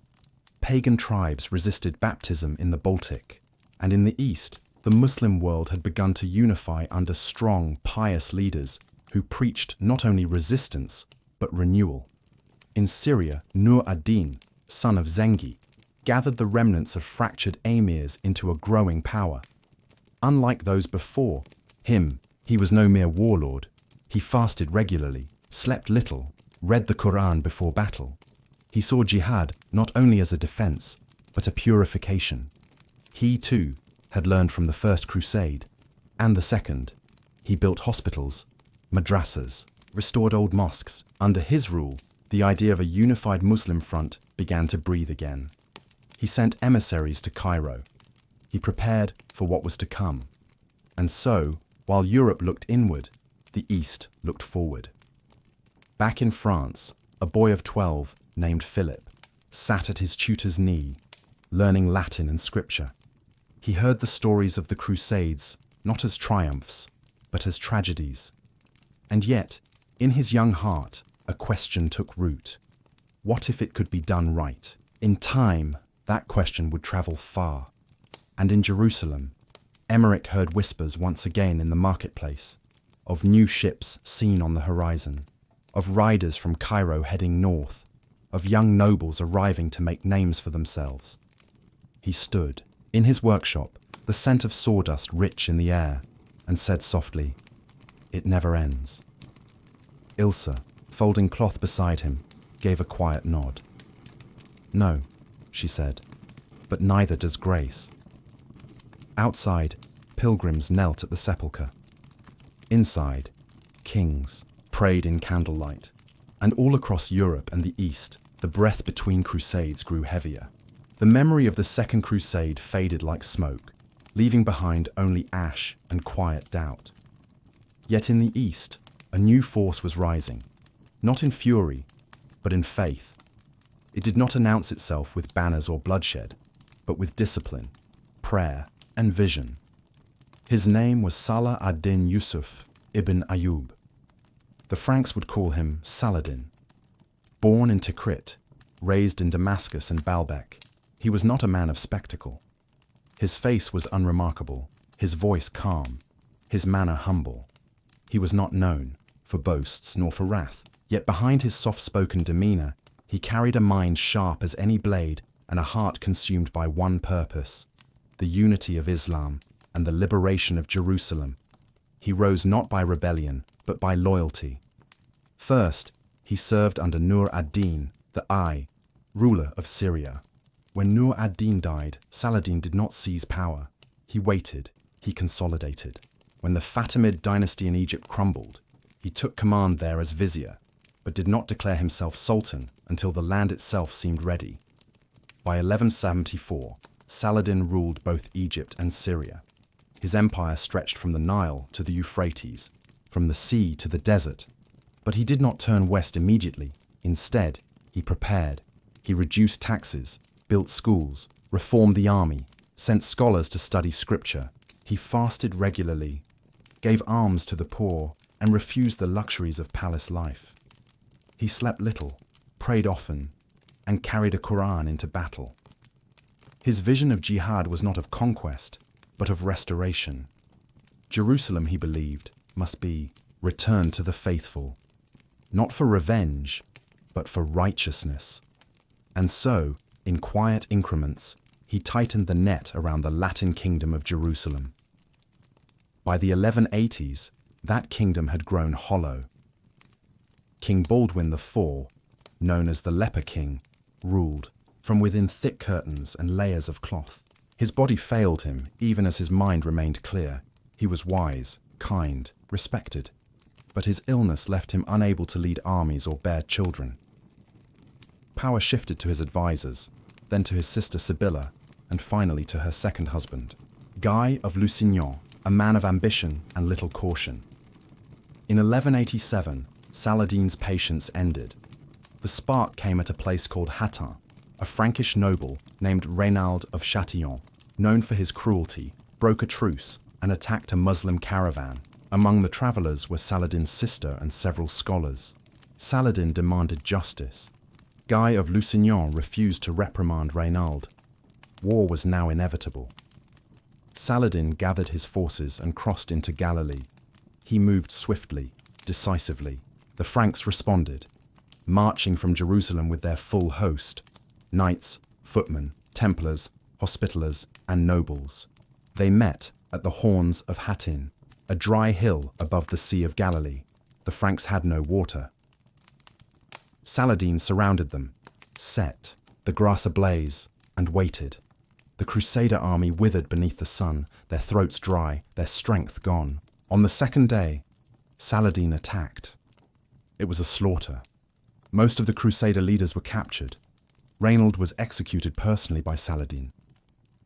Pagan tribes resisted baptism in the Baltic. And in the East, the Muslim world had begun to unify under strong, pious leaders who preached not only resistance, but renewal. In Syria, Nur ad-Din, son of Zengi, gathered the remnants of fractured emirs into a growing power. Unlike those before him, he was no mere warlord. He fasted regularly, slept little, read the Quran before battle. He saw jihad not only as a defense, but a purification. He, too, had learned from the First Crusade and the Second. He built hospitals, madrasas, restored old mosques. Under his rule, the idea of a unified Muslim front began to breathe again. He sent emissaries to Cairo. He prepared for what was to come. And so, while Europe looked inward, the East looked forward. Back in France, a boy of 12 named Philip sat at his tutor's knee, learning Latin and scripture. He heard the stories of the Crusades not as triumphs, but as tragedies. And yet, in his young heart, a question took root. What if it could be done right? In time, that question would travel far. And in Jerusalem, Emmerich heard whispers once again in the marketplace, of new ships seen on the horizon, of riders from Cairo heading north, of young nobles arriving to make names for themselves. He stood, in his workshop, the scent of sawdust rich in the air, and said softly, "It never ends." Ilse, folding cloth beside him, gave a quiet nod. "No," she said, "but neither does grace." Outside, pilgrims knelt at the sepulchre. Inside, kings prayed in candlelight. And all across Europe and the East, the breath between crusades grew heavier. The memory of the Second Crusade faded like smoke, leaving behind only ash and quiet doubt. Yet in the East, a new force was rising, not in fury, but in faith. It did not announce itself with banners or bloodshed, but with discipline, prayer, and vision. His name was Salah ad-Din Yusuf ibn Ayyub. The Franks would call him Saladin. Born in Tikrit, raised in Damascus and Baalbek, he was not a man of spectacle. His face was unremarkable, his voice calm, his manner humble. He was not known for boasts nor for wrath, yet behind his soft-spoken demeanor, he carried a mind sharp as any blade and a heart consumed by one purpose, the unity of Islam and the liberation of Jerusalem. He rose not by rebellion, but by loyalty. First, he served under Nur ad-Din, the Eye, ruler of Syria. When Nur ad-Din died, Saladin did not seize power. He waited, he consolidated. When the Fatimid dynasty in Egypt crumbled, he took command there as vizier, but did not declare himself sultan until the land itself seemed ready. By 1174, Saladin ruled both Egypt and Syria. His empire stretched from the Nile to the Euphrates, from the sea to the desert. But he did not turn west immediately. Instead, he prepared. He reduced taxes, built schools, reformed the army, sent scholars to study scripture. He fasted regularly, gave alms to the poor, and refused the luxuries of palace life. He slept little, prayed often, and carried a Quran into battle. His vision of jihad was not of conquest, but of restoration. Jerusalem, he believed, must be returned to the faithful, not for revenge, but for righteousness. And so, in quiet increments, he tightened the net around the Latin kingdom of Jerusalem. By the 1180s, that kingdom had grown hollow. King Baldwin IV, known as the Leper King, ruled from within thick curtains and layers of cloth. His body failed him, even as his mind remained clear. He was wise, kind, respected. But his illness left him unable to lead armies or bear children. Power shifted to his advisors, then to his sister Sibylla, and finally to her second husband, Guy of Lusignan, a man of ambition and little caution. In 1187, Saladin's patience ended. The spark came at a place called Hattin. A Frankish noble named Reynald of Châtillon, known for his cruelty, broke a truce and attacked a Muslim caravan. Among the travelers were Saladin's sister and several scholars. Saladin demanded justice. Guy of Lusignan refused to reprimand Reynald. War was now inevitable. Saladin gathered his forces and crossed into Galilee. He moved swiftly, decisively. The Franks responded, marching from Jerusalem with their full host, knights, footmen, Templars, Hospitallers, and nobles. They met at the Horns of Hattin, a dry hill above the Sea of Galilee. The Franks had no water. Saladin surrounded them, set, the grass ablaze, and waited. The Crusader army withered beneath the sun, their throats dry, their strength gone. On the second day, Saladin attacked. It was a slaughter. Most of the Crusader leaders were captured. Reynald was executed personally by Saladin.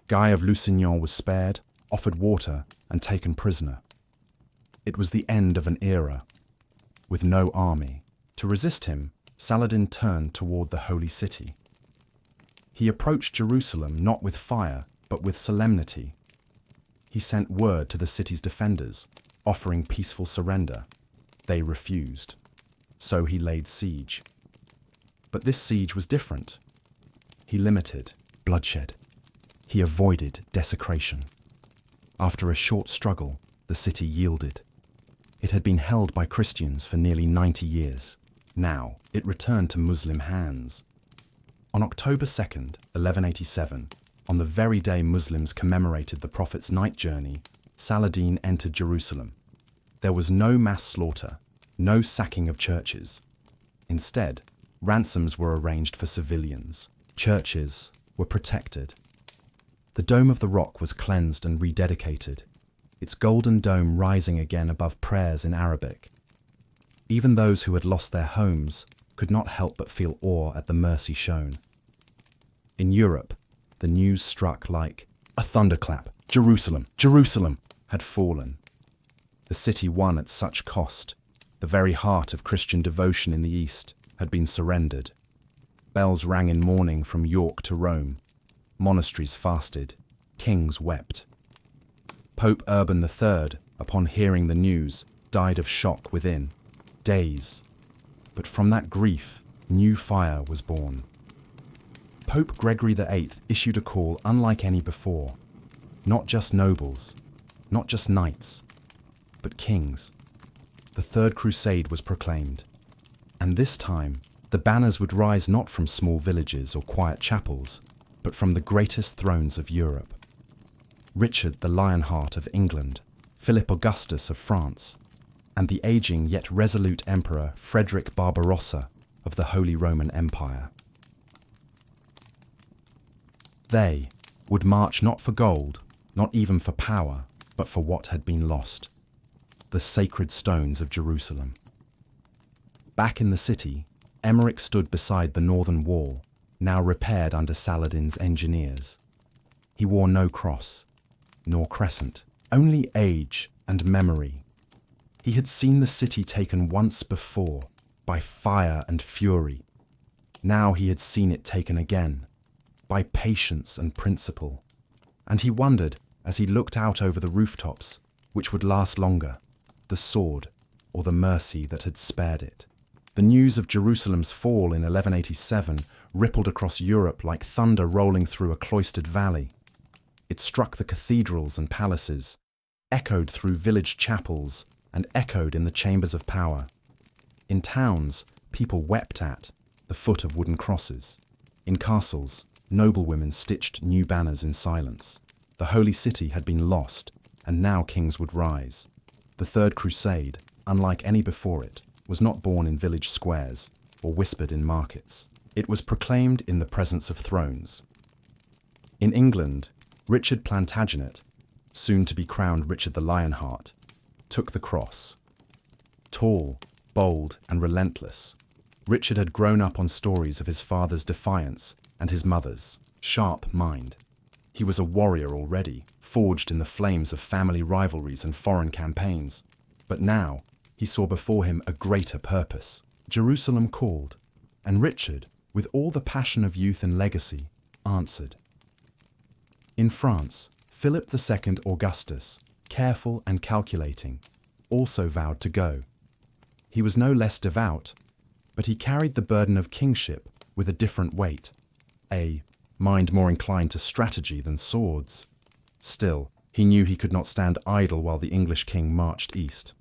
Guy of Lusignan was spared, offered water, and taken prisoner. It was the end of an era, with no army. To resist him, Saladin turned toward the holy city. He approached Jerusalem not with fire, but with solemnity. He sent word to the city's defenders, offering peaceful surrender. They refused. So he laid siege. But this siege was different. He limited bloodshed. He avoided desecration. After a short struggle, the city yielded. It had been held by Christians for nearly 90 years. Now, it returned to Muslim hands. On October 2nd, 1187, on the very day Muslims commemorated the Prophet's night journey, Saladin entered Jerusalem. There was no mass slaughter, no sacking of churches. Instead, ransoms were arranged for civilians. Churches were protected. The Dome of the Rock was cleansed and rededicated, its golden dome rising again above prayers in Arabic. Even those who had lost their homes could not help but feel awe at the mercy shown. In Europe, the news struck like a thunderclap. Jerusalem, Jerusalem had fallen. The city won at such cost. The very heart of Christian devotion in the East had been surrendered. Bells rang in mourning from York to Rome. Monasteries fasted. Kings wept. Pope Urban III, upon hearing the news, died of shock within days. But from that grief, new fire was born. Pope Gregory VIII issued a call unlike any before. Not just nobles, not just knights, but kings. The Third Crusade was proclaimed. And this time, the banners would rise not from small villages or quiet chapels, but from the greatest thrones of Europe. Richard the Lionheart of England, Philip Augustus of France, and the aging yet resolute Emperor Frederick Barbarossa of the Holy Roman Empire. They would march not for gold, not even for power, but for what had been lost: the sacred stones of Jerusalem. Back in the city, Emmerich stood beside the northern wall, now repaired under Saladin's engineers. He wore no cross, nor crescent, only age and memory. He had seen the city taken once before, by fire and fury. Now he had seen it taken again, by patience and principle. And he wondered, as he looked out over the rooftops, which would last longer, the sword or the mercy that had spared it. The news of Jerusalem's fall in 1187 rippled across Europe like thunder rolling through a cloistered valley. It struck the cathedrals and palaces, echoed through village chapels, and echoed in the chambers of power. In towns, people wept at the foot of wooden crosses. In castles, noblewomen stitched new banners in silence. The holy city had been lost, and now kings would rise. The Third Crusade, unlike any before it, was not born in village squares or whispered in markets. It was proclaimed in the presence of thrones. In England, Richard Plantagenet, soon to be crowned Richard the Lionheart, took the cross. Tall, bold, and relentless, Richard had grown up on stories of his father's defiance and his mother's sharp mind. He was a warrior already, forged in the flames of family rivalries and foreign campaigns. But now, he saw before him a greater purpose. Jerusalem called, and Richard, with all the passion of youth and legacy, answered. In France, Philip II Augustus, careful and calculating, also vowed to go. He was no less devout, but he carried the burden of kingship with a different weight, a mind more inclined to strategy than swords. Still, he knew he could not stand idle while the English king marched east.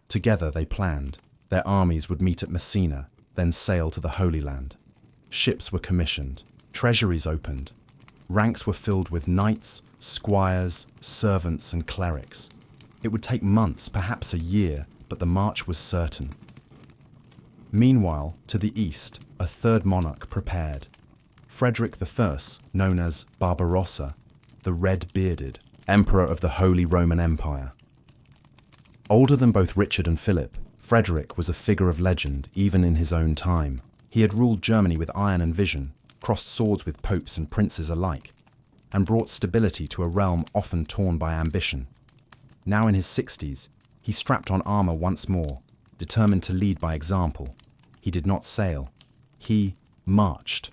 Together they planned. Their armies would meet at Messina, then sail to the Holy Land. Ships were commissioned, treasuries opened. Ranks were filled with knights, squires, servants, and clerics. It would take months, perhaps a year, but the march was certain. Meanwhile, to the east, a third monarch prepared. Frederick I, known as Barbarossa, the red-bearded, emperor of the Holy Roman Empire. Older than both Richard and Philip, Frederick was a figure of legend even in his own time. He had ruled Germany with iron and vision, crossed swords with popes and princes alike, and brought stability to a realm often torn by ambition. Now in his 60s, he strapped on armor once more, determined to lead by example. He did not sail. He marched.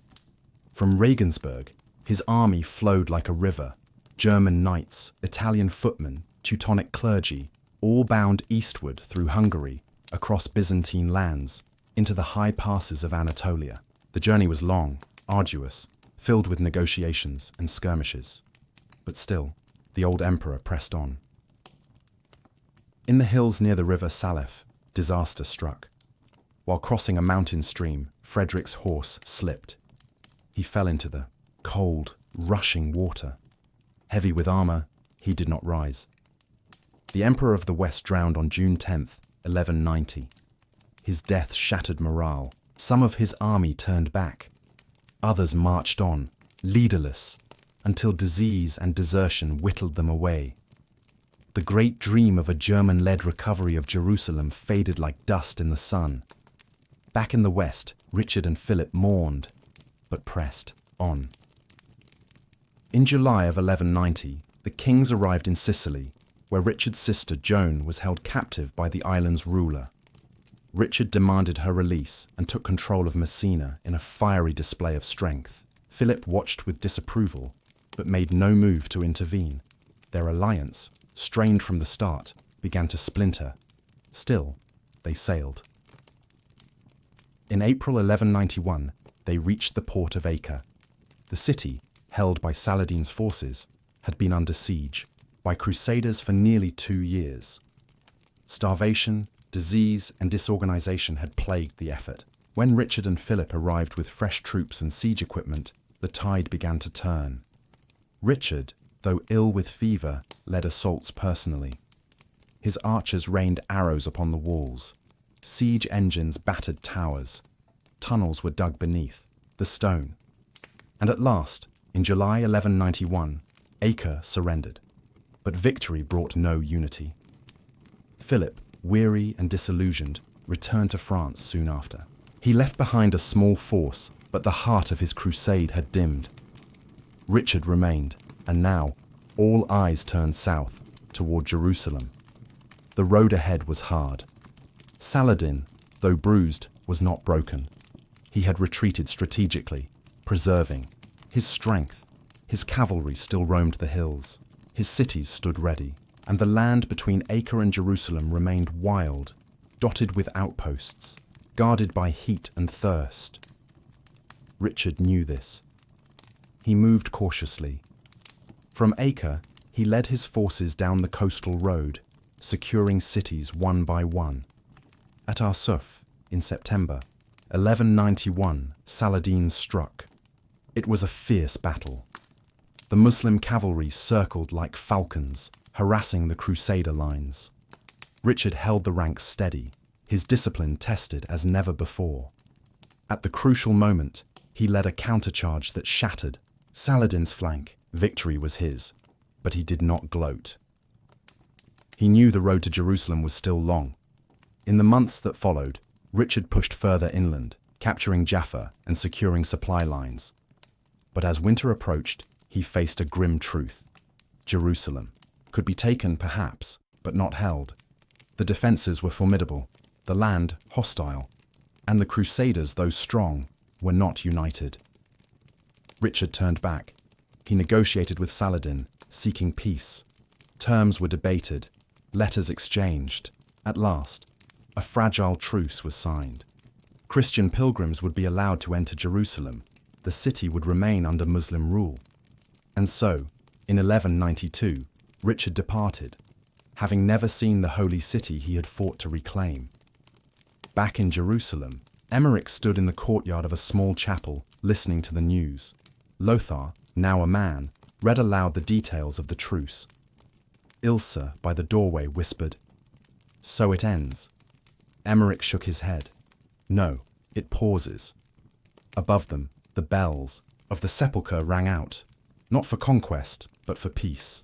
From Regensburg, his army flowed like a river. German knights, Italian footmen, Teutonic clergy, all bound eastward through Hungary, across Byzantine lands, into the high passes of Anatolia. The journey was long, arduous, filled with negotiations and skirmishes. But still, the old emperor pressed on. In the hills near the river Salef, disaster struck. While crossing a mountain stream, Frederick's horse slipped. He fell into the cold, rushing water. Heavy with armor, he did not rise. The Emperor of the West drowned on June 10th, 1190. His death shattered morale. Some of his army turned back. Others marched on, leaderless, until disease and desertion whittled them away. The great dream of a German-led recovery of Jerusalem faded like dust in the sun. Back in the West, Richard and Philip mourned, but pressed on. In July of 1190, the kings arrived in Sicily, where Richard's sister Joan was held captive by the island's ruler. Richard demanded her release and took control of Messina in a fiery display of strength. Philip watched with disapproval, but made no move to intervene. Their alliance, strained from the start, began to splinter. Still, they sailed. In April 1191, they reached the port of Acre. The city, held by Saladin's forces, had been under siege by Crusaders for nearly 2 years. Starvation, disease, and disorganization had plagued the effort. When Richard and Philip arrived with fresh troops and siege equipment, the tide began to turn. Richard, though ill with fever, led assaults personally. His archers rained arrows upon the walls. Siege engines battered towers. Tunnels were dug beneath the stone. And at last, in July 1191, Acre surrendered. But victory brought no unity. Philip, weary and disillusioned, returned to France soon after. He left behind a small force, but the heart of his crusade had dimmed. Richard remained, and now all eyes turned south, toward Jerusalem. The road ahead was hard. Saladin, though bruised, was not broken. He had retreated strategically, preserving his strength. His cavalry still roamed the hills. His cities stood ready, and the land between Acre and Jerusalem remained wild, dotted with outposts, guarded by heat and thirst. Richard knew this. He moved cautiously. From Acre, he led his forces down the coastal road, securing cities one by one. At Arsuf, in September 1191, Saladin struck. It was a fierce battle. The Muslim cavalry circled like falcons, harassing the Crusader lines. Richard held the ranks steady, his discipline tested as never before. At the crucial moment, he led a countercharge that shattered Saladin's flank. Victory was his, but he did not gloat. He knew the road to Jerusalem was still long. In the months that followed, Richard pushed further inland, capturing Jaffa and securing supply lines. But as winter approached, he faced a grim truth. Jerusalem could be taken, perhaps, but not held. The defenses were formidable, the land hostile, and the Crusaders, though strong, were not united. Richard turned back. He negotiated with Saladin, seeking peace. Terms were debated, letters exchanged. At last, a fragile truce was signed. Christian pilgrims would be allowed to enter Jerusalem. The city would remain under Muslim rule. And so, in 1192, Richard departed, having never seen the holy city he had fought to reclaim. Back in Jerusalem, Emmerich stood in the courtyard of a small chapel, listening to the news. Lothar, now a man, read aloud the details of the truce. Ilse, by the doorway, whispered, "So it ends." Emmerich shook his head. No, it pauses. Above them, the bells of the sepulchre rang out, not for conquest, but for peace.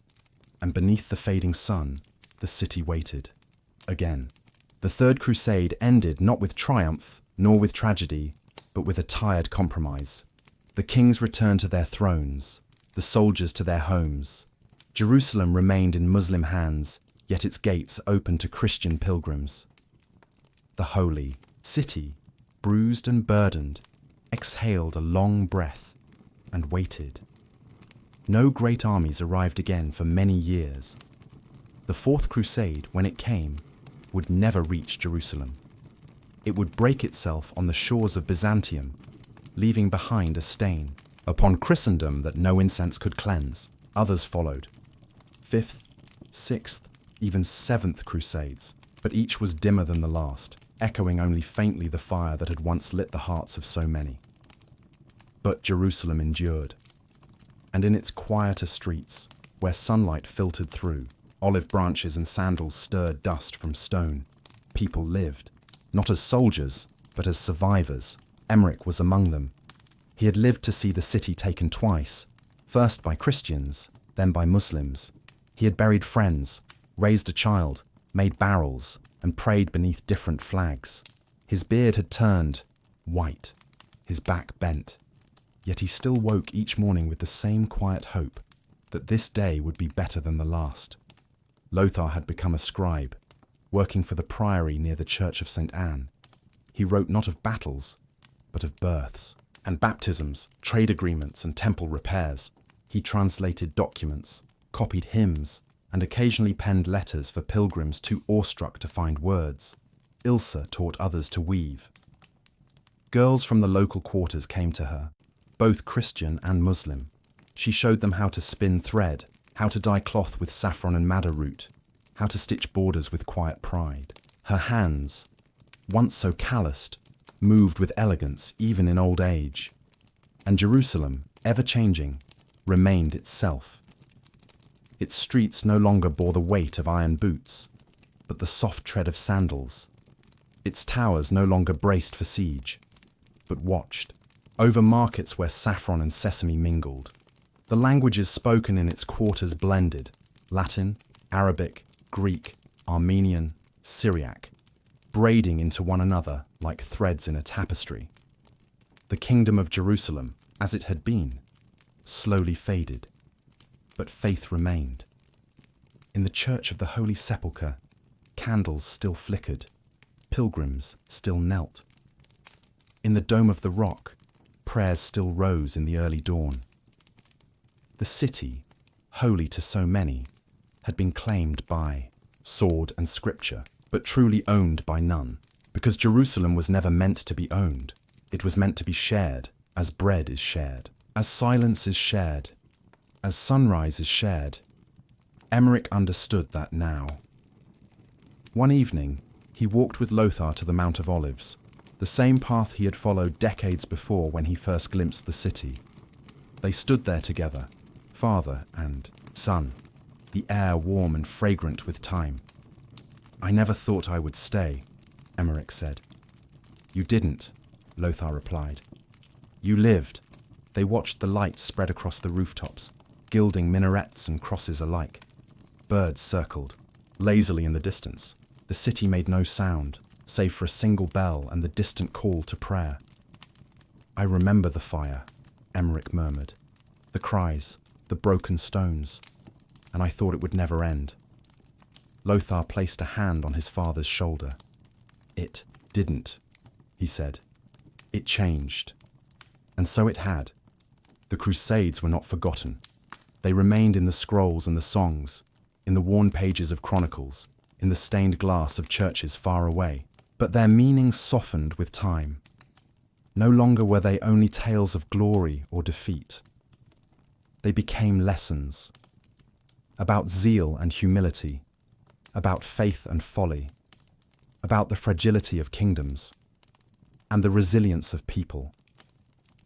And beneath the fading sun, the city waited. Again. The Third Crusade ended not with triumph, nor with tragedy, but with a tired compromise. The kings returned to their thrones, the soldiers to their homes. Jerusalem remained in Muslim hands, yet its gates opened to Christian pilgrims. The holy city, bruised and burdened, exhaled a long breath and waited. No great armies arrived again for many years. The Fourth Crusade, when it came, would never reach Jerusalem. It would break itself on the shores of Byzantium, leaving behind a stain upon Christendom that no incense could cleanse. Others followed. Fifth, sixth, even seventh Crusades, but each was dimmer than the last, echoing only faintly the fire that had once lit the hearts of so many. But Jerusalem endured, and in its quieter streets, where sunlight filtered through, olive branches and sandals stirred dust from stone, people lived, not as soldiers, but as survivors. Emmerich was among them. He had lived to see the city taken twice, first by Christians, then by Muslims. He had buried friends, raised a child, made barrels, and prayed beneath different flags. His beard had turned white, his back bent, yet he still woke each morning with the same quiet hope that this day would be better than the last. Lothar had become a scribe, working for the priory near the Church of St. Anne. He wrote not of battles, but of births and baptisms, trade agreements and temple repairs. He translated documents, copied hymns, and occasionally penned letters for pilgrims too awestruck to find words. Ilse taught others to weave. Girls from the local quarters came to her, both Christian and Muslim. She showed them how to spin thread, how to dye cloth with saffron and madder root, how to stitch borders with quiet pride. Her hands, once so calloused, moved with elegance even in old age. And Jerusalem, ever changing, remained itself. Its streets no longer bore the weight of iron boots, but the soft tread of sandals. Its towers no longer braced for siege, but watched, over markets where saffron and sesame mingled. The languages spoken in its quarters blended: Latin, Arabic, Greek, Armenian, Syriac, braiding into one another like threads in a tapestry. The kingdom of Jerusalem, as it had been, slowly faded, but faith remained. In the Church of the Holy Sepulchre, candles still flickered, pilgrims still knelt. In the Dome of the Rock, prayers still rose in the early dawn. The city, holy to so many, had been claimed by sword and scripture, but truly owned by none, because Jerusalem was never meant to be owned. It was meant to be shared, as bread is shared, as silence is shared, as sunrise is shared. Emmerich understood that now. One evening, he walked with Lothar to the Mount of Olives, the same path he had followed decades before when he first glimpsed the city. They stood there together, father and son, the air warm and fragrant with time. "I never thought I would stay," Emmerich said. "You didn't," Lothar replied. "You lived." They watched the light spread across the rooftops, gilding minarets and crosses alike. Birds circled, lazily in the distance. The city made no sound, save for a single bell and the distant call to prayer. "I remember the fire," Emmerich murmured. "The cries, the broken stones, and I thought it would never end." Lothar placed a hand on his father's shoulder. "It didn't," he said. "It changed." And so it had. The Crusades were not forgotten. They remained in the scrolls and the songs, in the worn pages of chronicles, in the stained glass of churches far away. But their meanings softened with time. No longer were they only tales of glory or defeat. They became lessons about zeal and humility, about faith and folly, about the fragility of kingdoms, and the resilience of people.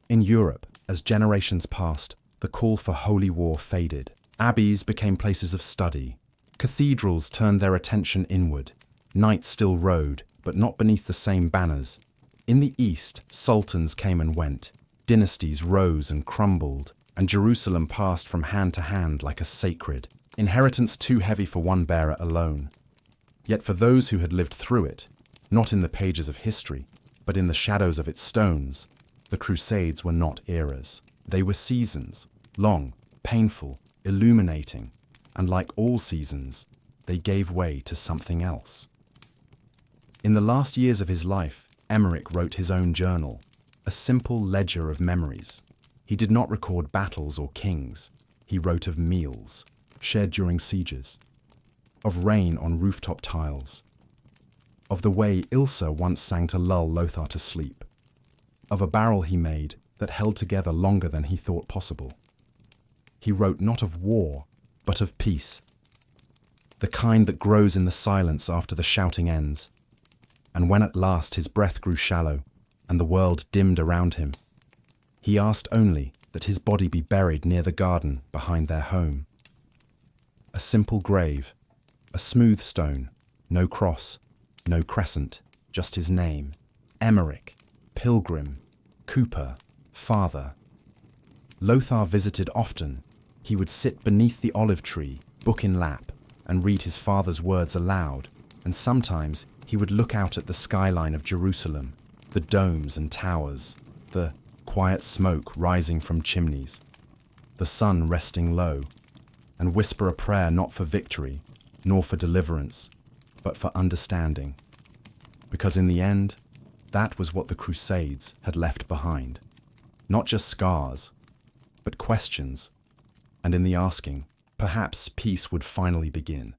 In Europe, as generations passed, the call for holy war faded. Abbeys became places of study. Cathedrals turned their attention inward. Knights still rode, but not beneath the same banners. In the East, sultans came and went. Dynasties rose and crumbled, and Jerusalem passed from hand to hand like a sacred inheritance too heavy for one bearer alone. Yet for those who had lived through it, not in the pages of history, but in the shadows of its stones, the Crusades were not eras. They were seasons, long, painful, illuminating, and like all seasons, they gave way to something else. In the last years of his life, Emmerich wrote his own journal, a simple ledger of memories. He did not record battles or kings. He wrote of meals, shared during sieges, of rain on rooftop tiles, of the way Ilsa once sang to lull Lothar to sleep, of a barrel he made that held together longer than he thought possible. He wrote not of war, but of peace, the kind that grows in the silence after the shouting ends, and when at last his breath grew shallow and the world dimmed around him, he asked only that his body be buried near the garden behind their home. A simple grave, a smooth stone, no cross, no crescent, just his name, Emmerich, pilgrim, cooper, father. Lothar visited often. He would sit beneath the olive tree, book in lap, and read his father's words aloud, and sometimes he would look out at the skyline of Jerusalem, the domes and towers, the quiet smoke rising from chimneys, the sun resting low, and whisper a prayer not for victory, nor for deliverance, but for understanding. Because in the end, that was what the Crusades had left behind. Not just scars, but questions, and in the asking, perhaps peace would finally begin.